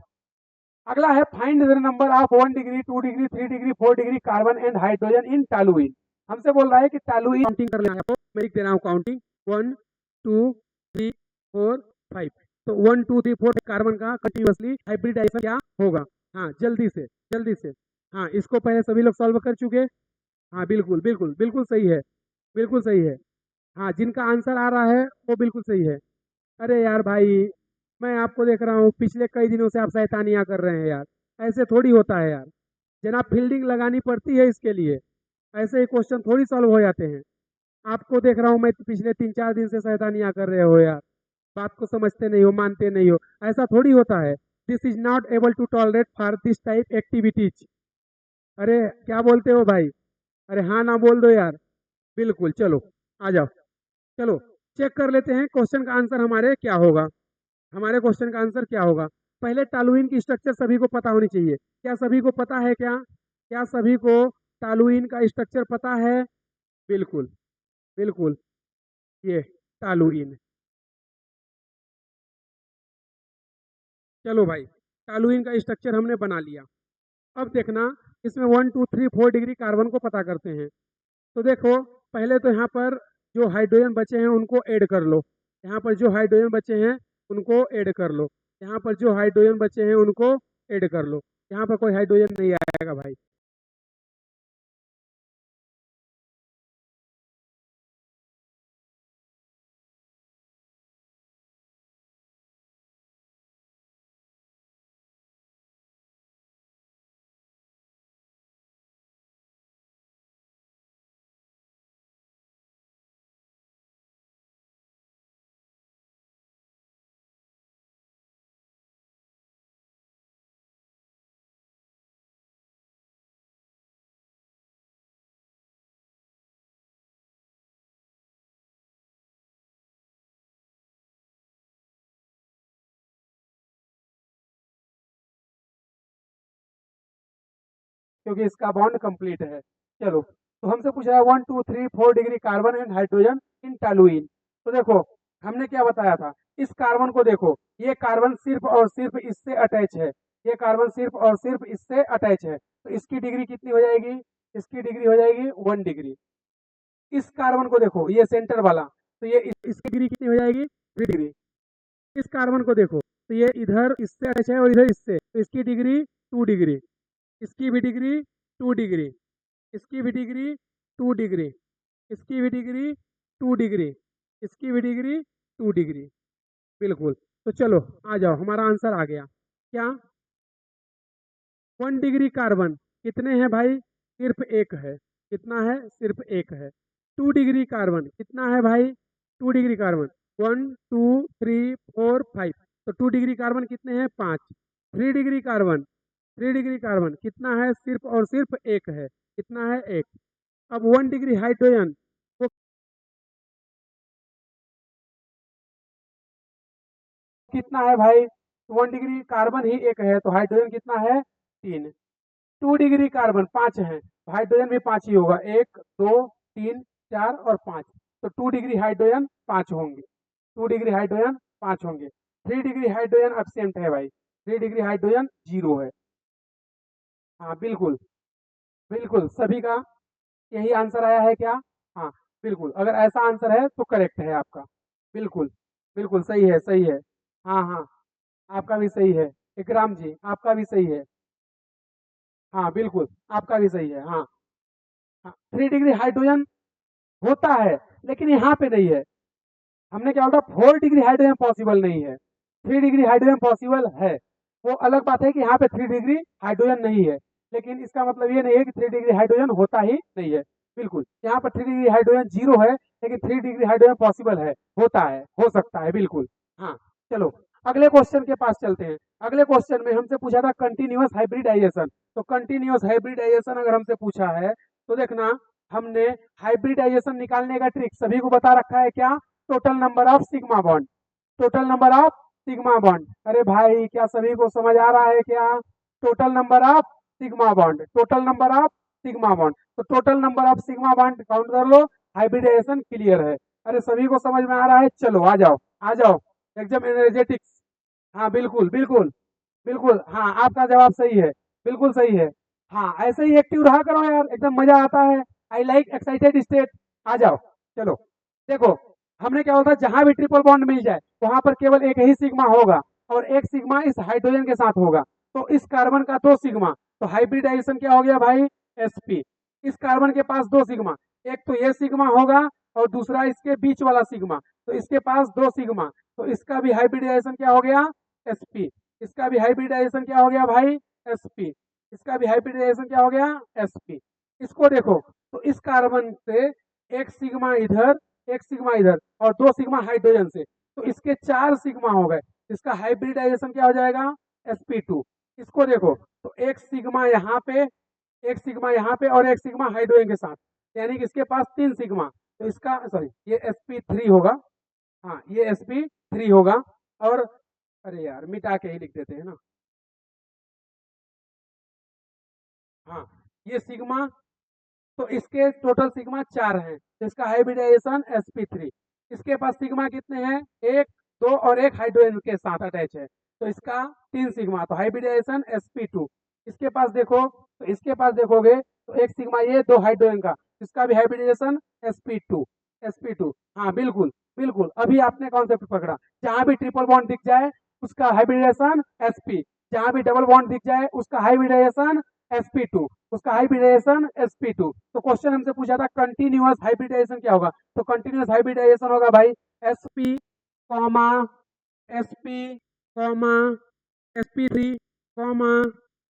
अगला है find the number of 1 degree, 2 degree, 3 degree, 4 degree carbon and hydrogen in toluene. हमसे बोल रहा है कि टालुइन काउंटिंग कर लेना है आपको। मैं लिख दे रहा हूँ काउंटिंग। 1, 2, 3, 4, 5। तो 1, 2, 3, 4 कार्बन का कंटिन्यूअसली हाइब्रिडाइजेशन क्या होगा? हाँ, जल्दी से, जल्दी से। हाँ, इसको पहले सभी लोग सॉल्व कर चुके। हाँ, बिल्कुल बिल्कुल बिल्कुल सही है। बिल्कुल सही है। हाँ, जिनका आंसर आ रहा है वो बिल्कुल सही है। अरे यार भाई, मैं आपको देख रहा हूँ पिछले कई दिनों से आप शैतानियां कर रहे हैं यार। ऐसे थोड़ी होता है यार। जनाब, फील्डिंग लगानी पड़ती है इसके लिए। ऐसे ही क्वेश्चन थोड़ी सॉल्व हो जाते हैं। आपको देख रहा हूँ मैं पिछले 3 4 दिन से शैतानियां कर रहे हो यार। बात को समझते नहीं हो, मानते नहीं हो। ऐसा थोड़ी होता है। This is not able to tolerate for this type activities. अरे, क्या बोलते हो भाई? अरे हाँ ना बोल दो यार। बिल्कुल, चलो, आ जाओ। चलो, चेक कर लेते हैं क्वेश्चन का आंसर हमारे क्या होगा। हमारे क्वेश्चन का आंसर क्या होगा? पहले टालुइन की स्ट्रक्चर सभी को पता होनी चाहिए। क्या सभी को पता है? क्या सभी को टालुइन का स्ट्रक्चर पता है? बिल्कुल बिल्कुल। ये टालुइन। चलो भाई, टालुइन का स्ट्रक्चर हमने बना लिया। अब देखना, इसमें 1, 2, 3, 4 डिग्री कार्बन को पता करते हैं। तो देखो, पहले तो यहाँ पर जो हाइड्रोजन बचे हैं उनको ऐड कर लो। यहाँ पर जो हाइड्रोजन बचे हैं उनको ऐड कर लो। यहाँ पर जो हाइड्रोजन बचे हैं उनको ऐड कर लो। यहाँ पर कोई हाइड्रोजन नहीं आएगा भाई। क्योंकि इसका बॉन्ड कंप्लीट है। चलो, तो हमसे पूछ रहा है 1 2 3 4 degree carbon and hydrogen in toluene. तो देखो, हमने क्या बताया था, इस कार्बन को देखो, ये कार्बन सिर्फ और सिर्फ इससे अटैच है, ये कार्बन सिर्फ और सिर्फ इससे अटैच है, तो इसकी डिग्री कितनी हो जाएगी, इसकी डिग्री हो जाएगी 1 डिग्री। इस कार्बन को देखो, ये सेंटर वाला, तो ये इसकी डिग्री कितनी हो जाएगी, 3 डिग्री। इस कार्बन को देखो, तो ये इधर इससे अटैच है और इधर इससे, तो इसकी डिग्री 2 डिग्री, इसकी भी डिग्री 2 डिग्री, इसकी भी डिग्री 2 डिग्री, इसकी भी डिग्री 2 डिग्री, इसकी भी डिग्री 2 डिग्री। बिल्कुल। तो चलो आ जाओ, हमारा आंसर आ गया क्या, 1 डिग्री कार्बन कितने हैं भाई, सिर्फ एक है, कितना है, सिर्फ एक है। 2 डिग्री कार्बन कितना है भाई, 2 डिग्री कार्बन 1 2 3 4 5, तो 2 डिग्री कार्बन कितने हैं, 5। 3 डिग्री कार्बन, 3 डिग्री कार्बन कितना है, सिर्फ और सिर्फ एक है, कितना है, एक। अब 1 डिग्री हाइड्रोजन वो कितना है भाई, 1 डिग्री कार्बन ही एक है, तो हाइड्रोजन कितना है, 3। 2 डिग्री कार्बन 5 है, तो हाइड्रोजन भी 5 ही होगा, 1 2 3 4 और 5, तो 2 डिग्री हाइड्रोजन 5 होंगे, 2 डिग्री हाइड्रोजन 5 होंगे। 3 डिग्री हाइड्रोजन एब्सेंट है भाई, 3 डिग्री हाइड्रोजन 0 है। हाँ बिल्कुल, बिल्कुल सभी का यही आंसर आया है क्या, हाँ बिल्कुल, अगर ऐसा आंसर है तो करेक्ट है आपका, बिल्कुल, बिल्कुल सही है, सही है। हाँ हाँ, आपका भी सही है, इकराम जी आपका भी सही है। हाँ बिल्कुल, आपका भी सही है। हाँ हाँ, 3 डिग्री हाइड्रोजन होता है, लेकिन यहाँ पे नहीं है। हमने क्या बोला, 4 डिग्री हाइड्रोजन पॉसिबल नहीं है, 3 डिग्री हाइड्रोजन पॉसिबल है। वो अलग बात है कि यहाँ पे 3 डिग्री हाइड्रोजन नहीं है, लेकिन इसका मतलब ये नहीं है कि 3 डिग्री हाइड्रोजन होता ही नहीं है। बिल्कुल, यहाँ पर 3 डिग्री हाइड्रोजन 0 है, लेकिन 3 डिग्री हाइड्रोजन पॉसिबल है, होता है, हो सकता है, बिल्कुल। हाँ, चलो अगले क्वेश्चन के पास चलते हैं। अगले क्वेश्चन में हमसे पूछा था कंटिन्यूअस हाइब्रिडाइजेशन। तो कंटिन्यूअस हाइब्रिडाइजेशन अगर हमसे पूछा है, तो देखना, हमने हाइब्रिडाइजेशन निकालने का ट्रिक सभी को बता रखा है क्या, total number of sigma bond, total number of sigma bond. अरे भाई, क्या सभी को समझ आ रहा है क्या, total number of sigma bond, total number of sigma bond, तो total number of sigma bond count कर लो, हाइब्रिडाइजेशन क्लियर है। अरे सभी को समझ में आ रहा है, चलो आ जाओ, आ जाओ, एकदम एनर्जेटिक्स। हाँ बिल्कुल बिल्कुल, बिल्कुल हाँ, आपका जवाब सही है, बिल्कुल सही है। हाँ, ऐसे ही एक्टिव रहा करो यार, एकदम मजा आता है। I like excited state. आ जाओ, चलो देखो, हमने क्या होता है, जहां भी ट्रिपल बॉन्ड मिल जाए वहां पर केवल एक ही सिग्मा होगा, और एक सिग्मा इस हाइड्रोजन के साथ होगा। तो इस कार्बन का 2 सिग्मा, तो हाइब्रिडाइजेशन क्या हो गया भाई, sp। इस कार्बन के पास 2 सिग्मा, एक तो ये सिग्मा होगा और दूसरा इसके बीच वाला सिग्मा, तो इसके पास 2 सिग्मा, तो इसका भी हाइब्रिडाइजेशन क्या हो गया, sp। इसका भी हाइब्रिडाइजेशन क्या हो गया भाई, sp। इसका भी हाइब्रिडाइजेशन क्या हो गया, sp। इसको देखो, तो इस कार्बन से एक सिग्मा इधर, एक सिग्मा इधर, और 2 सिग्मा हाइड्रोजन से, तो इसके 4 सिग्मा हो गए। इसका हाइब्रिडाइजेशन क्या हो जाएगा, sp2। इसको देखो, तो एक सिग्मा यहाँ पे, एक सिग्मा यहाँ पे, और एक सिग्मा हाइड्रोजन के साथ, यानी कि इसके पास 3 सिग्मा, तो इसका सॉरी ये sp3 होगा। हाँ, ये sp3 होगा। और अरे यार, मिटा के ही लिख देते हैं ना। हाँ, ये सिग्मा, तो इसके टोटल सिग्मा 4 हैं, तो इसका हाइब्रिडाइजेशन sp3। इसके पास सिग्मा कितने हैं, 1 2 और एक हाइड्रोजन के साथ अटैच है, तो इसका 3 सिग्मा, तो हाइब्रिडाइजेशन sp2। इसके पास देखो, तो इसके पास देखोगे, तो एक सिग्मा ये, 2 हाइड्रोजन का, इसका भी हाइब्रिडाइजेशन sp2, sp2। हाँ बिल्कुल, बिल्कुल अभी आपने कॉन्सेप्ट पकड़ा, जहां भी ट्रिपल बॉन्ड दिख जाए उसका हाइब्रिडाइजेशन sp, जहां भी डबल बॉन्ड दिख जाए उसका हाइब्रिडाइजेशन sp2, उसका हाइब्रिडाइजेशन sp2। तो क्वेश्चन हमसे पूछा था कंटिन्यूअस हाइब्रिडाइजेशन क्या होगा, तो कंटिन्यूअस हाइब्रिडाइजेशन होगा भाई sp comma sp comma sp3 comma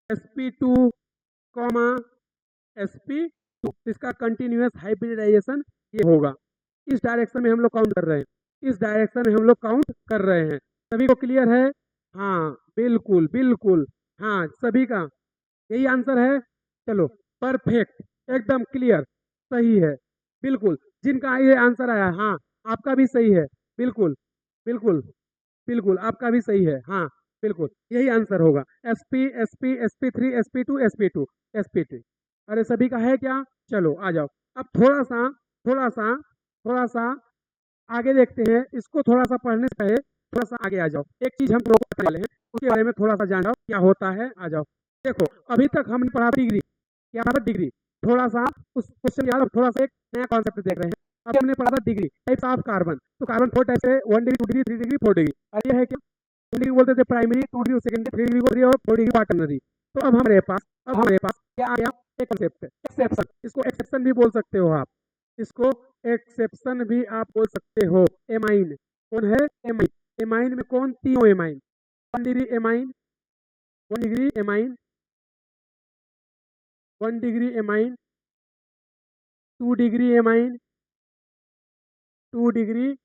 sp2 comma sp2, इसका कंटिन्यूअस हाइब्रिडाइजेशन ये होगा। इस डायरेक्शन में हम लोग काउंट कर रहे हैं, इस डायरेक्शन में हम लोग काउंट कर रहे हैं। सभी को क्लियर है, हाँ बिल्कुल बिल्कुल, हाँ सभी का यही आंसर है। चलो, परफेक्ट, एकदम क्लियर, सही है, बिल्कुल। जिनका ये आंसर आया, हाँ आपका भी सही है, बिल्कुल बिल्कुल, बिल्कुल आपका भी सही है। हाँ, बिल्कुल यही आंसर होगा। sp sp sp3 sp2 sp2 sp2। अरे सभी का है क्या? चलो आ जाओ। अब थोड़ा सा आगे देखते हैं। इसको थोड़ा सा पढ़ने से पहले थोड़ा सा आगे आ जाओ। एक चीज हम लोग करने वाले हैं, उसके बारे में थोड़ा सा जान जाओ क्या होता है। आ जाओ। देखो अभी तक हमने पढ़ा डिग्री, क्या पढ़ा डिग्री। थोड़ा सा उस क्वेश्चन याद, थोड़ा सा एक नया कॉन्सेप्ट देख रहे हैं। अभी हमने पढ़ा था डिग्री, टाइप्स ऑफ कार्बन। तो कार्बन 4 टाइप है, 1 डिग्री 2 डिग्री 3 डिग्री 4 डिग्री। और ये है क्या? 1 डिग्री बोलते थे प्राइमरी, 2 डिग्री सेकेंडरी, 3 डिग्री और 4 डिग्री क्वाटरनरी। तो अब हमारे पास क्या आ गया? एक कॉन्सेप्ट है एक्सेप्शन। इसको एक्सेप्शन भी बोल सकते हो आप, इसको एक्सेप्शन भी आप बोल सकते हो। एमाइन कौन है? एमाइन। एमाइन में कौन? तीनों amine. 1 degree amine, 1 degree amine, 1 degree amine, 2 degree amine, 2 degree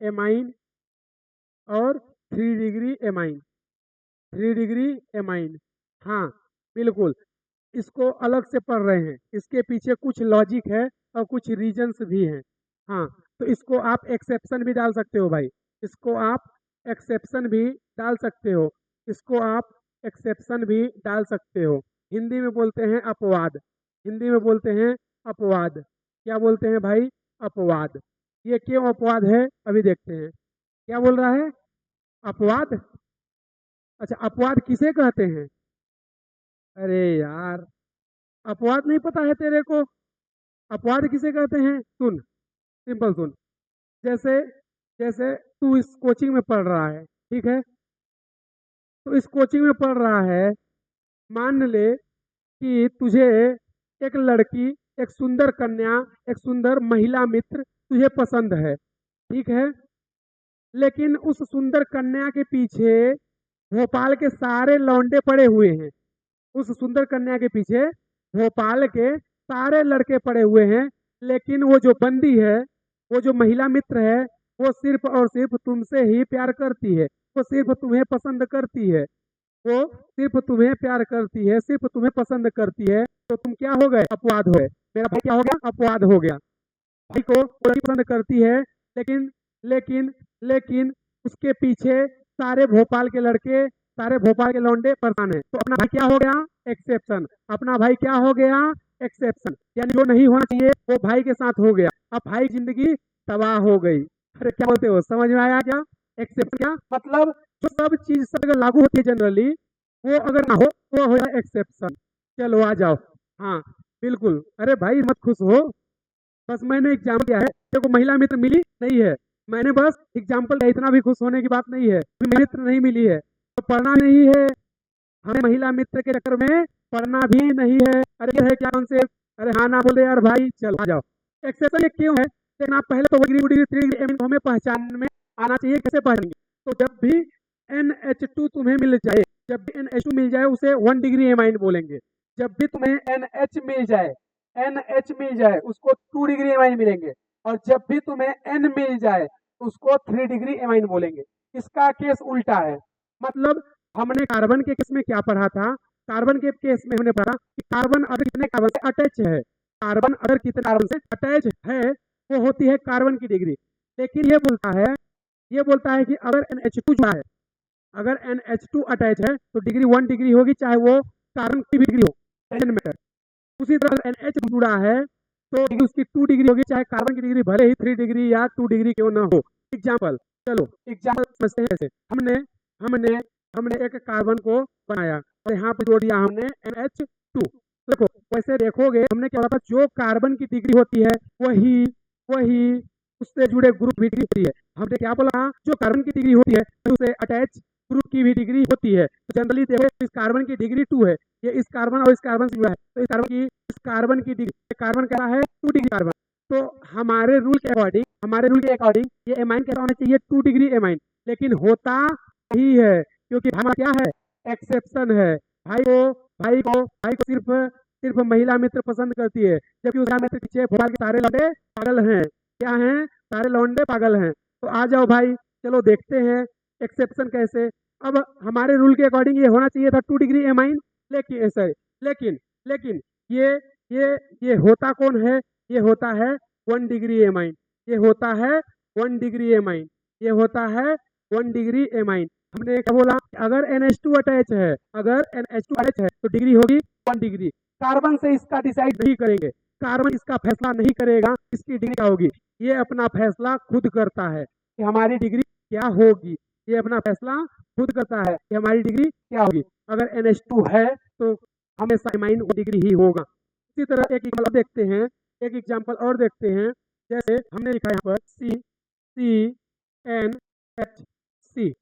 amine और 3 डिग्री एमाइन, 3 डिग्री एमाइन। हाँ बिल्कुल, इसको अलग से पढ़ रहे हैं, इसके पीछे कुछ लॉजिक है और कुछ रीजंस भी हैं। हाँ तो इसको आप एक्सेप्शन भी डाल सकते हो भाई, इसको आप एक्सेप्शन भी डाल सकते हो, इसको आप एक्सेप्शन भी डाल सकते हो। हिंदी में बोलते हैं अपवाद, हिंदी में बोलते हैं अपवाद। क्या बोलते हैं भाई? अपवाद। ये क्यों अपवाद है अभी देखते हैं। क्या बोल रहा है? अपवाद। अच्छा अपवाद किसे कहते हैं? अरे यार, अपवाद नहीं पता है तेरे को? अपवाद किसे कहते हैं? सुन, सिंपल सुन। जैसे जैसे तू इस कोचिंग में पढ़ रहा है, ठीक है? तो इस कोचिंग में पढ़ रहा है, मान ले कि तुझे एक लड़की, एक सुंदर कन्या, एक सुंदर महिला मित्र तुझे पसंद है, ठीक है? लेकिन उस सुंदर कन्या के पीछे भोपाल के सारे लौंडे पड़े हुए हैं। उस सुंदर कन्या के पीछे भोपाल के सारे लड़के पड़े हुए हैं, लेकिन वो जो बंदी है, वो जो महिला मित्र है, वो सिर्फ और सिर्फ तुमसे ही प्यार करती है, वो सिर्फ तुम्हें पसंद करती है, वो सिर्फ तुम्हें प्यार करती है, सिर्फ तुम्हें पसंद करती है। तो तुम क्या हो गए? अपवाद हो गए। मेरा भाई क्या हो गया? अपवाद हो गया। भाई को वो लड़की पसंद करती है, लेकिन लेकिन लेकिन उसके पीछे सारे भोपाल के लड़के, सारे भोपाल के लौंडे परेशान है। तो अपना भाई क्या हो गया? एक्सेप्शन। अपना भाई क्या हो गया? एक्सेप्शन। यानी जो नहीं होना चाहिए वो भाई के साथ हो गया। अब भाई जिंदगी तबाह हो गई। अरे क्या बोलते हो, समझ में आया क्या? एक्सेप्शन क्या मतलब? जो सब चीज सब अगर लागू होती है जनरली, वो अगर ना हो तो हो जाए एक्सेप्शन। चलो आ जाओ। हाँ बिल्कुल। अरे भाई मत खुश हो, बस मैंने एग्जाम्पल दिया है। देखो महिला मित्र मिली नहीं है, मैंने बस एग्जाम्पल दिया, इतना भी खुश होने की बात नहीं है। मित्र नहीं मिली है तो पढ़ना नहीं है, हमें महिला मित्र के चक्कर में पढ़ना भी नहीं है। अरे है क्या कॉन्सेप्ट? अरे हाँ ना बोले यार भाई, चलो आ जाओ। एक्सेप्शन ये क्यों है? लेकिन आप पहले तो डिग्री डिग्री 3 डिग्री हमें पहचान में आना चाहिए, कैसे पढ़ेंगे? तो जब भी NH2 तुम्हें मिल जाए, जब भी NH2 मिल जाए उसे 1 डिग्री एमाइन बोलेंगे। जब भी तुम्हें NH मिल जाए, NH मिल जाए उसको 2 डिग्री एमाइन मिलेंगे। और जब भी तुम्हें N मिल जाए उसको 3 डिग्री एमाइन बोलेंगे। इसका केस उल्टा है। मतलब हमने कार्बन के केस में क्या पढ़ा था? कार्बन के केस में हमने पढ़ा कि कार्बन अगर कितने कार्बन से अटैच है, कार्बन अगर कितने कार्बन से अटैच है वो होती है कार्बन की डिग्री। लेकिन ये बोलता है कि अगर NH2 जुड़ा है, अगर NH2 अटैच है तो डिग्री 1 डिग्री होगी, चाहे वो कार्बन की भी डिग्री हो, डजंट मैटर। उसी तरह NH जुड़ा है तो उसकी 2 डिग्री होगी, चाहे कार्बन की डिग्री भले ही 3 डिग्री या 2 डिग्री क्यों ना हो। एग्जाम्पल, चलो एग्जाम्पल समझते हैं। ऐसे हमने हमने हमने एक कार्बन को बनाया और यहाँ पे जोड़ दिया हमने NH2। देखो वैसे देखोगे हमने क्या होता, जो कार्बन की डिग्री होती है वही वही उससे जुड़े ग्रुप भी डिग्री होती है। हमने क्या बोला? जो कार्बन की डिग्री होती है उससे अटैच ग्रुप की भी डिग्री होती है। तो जनरली देखो इस कार्बन की डिग्री 2 है, ये इस कार्बन और इस कार्बन से जुड़ा है, तो इस कार्बन की डिग्री, कार्बन क्या है? 2 डिग्री कार्बन। तो हमारे रूल के अकॉर्डिंग ये एमाइन क्या होना चाहिए? 2 डिग्री एमाइन। लेकिन होता ही है, क्योंकि हमारा क्या है? एक्सेप्शन है। भाई को सिर्फ सिर्फ महिला मित्र पसंद करती है, जबकि उस मित्र पीछे भोपाल के सारे लौंडे पागल हैं। क्या हैं? सारे लौंडे पागल हैं। तो आ जाओ भाई, चलो देखते हैं एक्सेप्शन कैसे। अब हमारे रूल के अकॉर्डिंग ये होना चाहिए था 2 डिग्री एमाइन, लेकिन सॉरी लेकिन लेकिन ये ये होता कौन है? ये होता है 1 डिग्री एमाइन। ये होता है 1 डिग्री एमाइन। ये होता है 1 डिग्री एमाइन। हमने क्या बोला, अगर NH2 अटैच है, अगर NH2 अटैच है तो डिग्री होगी 1 डिग्री। कार्बन से इसका डिसाइड नहीं करेंगे, कार्बन इसका फैसला नहीं करेगा इसकी डिग्री क्या होगी, ये अपना फैसला खुद करता है कि हमारी डिग्री क्या होगी, ये अपना फैसला खुद करता है कि हमारी डिग्री क्या होगी। अगर NH2 है तो हमेशा एमाइन 1 डिग्री ही होगा। इसी तरह एक एग्जाम्पल देखते हैं, एक एग्जाम्पल और देखते हैं। जैसे हमने लिखा यहाँ पर CnH3।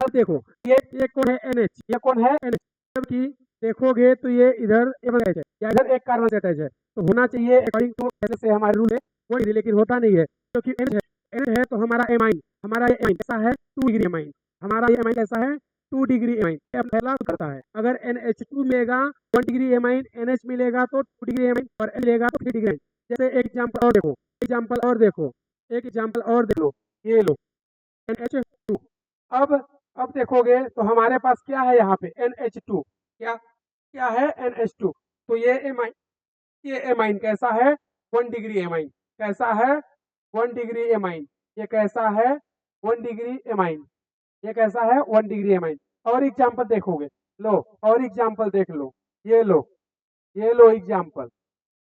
अब देखो ये कौन है NH, ये कौन है NH, जबकि देखोगे तो ये इधर अटैच है या इधर एक कार्बन से अटैच है, तो होना चाहिए अकॉर्डिंग टू जैसे हमारे रूल है वो डिग्री, लेकिन होता नहीं है क्योंकि NH है तो हमारा एमाइन, हमारा ये एमाइन कैसा है 2 डिग्री एमाइन, हमारा ये एमाइन कैसा है 2 डिग्री एमाइन, ये पहला करता है। अगर NH2 मिलेगा 1 डिग्री एमाइन, NH मिलेगा तो 2 डिग्री एमाइन और N मिलेगा तो 3 डिग्री एमाइन। जैसे एक एग्जाम्पल और देखो, एग्जाम्पल और देखो, एक एग्जाम्पल और देख लो, ये लो NH2। अब देखोगे तो हमारे पास क्या है यहाँ पे NH2, क्या क्या है NH2, तो ये एमाइन कैसा है 1 डिग्री एमाइन, कैसा है 1 डिग्री एमाइन, ये कैसा है 1 डिग्री एमाइन, ये कैसा है 1 डिग्री एमाइन। और एग्जाम्पल देखोगे, लो और एग्जाम्पल देख लो, ये लो, ये लो एग्जाम्पल,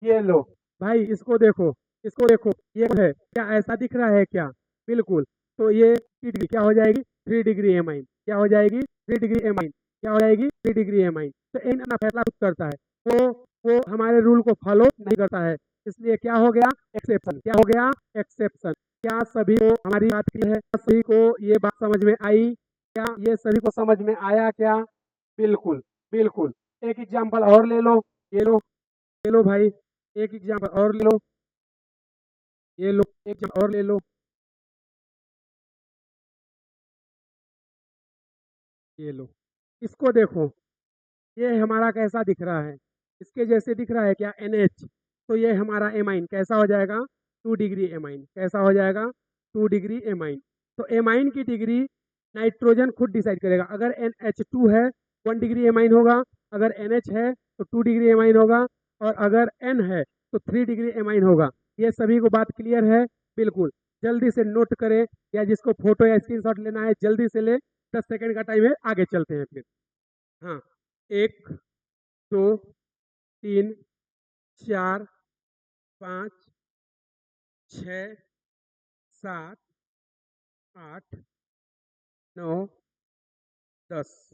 ये लो भाई, इसको देखो, इसको देखो, ये है क्या ऐसा दिख रहा है क्या, बिल्कुल। तो ये डिग्री क्या हो जाएगी 3 डिग्री एमाइन, क्या हो जाएगी 3 डिग्री एमाइन, क्या हो जाएगी 3 डिग्री एमाइन। तो इन अपना फैसला खुद करता है, वो हमारे रूल को फॉलो नहीं करता है, इसलिए क्या हो गया एक्सेप्शन, क्या हो गया एक्सेप्शन। क्या सभी को हमारी बात की है, सभी को ये बात समझ में आई, क्या ये सभी को समझ में आया क्या, बिल्कुल बिल्कुल। एक एग्जाम्पल और ले लो, ये लो, ले लो भाई, एक एग्जाम्पल और ले लो, ये लो एक एग्जाम्पल और ले लो, ये लो, इसको देखो, ये हमारा कैसा दिख रहा है, इसके जैसे दिख रहा है क्या NH, तो ये हमारा एमाइन कैसा हो जाएगा 2 डिग्री एमाइन, कैसा हो जाएगा 2 डिग्री एमाइन। तो एमाइन की डिग्री नाइट्रोजन खुद डिसाइड करेगा, अगर NH2 है 1 डिग्री एमाइन होगा, अगर NH है तो 2 डिग्री एमाइन होगा, और अगर N है तो 3 डिग्री एमाइन होगा। ये सभी को बात क्लियर है, बिल्कुल। जल्दी से नोट करें, या जिसको फोटो या स्क्रीनशॉट लेना है जल्दी से ले, 10 सेकंड का टाइम है, आगे चलते हैं फिर। हाँ, 1 2 3 4 5 6 7 8 9 10।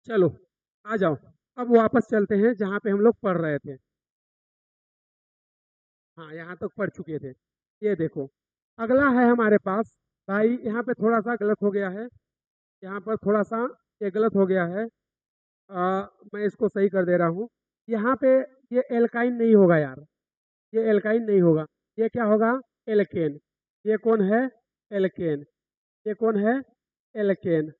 चलो आ जाओ, अब वापस चलते हैं जहाँ पे हम लोग पढ़ रहे थे। हाँ, यहाँ तक पढ़ चुके थे। ये देखो, अगला है हमारे पास, भाई यहाँ पे थोड़ा सा गलत हो गया है, यहाँ पर थोड़ा सा ये गलत हो गया है, मैं इसको सही कर दे रहा हूँ। यहाँ पे ये एल्काइन नहीं होगा यार, ये एल्काइन नहीं होगा, ये क्या होगा एल्केन। ये कौन है एल्केन, ये कौन है एल्केन,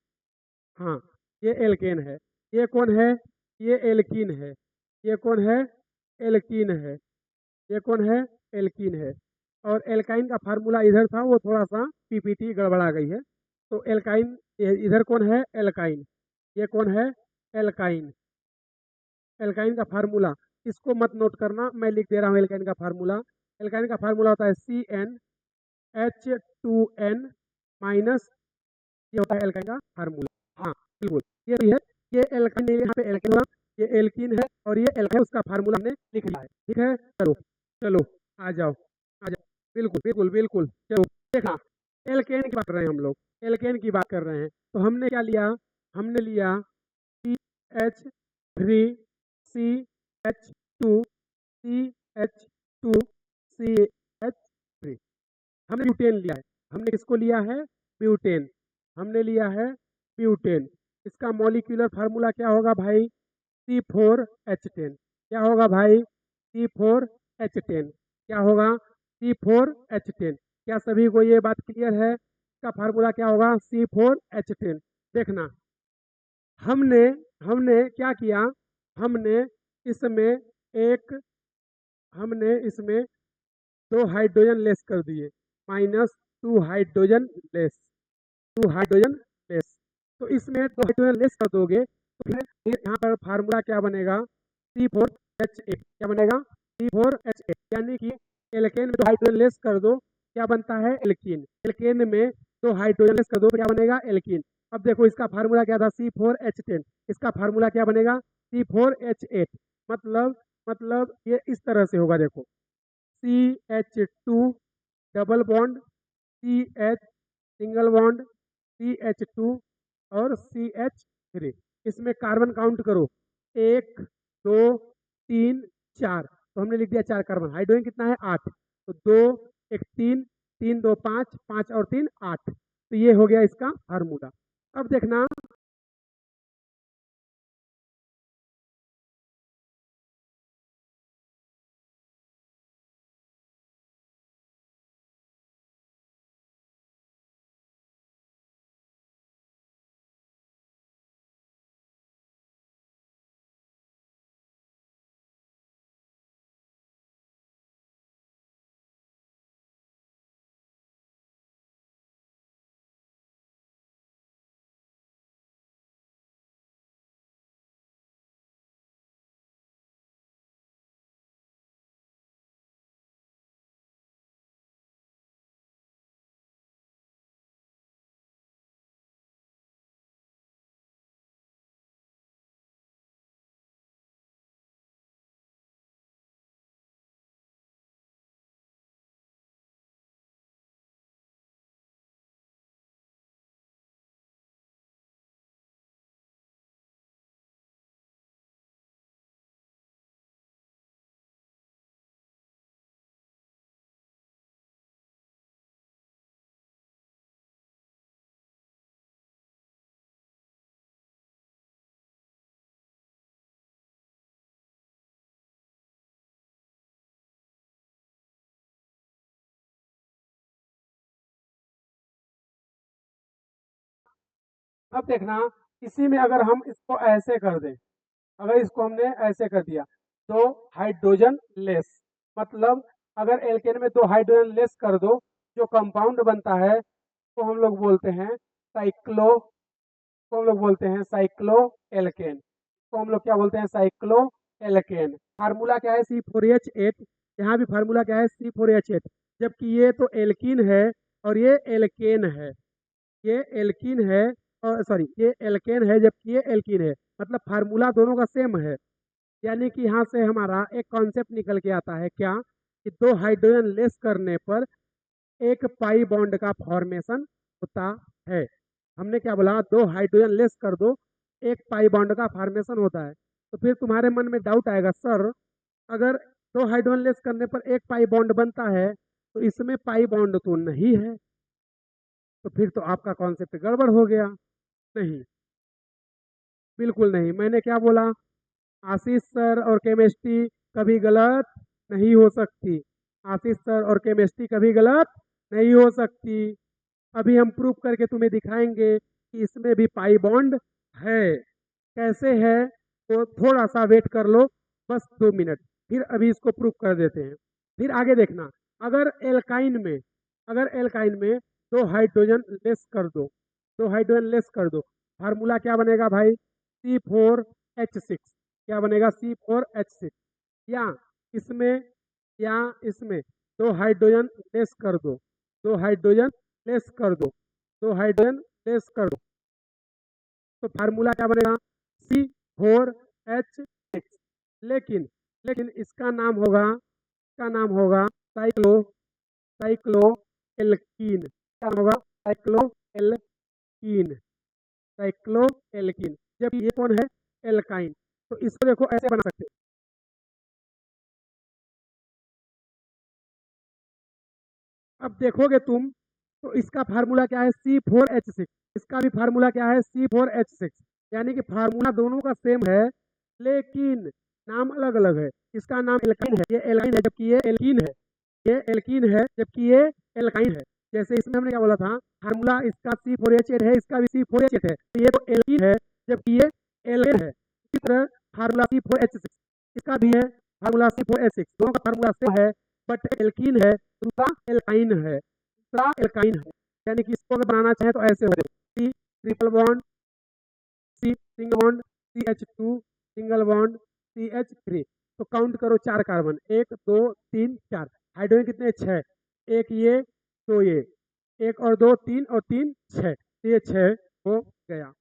हाँ ये एल्केन है। ये कौन है, ये एल्कीन है, ये कौन है एल्कीन है, ये कौन है एल्कीन है। और एल्काइन का फार्मूला इधर था, वो थोड़ा सा पीपीटी गड़बड़ा गई है। तो एल्काइन इधर कौन है एल्काइन, ये कौन है एल्काइन, एल्काइन का फार्मूला इसको मत नोट करना, मैं लिख दे रहा हूँ एल्काइन का फार्मूला। एल्काइन का फार्मूला होता है CnH2n माइनस, ये होता है एल्काइन का फार्मूला। हाँ बिल्कुल, ये भी है, ये एल्काइन यहाँ पे एल्काइन होगा, ये एल्कीन है और ये एल्काइन, उसका फार्मूला हमने लिख लिया है, ठीक है। चलो चलो आ जाओ, आ जाओ, बिल्कुल बिल्कुल बिल्कुल। चलो देखना, एल्केन की बात कर रहे हैं हम लोग, एल्केन की बात कर रहे हैं, तो हमने क्या लिया, हमने लिया CH3 CH2 CH2 CH3, हमने ब्यूटेन लिया है, हमने किसको लिया है ब्यूटेन, हमने लिया है ब्यूटेन। इसका मॉलिक्यूलर फार्मूला क्या होगा भाई C4H10, क्या होगा भाई C4H10, क्या होगा C4H10। क्या सभी को ये बात क्लियर है, इसका फार्मूला क्या होगा C4H10। देखना, हमने हमने क्या किया, हमने इसमें एक, हमने इसमें 2 हाइड्रोजन लेस कर दिए, -2 हाइड्रोजन लेस, 2 हाइड्रोजन लेस। तो इसमें 2 हाइड्रोजन लेस कर दोगे तो फिर यहाँ पर फार्मूला क्या बनेगा C4H8, क्या बनेगा C4H8, यानी कि एल्केन में 2 हाइड्रोजन लेस कर दो, क्या बनता है एल्कीन, एल्केन में 2 हाइड्रोजन लेस कर दो क्या बनेगा एल्कीन। अब देखो इसका फार्मूला क्या था, C4H10, इसका फार्मूला क्या बनेगा, C4H8। मतलब ये इस तरह से होगा, देखो CH2 double bond, CH single bond, CH2 और CH3। इसमें कार्बन काउंट करो, 1 2 3 4, तो हमने लिख दिया 4 कार्बन। हाइड्रोजन कितना है, 8, तो 2 1 3, 3 2 5, 5 और 3 8, तो ये हो गया इसका फार्मूला। अब देखना, अब देखना, इसी में अगर हम इसको ऐसे कर दें, अगर इसको हमने ऐसे कर दिया, तो हाइड्रोजन लेस, मतलब अगर एल्केन में 2 हाइड्रोजन लेस कर दो, जो कंपाउंड बनता है तो हम लोग बोलते हैं साइक्लो, को हम लोग बोलते हैं साइक्लो एल्केन, को हम लोग क्या बोलते हैं, साइक्लो एल्केन। फार्मूला क्या है, C4H8, यहाँ भी फार्मूला क्या है, C4H8, जबकि ये तो एल्कीन है और ये एल्केन है, ये एल्कीन है, और सॉरी ये एल्केन है जबकि ये एल्कीन है, मतलब फार्मूला दोनों का सेम है। यानी कि यहाँ से हमारा एक कॉन्सेप्ट निकल के आता है क्या, कि 2 हाइड्रोजन लेस करने पर एक पाई बॉन्ड का फॉर्मेशन होता है। हमने क्या बोला, 2 हाइड्रोजन लेस कर दो, एक पाई बॉन्ड का फॉर्मेशन होता है। तो फिर तुम्हारे मन में डाउट आएगा, सर अगर 2 हाइड्रोजन लेस करने पर एक पाई बॉन्ड बनता है, तो इसमें पाई बॉन्ड तो नहीं है, तो फिर तो आपका कॉन्सेप्ट गड़बड़ हो गया। नहीं, बिल्कुल नहीं, मैंने क्या बोला, आशीष सर और केमिस्ट्री कभी गलत नहीं हो सकती, आशीष सर और केमिस्ट्री कभी गलत नहीं हो सकती। अभी हम प्रूफ करके तुम्हें दिखाएंगे कि इसमें भी पाई बॉन्ड है। कैसे है, तो थोड़ा सा वेट कर लो, बस 2 मिनट, फिर अभी इसको प्रूफ कर देते हैं। फिर आगे देखना, अगर एल्काइन में, अगर एल्काइन में 2 हाइड्रोजन लेस कर दो, फार्मूला क्या बनेगा भाई, C4H6, क्या बनेगा, C4H6। या इसमें, या इसमें 2 हाइड्रोजन लेस कर दो, 2 हाइड्रोजन लेस कर दो, 2 हाइड्रोजन लेस कर दो, तो फार्मूला क्या बनेगा, C4H6। लेकिन लेकिन इसका नाम होगा, इसका नाम होगा साइक्लो, साइक्लो एल्कीन, क्या नाम होगा, साइक्लो एल्कीन, साइक्लो एल्कीन। जब ये कौन है, एल्काइन, तो इसको देखो ऐसे बना सकते हैं। अब देखोगे तुम, तो इसका फार्मूला क्या है, C4H6, इसका भी फार्मूला क्या है, C4H6, यानी कि फार्मूला दोनों का सेम है, लेकिन नाम अलग अलग है। इसका नाम एल्काइन है, ये एल्काइन है जबकि ये एल्कीन है, ये एल्कीन है जबकि ये एल्काइन है। जैसे इसमें हमने क्या बोला था, फार्मूला इसका C4H8 है, इसका भी C4H8 है, तो ये तो एल्कीन है जबकि ये एल्केन है। इसी तरह फार्मूला C4H6, इसका भी है फार्मूला C4H6, दोनों का फार्मूला सेम है, बट एल्कीन है, दूसरा एल्काइन है, दूसरा एल्काइन है। यानी कि इसको अगर बनाना चाहे तो ऐसे हो जाए, C triple bond, C single bond, CH2 single bond, CH3। तो काउंट करो 4 कार्बन, 1 2 3 4, हाइड्रोजन कितने, 6, एक ये, दो ये, 1 और 2 3 और 3 6, तो ये 6 हो गया।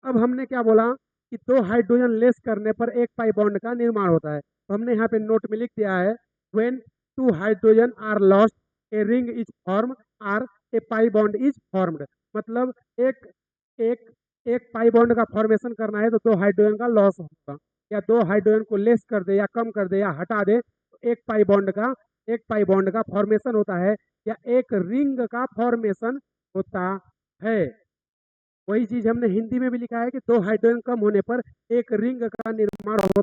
अब हमने क्या बोला कि दो हाइड्रोजन लेस करने पर एक पाई बॉन्ड का निर्माण होता है। तो हमने यहाँ पे नोट में लिख दिया है, when two hydrogen are lost a ring is form or a pi bond is formed. मतलब एक एक एक पाई बॉन्ड का फॉर्मेशन करना है तो दो हाइड्रोजन का लॉस होगा, या दो हाइड्रोजन को लेस कर दे या कम कर दे या हटा दे तो एक पाई बॉन्ड का फॉर्मेशन होता है, या एक रिंग का फॉर्मेशन होता है। वही चीज हमने हिंदी में भी लिखा है कि दो हाइड्रोजन कम होने पर एक रिंग का निर्माण होता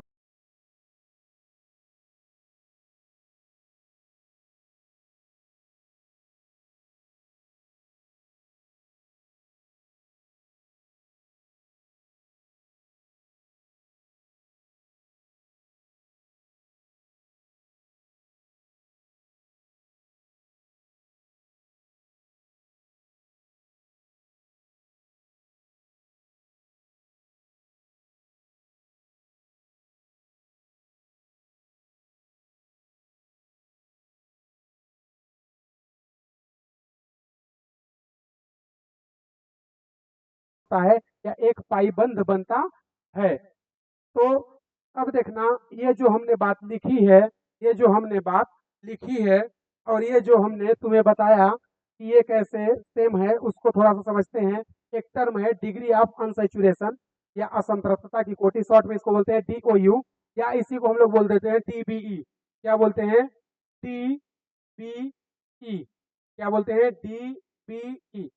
है, या एक पाई बंध बनता है। तो अब देखना, ये जो हमने बात लिखी है, ये जो हमने बात लिखी है और ये जो हमने तुम्हें बताया कि ये कैसे सेम है, उसको थोड़ा सा समझते हैं। एक टर्म है डिग्री ऑफ अनसैचुरेशन या असंतृप्तता की कोटि, शॉर्ट में इसको बोलते हैं DOU, या इसी को हम लोग बोल देते हैं DBE। क्या बोलते हैं? DBE। क्या बोलते हैं? DBE,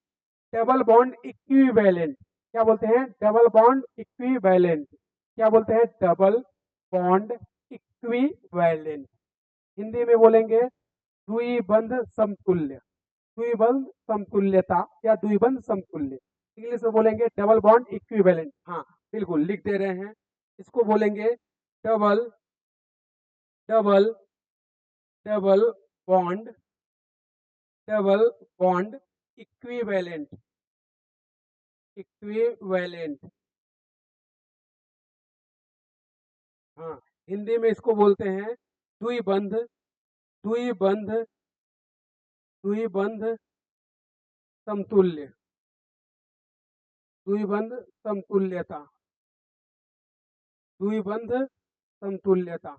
double bond equivalent. क्या बोलते हैं? Double bond equivalent. क्या बोलते हैं? Double bond equivalent. हिंदी में बोलेंगे द्विबंध समतुल्य, द्विबंध समतुल्यता या द्विबंध समतुल्य। इंग्लिश में बोलेंगे डबल बॉन्ड इक्विवेलेंट। हाँ बिल्कुल लिख दे रहे हैं, इसको बोलेंगे double double double bond, double bond equivalent, equivalent. हाँ, हिंदी में इसको बोलते हैं द्विबंध, द्विबंध, द्विबंध समतुल्य, द्विबंध समतुल्यता, द्विबंध समतुल्यता।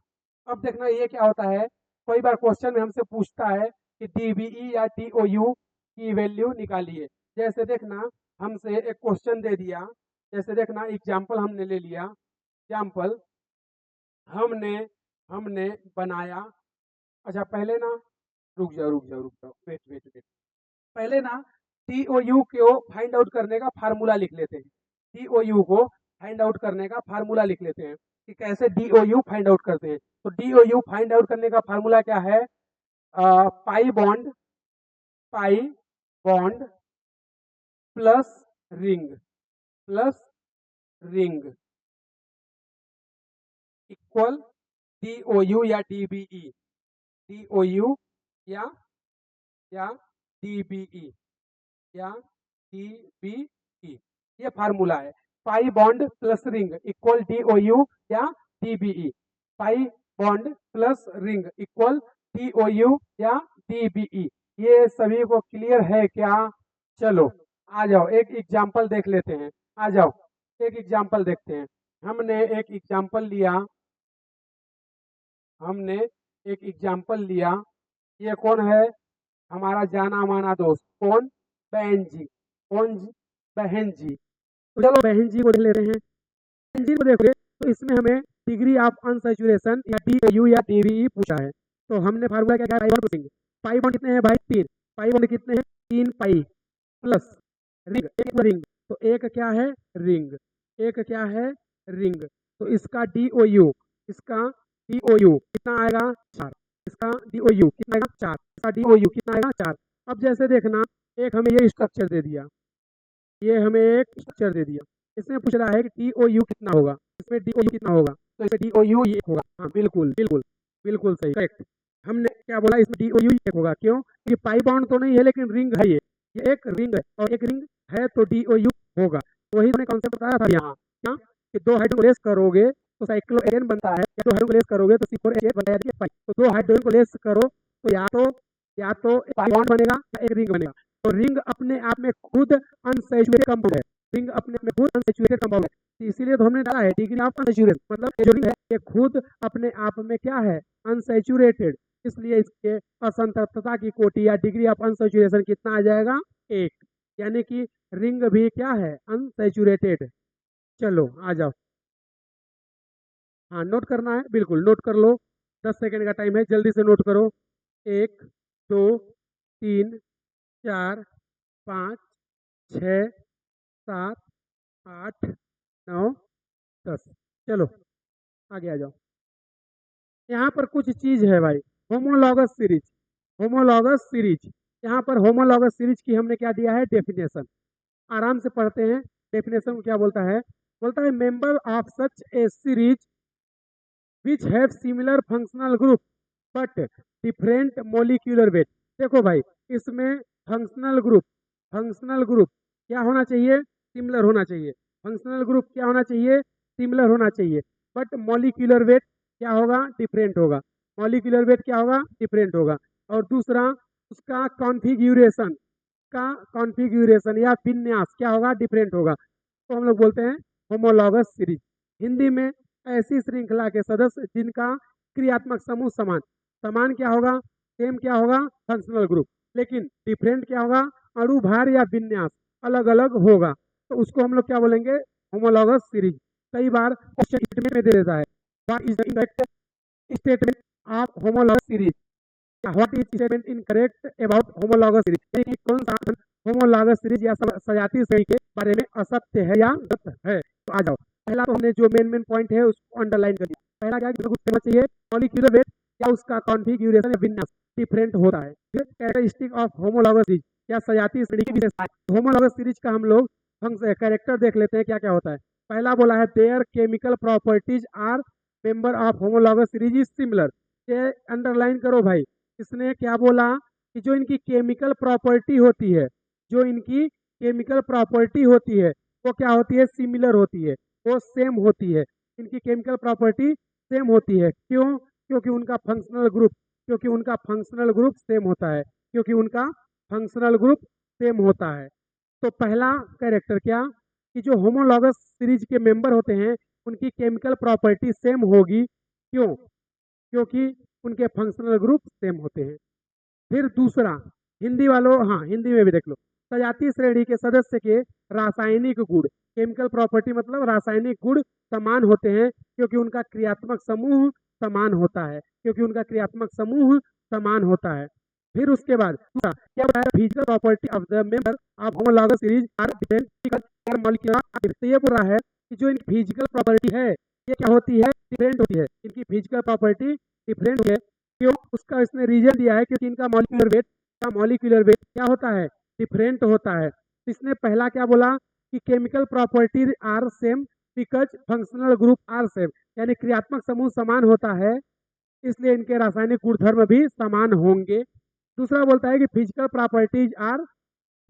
अब देखना ये क्या होता है, कई बार क्वेश्चन में हमसे पूछता है कि DBE या DOU की वैल्यू निकालिए। जैसे देखना, हमसे एक क्वेश्चन दे दिया, जैसे देखना एग्जाम्पल हमने ले लिया, एग्जाम्पल हमने हमने बनाया। अच्छा पहले ना, रुक जाओ, वेट वेट वेट, पहले ना DOU को फाइंड आउट करने का फार्मूला लिख लेते हैं। DOU को फाइंड आउट करने का फार्मूला लिख लेते हैं कि कैसे DOU फाइंड आउट करते हैं। तो DOU फाइंड आउट करने का फार्मूला क्या है? Pi bond, pi bond plus ring, plus ring equal DOU या DBE, DOU या DBE या DBE। ये फार्मूला है, pi bond plus ring equal DOU या DBE, pi bond plus ring equal DOU या DBE। ये सभी को क्लियर है क्या? चलो आ जाओ एक एग्जाम्पल देख लेते हैं, आ जाओ एक एग्जाम्पल देखते हैं। हमने एक एग्जाम्पल लिया, हमने एक एग्जाम्पल लिया। ये कौन है? हमारा जाना माना दोस्त, कौन? बहन जी। कौन जी? बहन जी। तो चलो बहन जी को देख लेते हैं। बहन जी को देखोगे तो इसमें हमें डिग्री ऑफ अनसैचुरेशन या DOU या DBE पूछा है। तो हमने फार्मूला क्या है? पाई बॉन्ड कितने हैं भाई? 3। पाई बॉन्ड कितने हैं? 3 पाई प्लस रिंग, एक रिंग। तो एक क्या है? रिंग। एक क्या है? रिंग। तो इसका DOU, इसका DOU कितना आएगा? 4। इसका DOU कितना आएगा? 4। इसका DOU कितना आएगा? 4। अब जैसे देखना, एक हमें ये स्ट्रक्चर दे दिया, ये हमें एक स्ट्रक्चर दे दिया, इसमें पूछ रहा है कि DOU कितना होगा, इसमें DOU कितना होगा। तो इसमें DOU ये होगा। हाँ बिल्कुल बिल्कुल बिल्कुल सही, करेक्ट। हमने क्या बोला? इसमें DOU एक होगा। क्यों? क्योंकि पाई बॉन्ड तो नहीं है लेकिन रिंग है, ये एक रिंग है और एक रिंग है तो DOU होगा। वही हमने कॉन्सेप्ट बताया था यहाँ, क्या कि दो हाइड्रोजन को लेस करोगे तो साइक्लोएन बनता है, या दो हाइड्रोजन को लेस करोगे तो C4H8 बनता है। पाई तो दो हाइड्रोजन को लेस करो तो या तो पाई बॉन्ड बनेगा या एक रिंग बनेगा। तो रिंग अपने आप में खुद अनसैचुरेटेड कंपाउंड है, रिंग अपने में खुद अनसैचुरेटेड कंपाउंड है, इसीलिए तो हमने डाला है डिग्री ऑफ अनसैचुरेशन, मतलब ये जो रिंग है ये खुद अपने आप में क्या है, अनसैचुरेटेड, इसलिए इसके असंतृप्तता की कोटि या डिग्री ऑफ अनसैचुरेशन कितना आ जाएगा, 1, यानी कि रिंग भी क्या है, अनसैचुरेटेड। चलो आ जाओ, हाँ नोट करना है, बिल्कुल नोट कर लो, 10 सेकेंड का टाइम है, जल्दी से नोट करो। 1 2 3 4 5 6 7 8 9 10। चलो आगे आ जाओ। यहाँ पर कुछ चीज है भाई, होमोलॉगस सीरीज, होमोलॉगस सीरीज। यहाँ पर होमोलॉगस सीरीज की हमने क्या दिया है, डेफिनेशन। आराम से पढ़ते हैं, डेफिनेशन क्या बोलता है, बोलता है member of such a series which have similar functional group but different molecular weight. देखो भाई, इसमें फंक्शनल ग्रुप, फंक्शनल ग्रुप क्या होना चाहिए, सिमिलर होना चाहिए, फंक्शनल ग्रुप क्या होना चाहिए, सिमिलर होना चाहिए, बट मॉलिक्यूलर वेट क्या होगा, डिफरेंट होगा, मॉलिक्यूलर वेट क्या होगा, डिफरेंट होगा। और दूसरा उसका कॉन्फ़िगरेशन, का कॉन्फ़िगरेशन या विन्यास क्या होगा, डिफरेंट होगा, तो हम लोग बोलते हैं होमोलॉगस सीरीज। हिंदी में ऐसी श्रृंखला के सदस्य जिनका क्रियात्मक समूह समान, समान क्या होगा, सेम क्या होगा, फंक्शनल ग्रुप, लेकिन डिफरेंट क्या होगा, अणु भार या विन्यास अलग अलग होगा, तो उसको हम लोग क्या बोलेंगे, होमोलॉगस सीरीज। कई बार क्वेश्चन स्टेटमेंट में दे देता है, what is the incorrect statement of homologous series, what is statement incorrect about homologous series, यानी कि कौन सा होमोलॉगस सीरीज या सजातीय श्रेणी के बारे में असत्य है या सत्य है। तो आ जाओ, पहला तो हमने जो मेन पॉइंट है उसको अंडरलाइन कर दिया। पहला क्या होना चाहिए, मॉलिक्यूलर वेट या उसका कॉन्फ़िगरेशन या विन्यास डिफरेंट होता है। कैरेक्टरिस्टिक ऑफ होमोलॉगस सीरीज या सजातीय श्रेणी की विशेषताएं, होमोलॉगस सीरीज का हम लोग कैरेक्टर देख लेते हैं क्या क्या होता है। पहला बोला है their chemical properties are member of homologous series is similar, ये अंडरलाइन करो भाई। इसने क्या बोला कि जो इनकी केमिकल प्रॉपर्टी होती है, जो इनकी केमिकल प्रॉपर्टी होती है वो क्या होती है, सिमिलर होती है, वो सेम होती है, इनकी केमिकल प्रॉपर्टी सेम होती है। क्यों, क्योंकि उनका फंक्शनल ग्रुप, क्योंकि उनका फंक्शनल ग्रुप सेम होता है, क्योंकि उनका फंक्शनल ग्रुप सेम होता है। तो पहला कैरेक्टर क्या, कि जो होमोलॉगस सीरीज के मेंबर होते हैं उनकी केमिकल प्रॉपर्टी सेम होगी, क्यों, क्योंकि उनके फंक्शनल ग्रुप सेम होते हैं। फिर दूसरा, हिंदी वालों, हाँ हिंदी में भी देख लो, सजातीय श्रेणी के सदस्य के रासायनिक गुण, केमिकल प्रॉपर्टी मतलब रासायनिक गुण समान होते हैं, क्योंकि उनका क्रियात्मक समूह समान होता है, क्योंकि उनका क्रियात्मक समूह समान होता है। फिर उसके बाद दूसरा क्या बताया, physical property of the member of homologous series are different molecular, तो ये बोल रहा है कि जो इनकी फिजिकल प्रॉपर्टी है ये क्या होती है, डिफरेंट होती है, इनकी फिजिकल प्रॉपर्टी डिफरेंट है। क्यों, उसका इसने रीजन दिया है, क्योंकि इनका मॉलिक्यूलर वेट क्या होता है, डिफरेंट होता है। इसने पहला क्या बोला कि chemical property are same because functional group are same, यानी क्रियात्मक समूह समान होता है इसलिए इनके रासायनिक गुणधर्म भी समान होंगे। दूसरा बोलता है कि physical properties are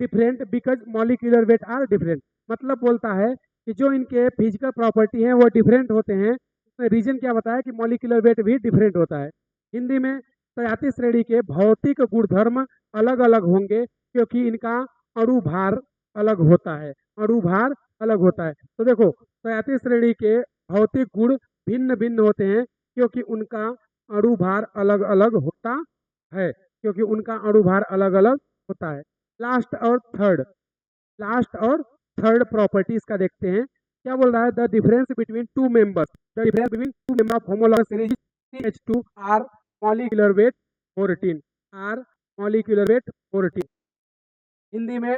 different because molecular weight are different, मतलब बोलता है कि जो इनके फिजिकल प्रॉपर्टी हैं वो डिफरेंट होते हैं, रीजन क्या बताया कि मॉलिक्यूलर वेट भी डिफरेंट होता है। हिंदी में सजातीय श्रेणी के भौतिक गुणधर्म अलग अलग होंगे, क्योंकि इनका अणु भार अलग होता है, अणु भार अलग होता है। तो देखो, सजातीय श्रेणी के भौतिक गुण भिन्न भिन्न होते हैं, क्योंकि उनका अणु भार अलग अलग होता है, क्योंकि उनका अणु भार अलग अलग होता है। लास्ट और थर्ड, लास्ट और थर्ड प्रॉपर्टीज का देखते हैं, क्या बोल रहा है, the difference between two members, the difference between two member of homologous series CH2 are molecular weight 14, are molecular weight 14। Hindi में